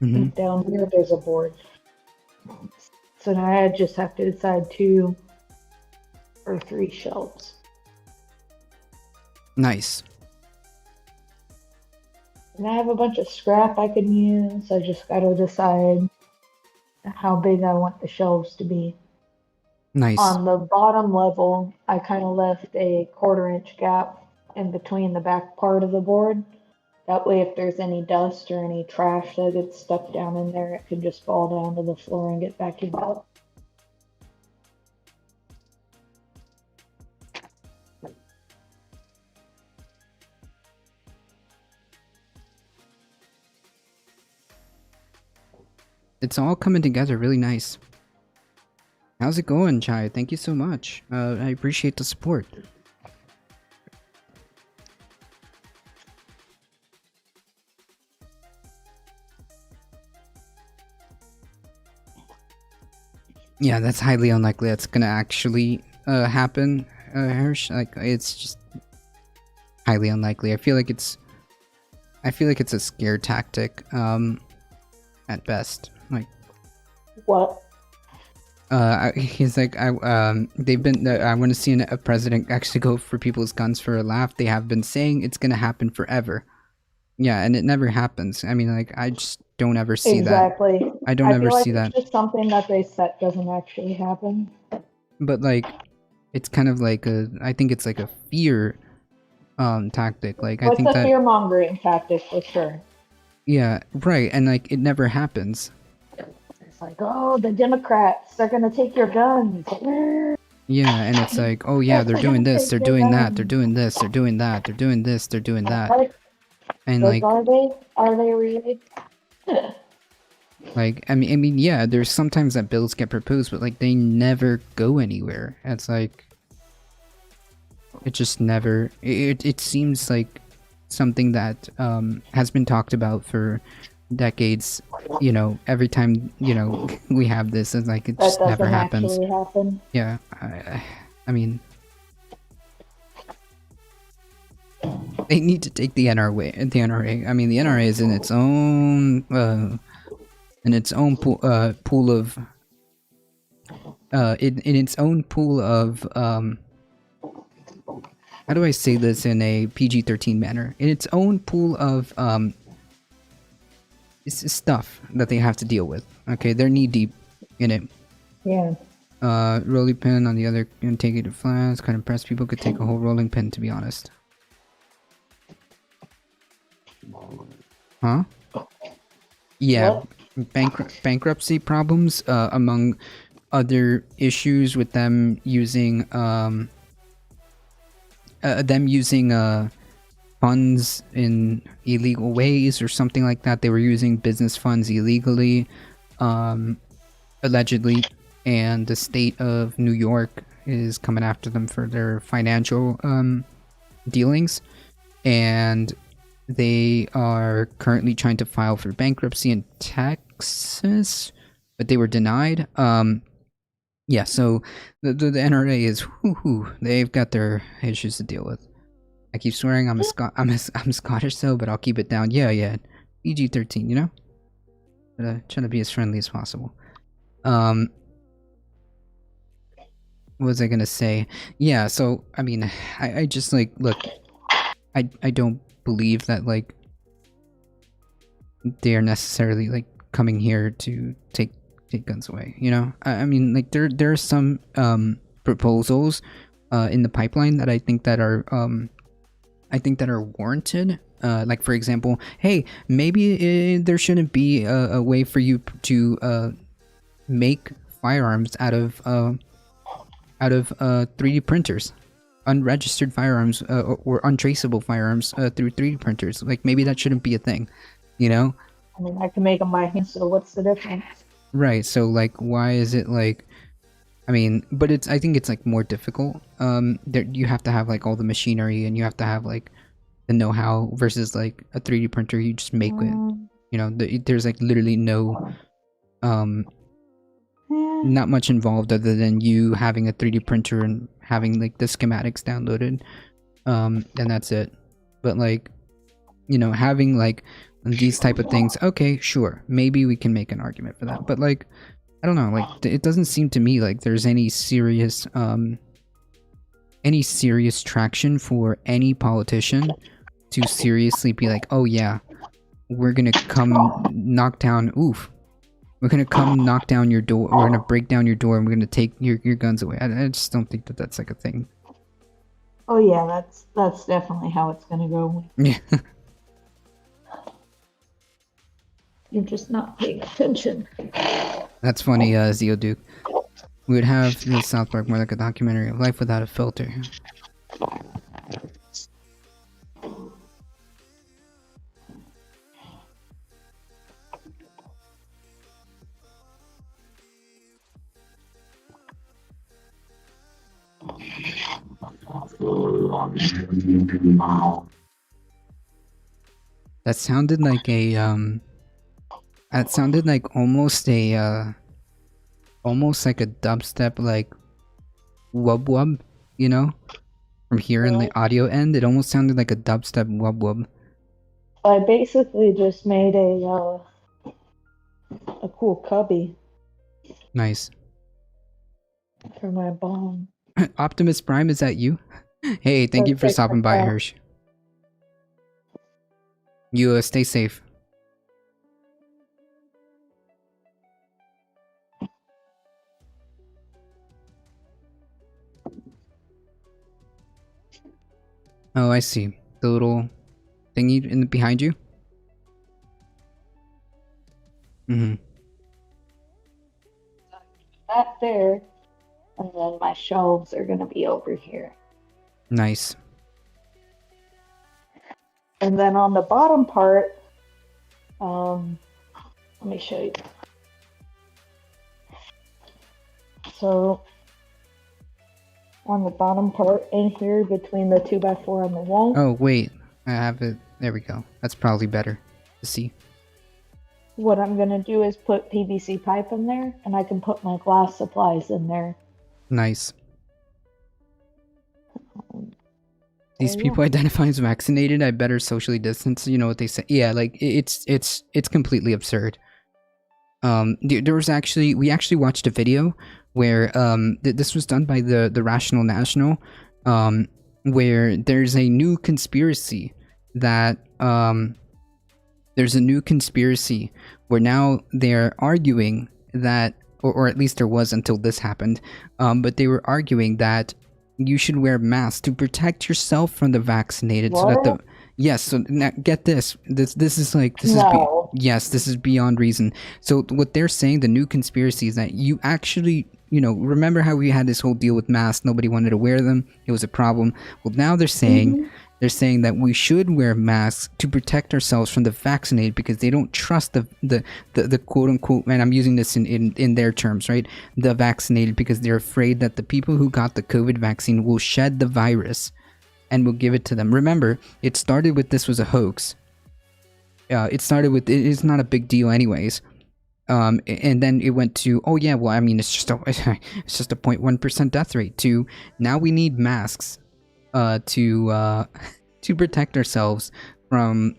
And down here there's a board. So now I just have to decide 2 or 3 shelves. Nice. And I have a bunch of scrap I can use. I just gotta decide how big I want the shelves to be. Nice. On the bottom level, I kind of left a 1/4 inch gap in between the back part of the board. That way, if there's any dust or any trash that gets stuck down in there, it can just fall down to the floor and get vacuumed out. It's all coming together really nice. How's it going, Chai? Thank you so much. I appreciate the support. Yeah, that's highly unlikely that's gonna actually happen, Hirsch. Like, it's just highly unlikely. I feel like it's a scare tactic, at best. Like, What? He's like, they've been. I want to see a president actually go for people's guns for a laugh. They have been saying it's gonna happen forever. Yeah, and it never happens. I mean, like, I just don't ever see that. Exactly. I don't ever feel like see it's that. just something that they set doesn't actually happen. But like, it's kind of like I think it's like a fear, tactic. Like, I think It's a that. fear-mongering tactic for sure. Yeah, right, and like, it never happens. It's like, oh, the Democrats, they're gonna take your guns. Yeah, and it's like, oh yeah, they're doing this, they're doing that, they're doing this, they're doing that, they're doing this, they're doing that. And like, are they really? like, I mean, yeah, there's sometimes that bills get proposed, but like, they never go anywhere. It's like, it just never, it seems like something that has been talked about for decades. You know, every time, you know, we have this, it's like, it just never happens. Happen. Yeah, I mean, they need to take the NRA. The NRA. I mean, the NRA is in its own pool of in its own pool of how do I say this in a PG-13 manner? In its own pool of stuff that they have to deal with. Okay, they're knee deep in it. Yeah. Rolling pin on the other, and take it to flash. Kind of impressed. People could take a whole rolling pin, to be honest. Huh? Yeah. Bankruptcy problems, among other issues with them using funds in illegal ways or something like that. They were using business funds illegally, allegedly, and the state of New York is coming after them for their financial dealings, and they are currently trying to file for bankruptcy in Texas, but they were denied. Yeah, so the NRA is, they've got their issues to deal with. I keep swearing I'm Scottish though, but I'll keep it down. Yeah, PG-13, you know? Trying to be as friendly as possible. What was I gonna say? Yeah, so, I mean, I just, like, look, I don't believe that, like, they're necessarily, like, coming here to take guns away, you know? I mean, like, there are some proposals in the pipeline that I think that are warranted. Like, for example, hey, maybe there shouldn't be a way for you to make firearms out of 3D printers, unregistered firearms or untraceable firearms through 3D printers. Like, maybe that shouldn't be a thing, you know? I mean, I can make them by hand, so what's the difference? Right, so, like, why is it, like, I mean, but I think it's, like, more difficult. You have to have, like, all the machinery, and you have to have, like, the know-how, versus, like, a 3D printer, you just make it, you know, there's, like, literally no, not much involved other than you having a 3D printer and having, like, the schematics downloaded, and that's it. But, like, you know, having, like, these type of things, okay, sure, maybe we can make an argument for that, but, like, I don't know, like, it doesn't seem to me like there's any serious traction for any politician to seriously be like, oh yeah, we're gonna come knock down your door, we're gonna break down your door, and we're gonna take your guns away. I just don't think that that's, like, a thing. Oh yeah, that's definitely how it's gonna go. Yeah. You're just not paying attention. That's funny, Zeoduke. We would have the South Park more like a documentary of life without a filter. That sounded like a that sounded like almost a almost like a dubstep, like wub wub, you know? From here in the audio end, it almost sounded like a dubstep wub wub. I basically just made a cool cubby. Nice. for my bomb. Optimus Prime, is that you? Hey, thank you for stopping by, Hirsch. You stay safe. Oh, I see. The little thingy behind you? Mm-hmm. That there, and then my shelves are gonna be over here. Nice. And then on the bottom part, let me show you. So on the bottom part in here between the 2x4 and the wall. Oh, wait. I have it. There we go. That's probably better to see. What I'm going to do is put PVC pipe in there, and I can put my glass supplies in there. Nice. These people identify as vaccinated. I better socially distance. You know what they say? Yeah, like it's completely absurd. There was we actually watched a video where this was done by the Rational National, where there's a new conspiracy that there's a new conspiracy where now they're arguing that, or at least there was until this happened, but they were arguing that you should wear masks to protect yourself from the vaccinated. What? So that the yes. So now get this. This is like this No. is yes. This is beyond reason. So what they're saying, the new conspiracy, is that you actually, you know, remember how we had this whole deal with masks? Nobody wanted to wear them. It was a problem. Well, now they're saying. They're saying that we should wear masks to protect ourselves from the vaccinated because they don't trust the quote unquote, and I'm using this in their terms, right? The vaccinated, because they're afraid that the people who got the COVID vaccine will shed the virus and will give it to them. Remember, it started with this was a hoax. It started with it's not a big deal anyways. And then it went to, oh yeah, well, I mean, it's just a 0.1% death rate, to now we need masks to protect ourselves from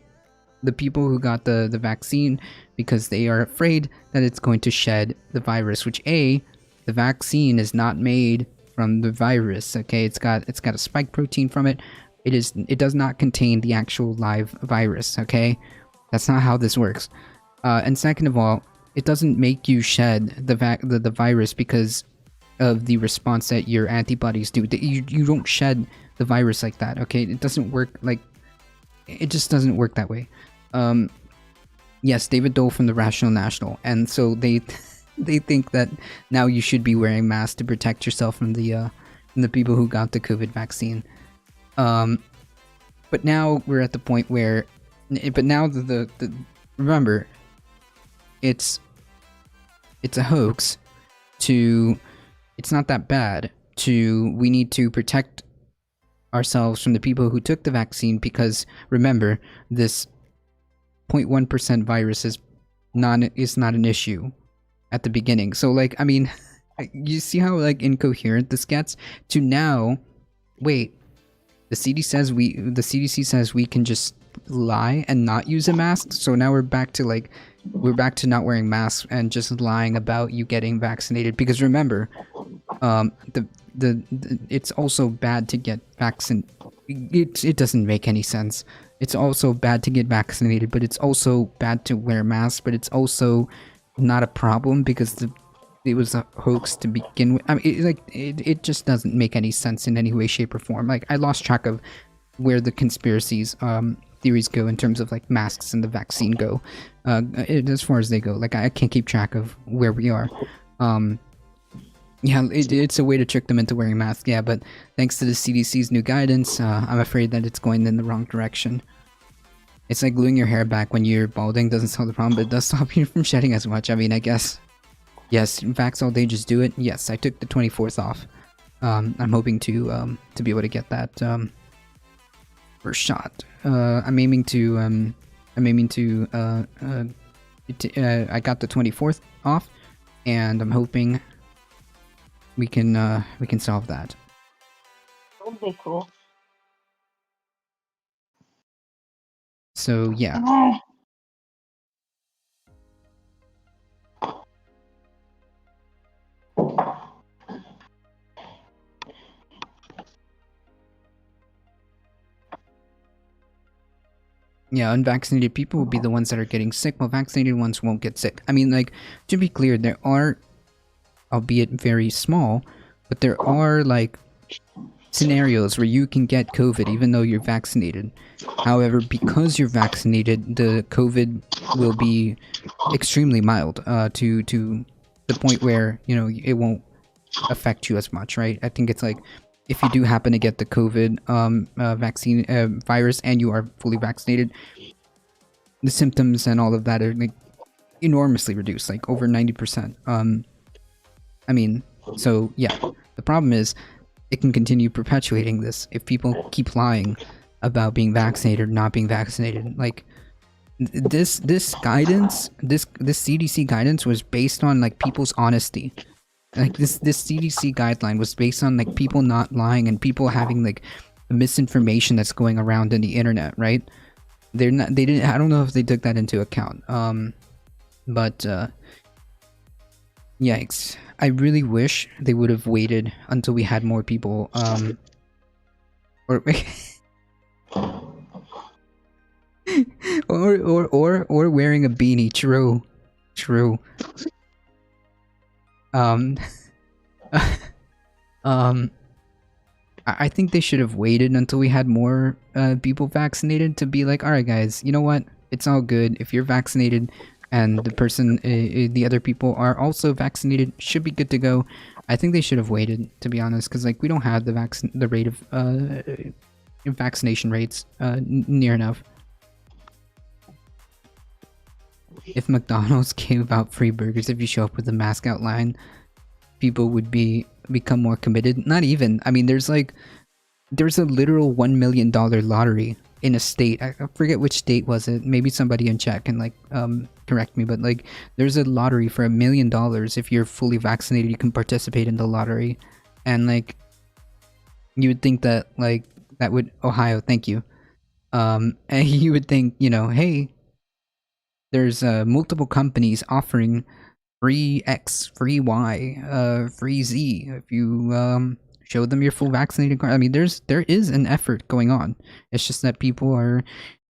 the people who got the vaccine because they are afraid that it's going to shed the virus, which the vaccine is not made from the virus. Okay, it's got a spike protein from it. It does not contain the actual live virus. Okay, that's not how this works. And second of all, it doesn't make you shed the virus because of the response that your antibodies do. You don't shed the virus like that. Okay, it doesn't work like, it just doesn't work that way. Yes, David Dole from the Rational National, and so they think that now you should be wearing masks to protect yourself from the people who got the COVID vaccine. But now we're at the point where, but now the remember, it's a hoax. It's not that bad. We need to protect ourselves from the people who took the vaccine, because remember, this 0.1% virus is not an issue at the beginning. So like, I mean, you see how like incoherent this gets to now. Wait, the CDC says we can just lie and not use a mask. So now we're back to not wearing masks and just lying about you getting vaccinated. Because remember, it's also bad to get vaccinated. It doesn't make any sense. It's also bad to get vaccinated, but it's also bad to wear masks. But it's also not a problem because it was a hoax to begin with. I mean, it just doesn't make any sense in any way, shape, or form. Like, I lost track of where the conspiracies theories go in terms of like masks and the vaccine go, as far as they go. Like, I can't keep track of where we are. Yeah, it's a way to trick them into wearing masks. Yeah, but thanks to the CDC's new guidance, I'm afraid that it's going in the wrong direction. It's like gluing your hair back when you're balding doesn't solve the problem, but it does stop you from shedding as much. I mean, I guess. Yes, vax all day, just do it. Yes, I took the 24th off. I'm hoping to be able to get that first shot. I'm aiming to I got the 24th off, and I'm hoping we can solve that. That would be cool. So yeah. Yeah, unvaccinated people will be the ones that are getting sick, while vaccinated ones won't get sick. I mean, like, to be clear, there are, albeit very small, but there are, like, scenarios where you can get COVID even though you're vaccinated. However, because you're vaccinated, the COVID will be extremely mild, to the point where, you know, it won't affect you as much, right? I think it's like, if you do happen to get the COVID vaccine virus and you are fully vaccinated, the symptoms and all of that are like enormously reduced, like over 90%. I mean, so yeah, the problem is it can continue perpetuating this if people keep lying about being vaccinated or not being vaccinated. Like this guidance, this CDC guidance was based on like people's honesty. Like this CDC guideline was based on like people not lying and people having like misinformation that's going around in the internet, right? They didn't, I don't know if they took that into account. But yikes. I really wish they would have waited until we had more people or or wearing a beanie. True. I think they should have waited until we had more people vaccinated to be like, all right, guys, you know what? It's all good. If you're vaccinated and the person, the other people are also vaccinated, should be good to go. I think they should have waited, to be honest, because like we don't have the rate of vaccination rates near enough. If McDonald's gave out free burgers if you show up with a mask outline, people would become more committed. Not even. I mean, there's a literal $1 million lottery in a state. I forget which state was it. Maybe somebody in chat can like correct me, but like there's a lottery for $1 million. If you're fully vaccinated, you can participate in the lottery. And like you would think that like that would Ohio, thank you. And you would think, you know, hey, there's multiple companies offering free X, free Y, free Z if you show them your full vaccinated card. I mean, there is an effort going on. It's just that people are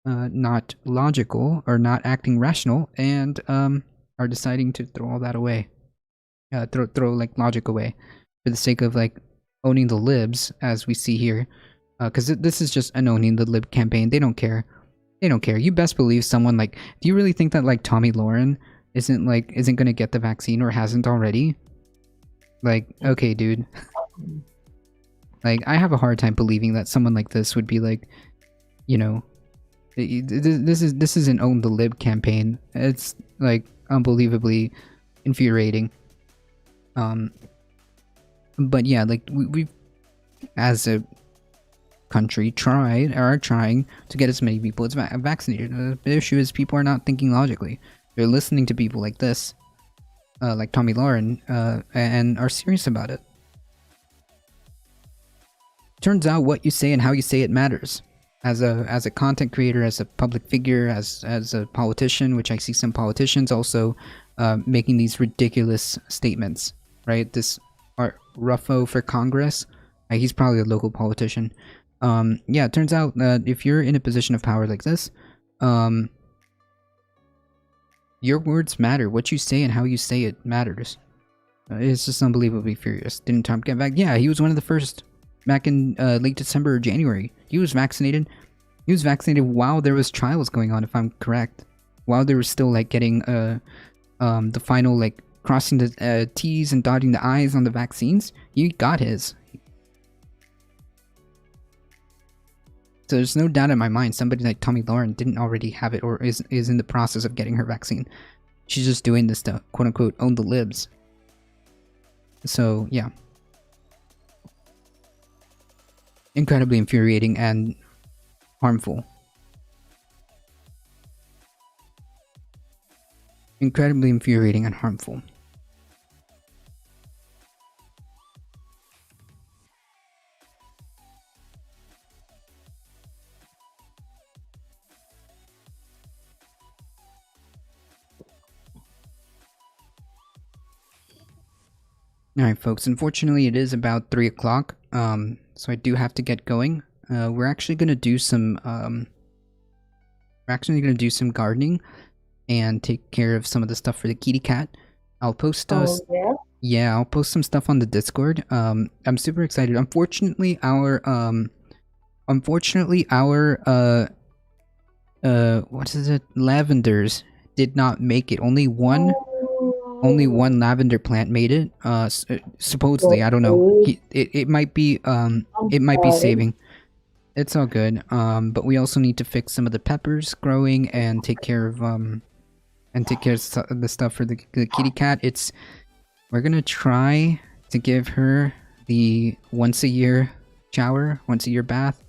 not logical or not acting rational and are deciding to throw all that away. Throw like logic away for the sake of like owning the libs, as we see here. Because this is just an owning the lib campaign. They don't care. They don't care. You best believe someone like, do you really think that like Tommy Lauren isn't gonna get the vaccine or hasn't already? Like, okay, dude. Like, I have a hard time believing that someone like this would be like, you know, this is an own the lib campaign. It's like unbelievably infuriating. But yeah, like we've as a country are trying to get as many people as vaccinated. The issue is people are not thinking logically. They're listening to people like this, like Tommy Lauren, and are serious about it. Turns out what you say and how you say it matters. As a content creator, as a public figure, as a politician, which I see some politicians also making these ridiculous statements, right? This Ruffo for Congress, he's probably a local politician. Yeah, it turns out that if you're in a position of power like this, your words matter. What you say and how you say it matters. It's just unbelievably furious. Didn't Trump get back? Yeah, he was one of the first back in late December or January. He was vaccinated. He was vaccinated while there was trials going on, if I'm correct. While they were still like getting the final like crossing the T's and dotting the I's on the vaccines. He got his. So there's no doubt in my mind somebody like Tommy Lauren didn't already have it or is in the process of getting her vaccine. She's just doing this to quote unquote own the libs. So yeah. Incredibly infuriating and harmful. Incredibly infuriating and harmful. Alright folks, unfortunately it is about 3 o'clock, so I do have to get going. We're actually going to do some we're actually gonna do some gardening and take care of some of the stuff for the kitty cat. I'll post us. Yeah, I'll post some stuff on the Discord. I'm super excited. Unfortunately, our what is it? Lavenders did not make it. Only one lavender plant made it. Supposedly, I don't know. It might be saving. It's all good. But we also need to fix some of the peppers growing and take care of the stuff for the kitty cat. We're gonna try to give her the once a year shower, once a year bath.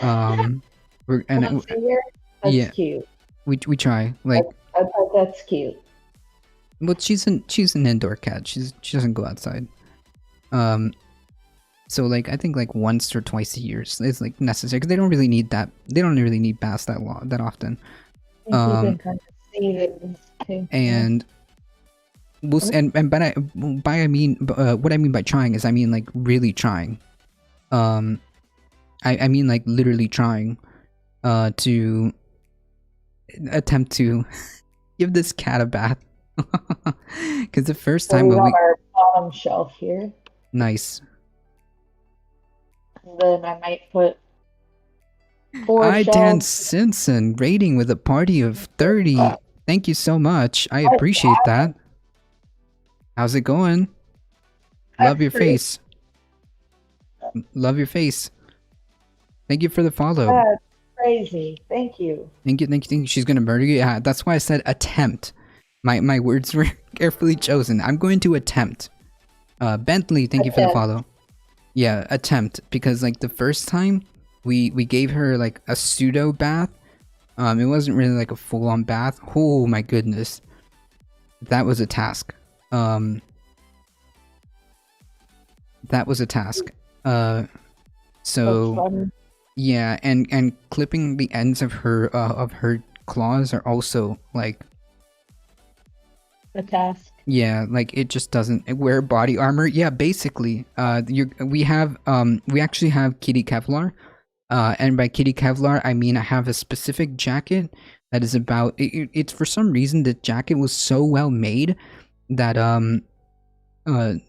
Once a year? That's cute. We try, like, I thought that's cute. Well, she's an indoor cat. She doesn't go outside. So like I think like once or twice a year is like necessary because they don't really need that. They don't really need baths that often. I can kind of see it too. And I mean what I mean by trying is I mean like really trying. I mean like literally trying to attempt to give this cat a bath. Because the first time we got our bottom shelf here. Nice. And then I might put 4 shelves. Dan Simpson rating with a party of 30. Thank you so much. I appreciate that. How's it going? Love your face. Love your face. Thank you for the follow. That's crazy. Thank you. Thank you. She's gonna murder you. Yeah, that's why I said attempt. My words were carefully chosen. I'm going to attempt. Bentley, thank you for the follow. Yeah, attempt, because like the first time we gave her like a pseudo bath. It wasn't really like a full-on bath. Oh my goodness. That was a task. That was a task. So yeah, and clipping the ends of her claws are also like a task. Yeah, like it just doesn't wear body armor. Yeah, basically, we actually have Kitty Kevlar, and by Kitty Kevlar I mean I have a specific jacket that is about. It's for some reason the jacket was so well made that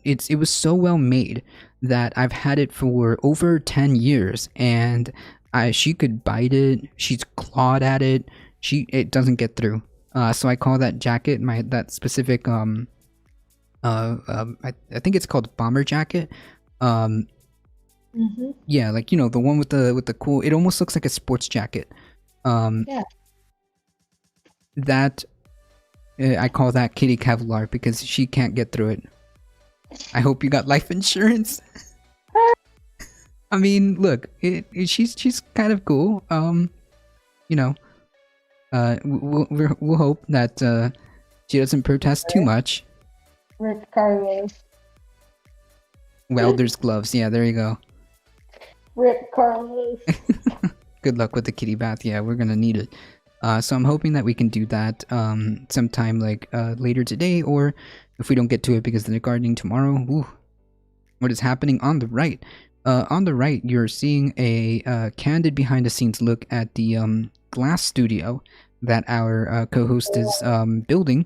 it was so well made that I've had it for over 10 years, and she could bite it. She's clawed at it. It doesn't get through. So I call that jacket that specific I think it's called bomber jacket. Yeah, like you know the one with the cool. It almost looks like a sports jacket. Yeah. That I call that Kitty Kevlar because she can't get through it. I hope you got life insurance. I mean, look, she's kind of cool. You know. We'll hope that she doesn't protest too much. Rick Carlos. Welder's gloves. Yeah, there you go. Rick Carlos. Good luck with the kitty bath. Yeah, we're gonna need it. So I'm hoping that we can do that sometime like later today, or if we don't get to it because of the gardening tomorrow. Ooh. What is happening on the right? On the right, you're seeing a candid behind-the-scenes look at the glass studio that our co-host is building.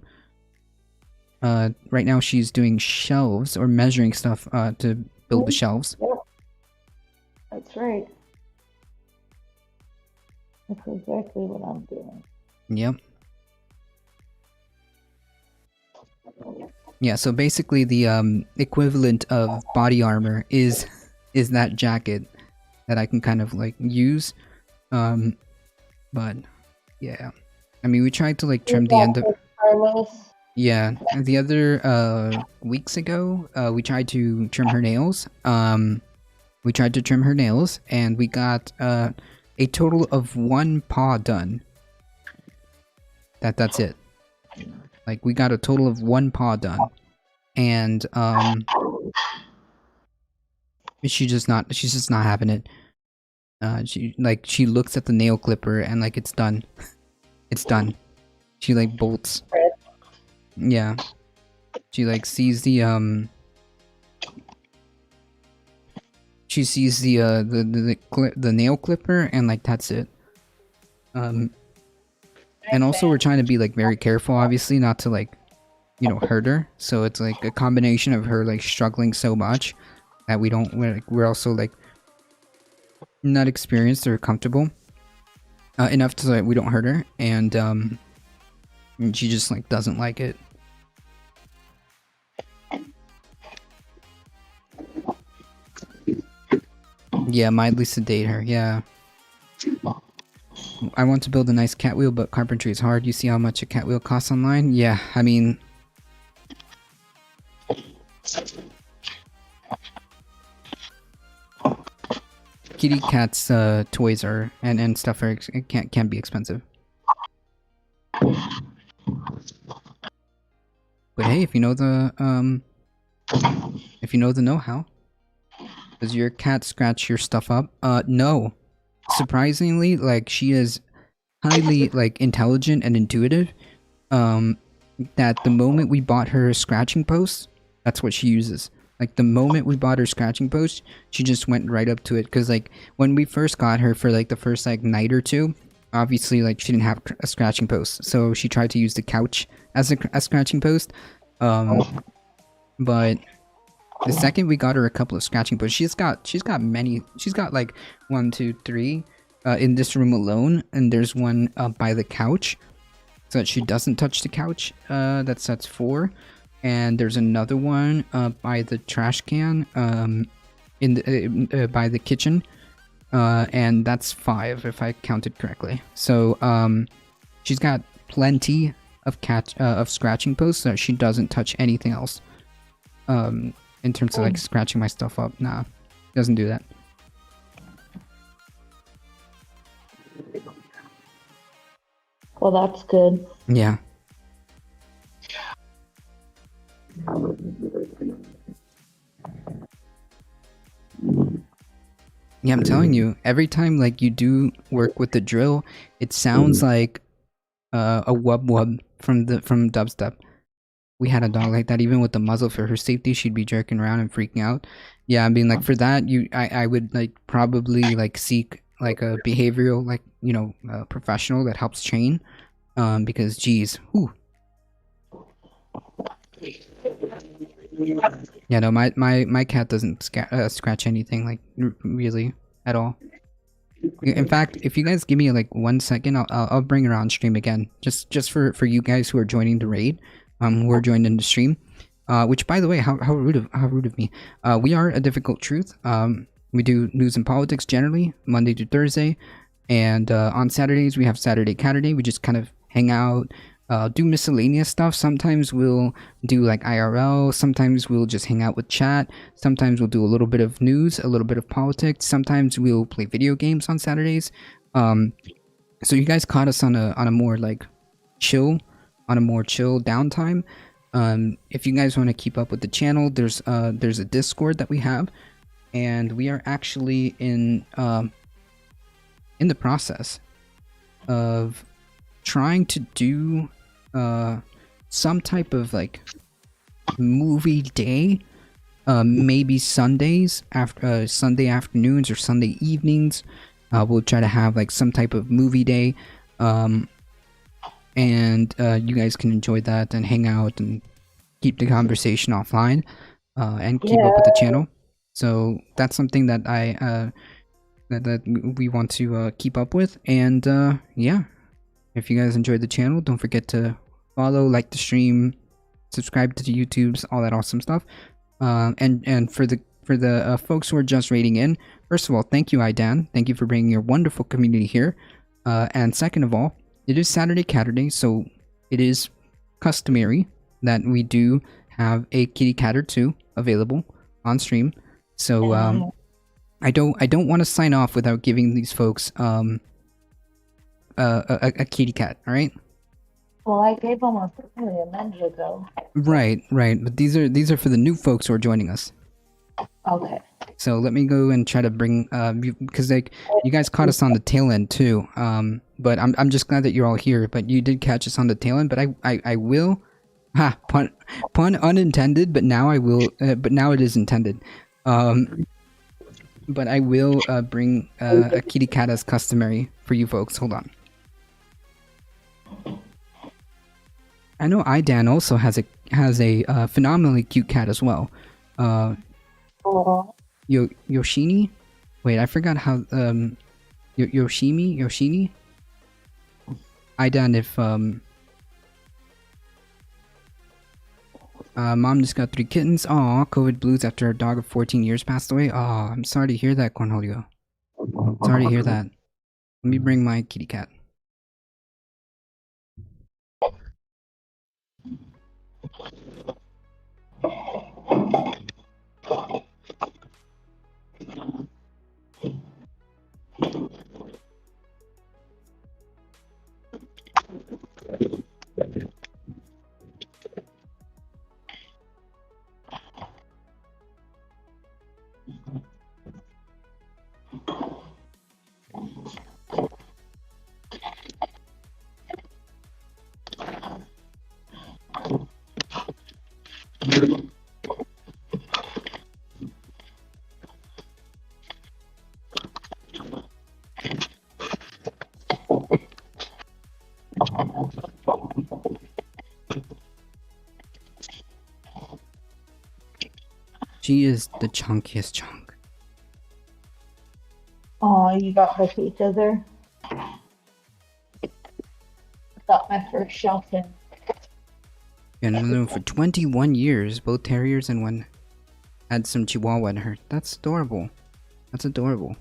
Right now she's doing shelves or measuring stuff to build the shelves. Yep. That's right. That's exactly what I'm doing. Yep. Yeah, so basically the equivalent of body armor is that jacket that I can kind of like use. But yeah, I mean we tried to like trim the end of. Yeah, the other weeks ago, we tried to trim her nails. We tried to trim her nails, and we got a total of 1 paw done. That's it. Like we got a total of 1 paw done, and she's just not having it. She looks at the nail clipper and like it's done. It's done. She like bolts. Yeah. She like sees the she sees the nail clipper and like that's it. And also we're trying to be like very careful, obviously, not to like, you know, hurt her. So it's like a combination of her like struggling so much that we're also like not experienced or comfortable enough to like we don't hurt her, and she just like doesn't like it. Yeah, mildly sedate her. Yeah. I want to build a nice cat wheel, but carpentry is hard. You see how much a cat wheel costs online? Yeah, I mean... Kitty cat's toys are and stuff are can be expensive. But hey, if you know the know-how, does your cat scratch your stuff up? No. Surprisingly, like, she is highly like intelligent and intuitive. That the moment we bought her scratching post, that's what she uses. Like, the moment we bought her scratching post, she just went right up to it. Because, like, when we first got her for, like, the first, like, night or two, obviously, like, she didn't have a scratching post. So she tried to use the couch as a scratching post. But the second we got her a couple of scratching posts, she's got like 1, 2, 3 in this room alone. And there's one by the couch, so that she doesn't touch the couch. That's 4. And there's another one by the trash can in the by the kitchen, and that's 5 if I counted correctly. So she's got plenty of scratching posts, so she doesn't touch anything else. In terms of like scratching my stuff up, nah, doesn't do that. Well, that's good. Yeah. Yeah, I'm telling you, every time like you do work with the drill, it sounds like a wub wub from dubstep. We had a dog like that. Even with the muzzle, for her safety, she'd be jerking around and freaking out. Yeah, I mean, like, for that, I would like probably like seek like a behavioral, like, you know, professional that helps train, because geez, whew. Yeah, no, my cat doesn't scratch anything, like, really at all. In fact, if you guys give me like 1 second, I'll bring her on stream again, just for you guys who are joining the raid, who are joined in the stream. Which, by the way, how rude of me. We are a difficult truth. We do news and politics generally Monday to Thursday, and on Saturdays we have Saturday Caturday. We just kind of hang out. Do miscellaneous stuff. Sometimes we'll do like IRL, sometimes we'll just hang out with chat, sometimes we'll do a little bit of news, a little bit of politics, sometimes we'll play video games on Saturdays. So you guys caught us on a more like chill downtime. If you guys want to keep up with the channel, there's a Discord that we have, and we are actually in the process of trying to do some type of like movie day, maybe Sundays after Sunday afternoons or Sunday evenings. We'll try to have like some type of movie day, and you guys can enjoy that and hang out and keep the conversation offline, and keep up with the channel. So that's something that that we want to keep up with. And yeah, if you guys enjoyed the channel, don't forget to follow, like the stream, subscribe to the YouTubes, all that awesome stuff. And for the folks who are just raiding in, first of all, thank you, Idan. Thank you for bringing your wonderful community here. And second of all, it is Saturday Caturday, so it is customary that we do have a kitty cat or two available on stream. So I don't want to sign off without giving these folks a kitty cat. All right. Well, I gave them a minute ago. Right. But these are for the new folks who are joining us. Okay. So let me go and try to bring because like you guys caught us on the tail end too. But I'm just glad that you're all here. But you did catch us on the tail end. But I will, pun unintended. But now I will. But now it is intended. But I will bring a kitty cat as customary for you folks. Hold on. I know Idan also has a phenomenally cute cat as well. Yoshini? Wait, I forgot how Yoshini? Idan, if mom just got 3 kittens. Aw, COVID blues after her dog of 14 years passed away. Aw, I'm sorry to hear that, Cornholio. Sorry to hear that. Let me bring my kitty cat. She is the chunkiest chunk. Oh, you got both each other. Got my first shelton. And I've known for 21 years, both terriers and one had some chihuahua in her. That's adorable. That's adorable.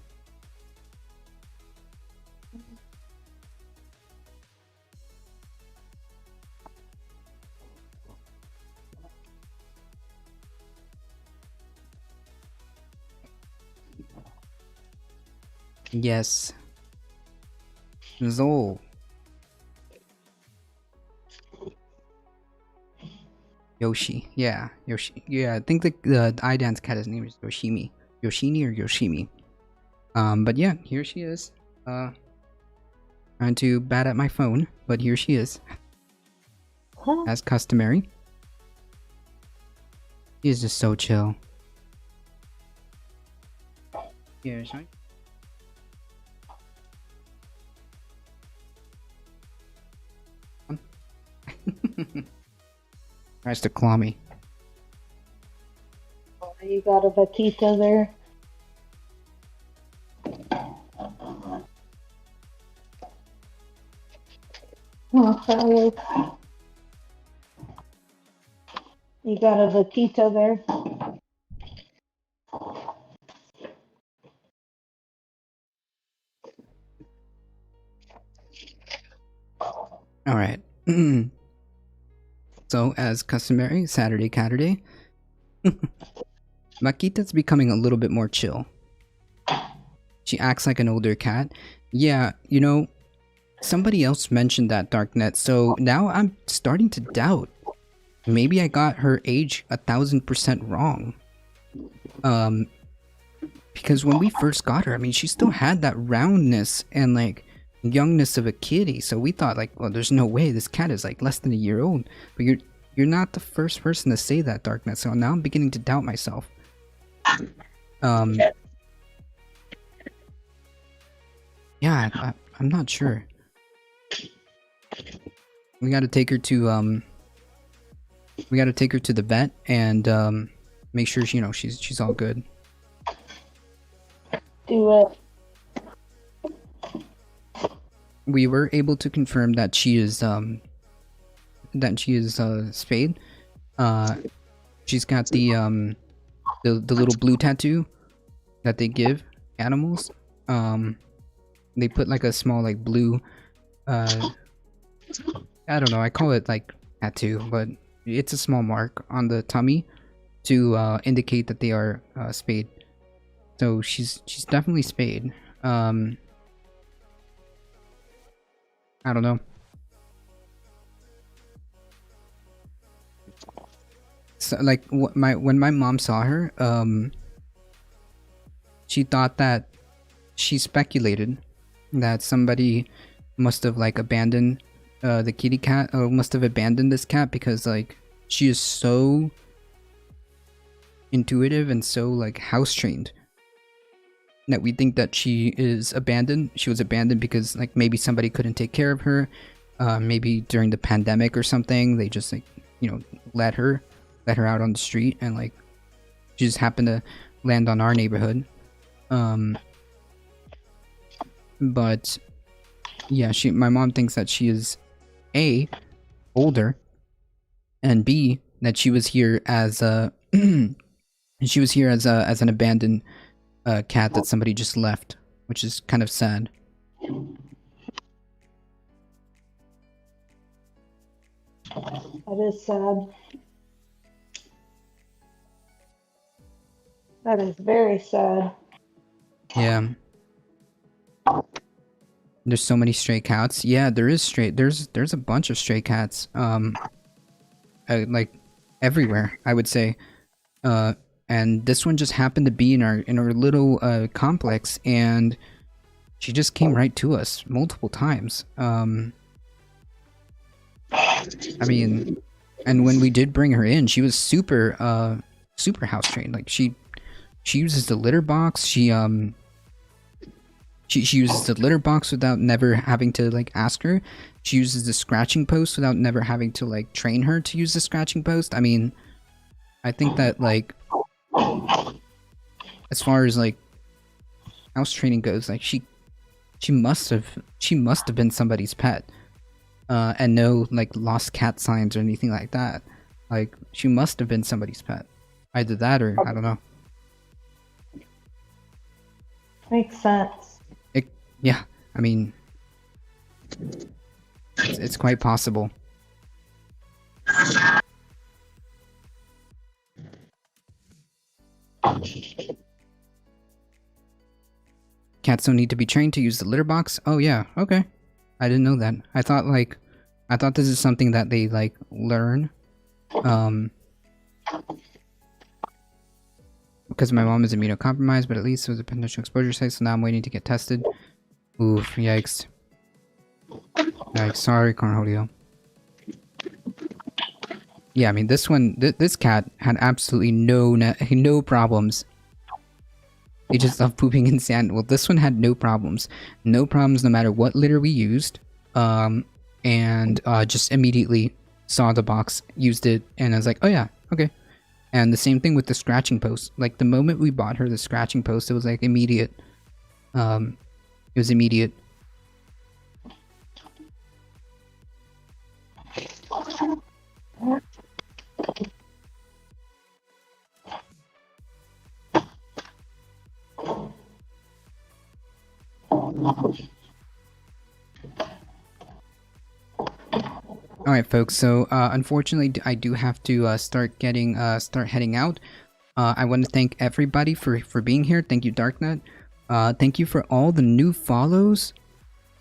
Yes. Zol. Yoshi. Yeah, Yoshi. Yeah, I think the Idan's cat's name is Yoshimi. Yoshini or Yoshimi. But yeah, here she is. Trying to bat at my phone, but here she is. As customary. She is just so chill. Here, shall I? Tries to claw me. Oh, you got a vaquita there. Oh, sorry. You got a vaquita there. All right. So, as customary, Saturday Caturday. Makita's becoming a little bit more chill. She acts like an older cat. Yeah, you know, somebody else mentioned that, Darknet, so now I'm starting to doubt. Maybe I got her age 1000% wrong. Because when we first got her, I mean, she still had that roundness and, like, youngness of a kitty, so we thought, like, well, there's no way this cat is, like, less than a year old. But you're not the first person to say that, Darknet, so now I'm beginning to doubt myself. Yeah, I'm not sure. We gotta take her to the vet and make sure she, you know, she's all good. Do it. We were able to confirm that she is spayed. She's got the little blue tattoo that they give animals. They put like a small like blue I don't know, I call it like tattoo, but it's a small mark on the tummy to indicate that they are spayed. So she's definitely spayed. I don't know. So like when my mom saw her, she thought that she speculated that somebody must have like abandoned the kitty cat, or must have abandoned this cat because like she is so intuitive and so like house trained that we think that she is abandoned. She was abandoned because like maybe somebody couldn't take care of her. maybe during the pandemic or something, they just like, you know, let her out on the street, and like she just happened to land on our neighborhood. But yeah, my mom thinks that she is A, older, and B, that she was here as a as an abandoned cat that somebody just left, which is kind of sad. That is sad. That is very sad. Yeah. There's so many stray cats. Yeah, there's a bunch of stray cats. Like everywhere, I would say. And this one just happened to be in our little complex, and she just came right to us multiple times. I mean, and when we did bring her in, she was super house trained. Like she uses the litter box. She uses the litter box without never having to like ask her. She uses the scratching post without never having to like train her to use the scratching post. I mean, I think that like, as far as like house training goes, like she must have been somebody's pet, and no like lost cat signs or anything like that. Like she must have been somebody's pet, either that or I don't know. Makes sense. Yeah, I mean, it's quite possible. Cats don't need to be trained to use the litter box? Oh yeah, okay. I didn't know that. I thought this is something that they like learn. Because my mom is immunocompromised, but at least it was a potential exposure site, so now I'm waiting to get tested. Oof, yikes. Yikes, sorry, Cornholio. Yeah, I mean, this cat had absolutely no problems. He just loved pooping in sand. Well, this one had no problems. No problems no matter what litter we used. And just immediately saw the box, used it, and I was like, oh yeah, okay. And the same thing with the scratching post. Like, the moment we bought her the scratching post, it was like immediate. It was immediate. Alright folks, so unfortunately I do have to start heading out. I want to thank everybody for being here. Thank you, Darknet. Thank you for all the new follows.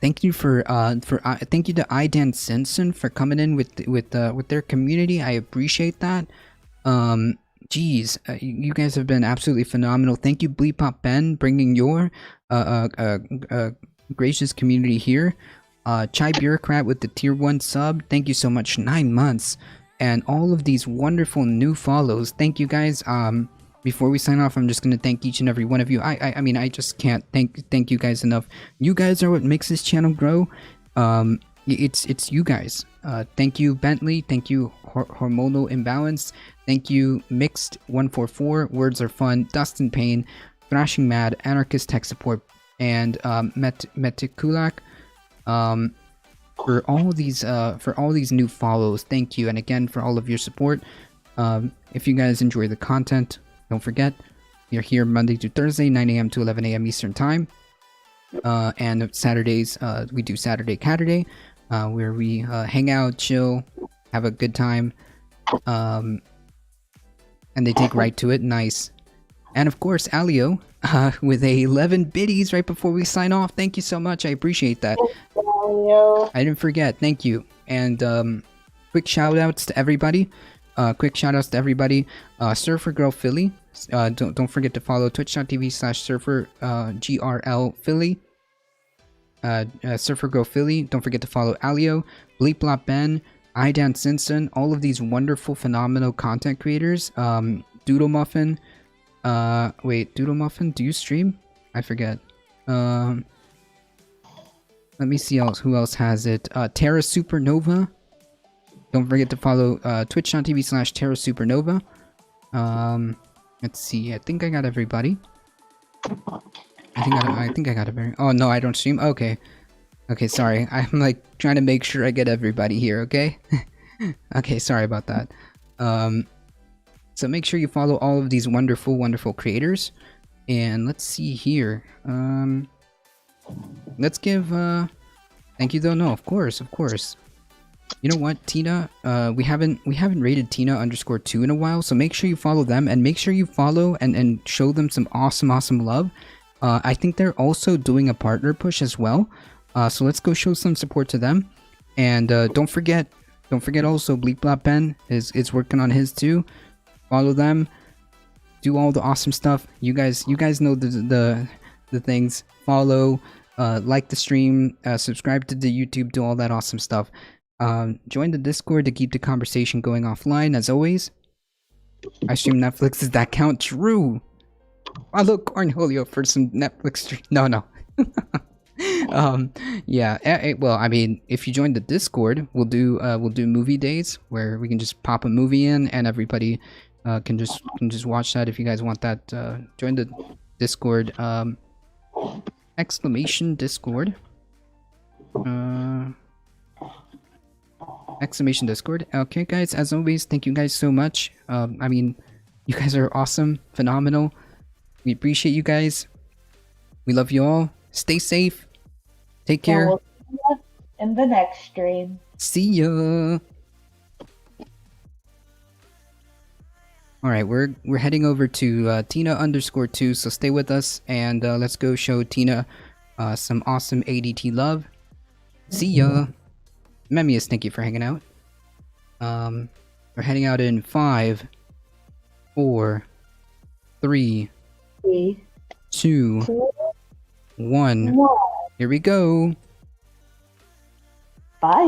Thank you thank you to Idan Simpson for coming in with their community. I appreciate that. Geez, you guys have been absolutely phenomenal. Thank you, Bleepop Ben, bringing your gracious community here. Chai Bureaucrat with the tier 1 sub, thank you so much, 9 months. And all of these wonderful new follows, thank you guys. Before we sign off, I'm just going to thank each and every one of you. I mean, I just can't thank you guys enough. You guys are what makes this channel grow. It's you guys. Thank you, Bentley. Thank you, Hormonal Imbalance. Thank you, Mixed 144, Words Are Fun, Dustin Payne, Thrashing Mad, Anarchist Tech Support, and Metikulak. For all these new follows, thank you, and again for all of your support. If you guys enjoy the content, don't forget you're here Monday to Thursday, 9 a.m. to 11 a.m. Eastern Time, and Saturdays we do Saturday Caturday, where we hang out, chill, have a good time, and they take right to it. Nice. And of course, Alio, with a 11 biddies right before we sign off. Thank you so much. I appreciate that. I didn't forget. Thank you. And quick shout outs to everybody. Surfer Girl Philly. Don't forget to follow twitch.tv/surfer GRL Philly. Surfer Girl Philly. Don't forget to follow Alio, Bleep Blop Ben, Idan Simpson, all of these wonderful, phenomenal content creators. Doodle Muffin. Wait, Doodle Muffin, do you stream? I forget. Let me see who else has it. Terra Supernova. Don't forget to follow twitch.tv/Terra Supernova. Let's see. I think I got everybody. I think I got everybody. Oh no, I don't stream. Okay. Okay, sorry. I'm like trying to make sure I get everybody here, okay? Okay, sorry about that. So make sure you follow all of these wonderful, wonderful creators. And let's see here. Let's give thank you though. No, of course. You know what, Tina? We haven't rated Tina_2 in a while, so make sure you follow them and make sure you follow and show them some awesome love. I think they're also doing a partner push as well. So let's go show some support to them. And don't forget also Bleep Blop Ben is working on his too. Follow them. Do all the awesome stuff. You guys know the things. Follow, like the stream, subscribe to the YouTube, do all that awesome stuff. Join the Discord to keep the conversation going offline, as always. I stream Netflix. Does that count? True. Follow Cornholio for some Netflix stream. No. Yeah. Well, I mean, if you join the Discord, we'll do movie days where we can just pop a movie in and everybody can just watch that. If you guys want that, join the Discord. Exclamation Discord. Exclamation Discord. Okay, guys. As always, thank you guys so much. I mean, you guys are awesome, phenomenal. We appreciate you guys. We love you all. Stay safe. Take care. We'll see you in the next stream. See ya. All right, we're heading over to Tina_2. So stay with us and let's go show Tina some awesome ADT love. See ya. Memius, thank you for hanging out. We're heading out in 5, 4, 3, 2, 1. Here we go. Bye.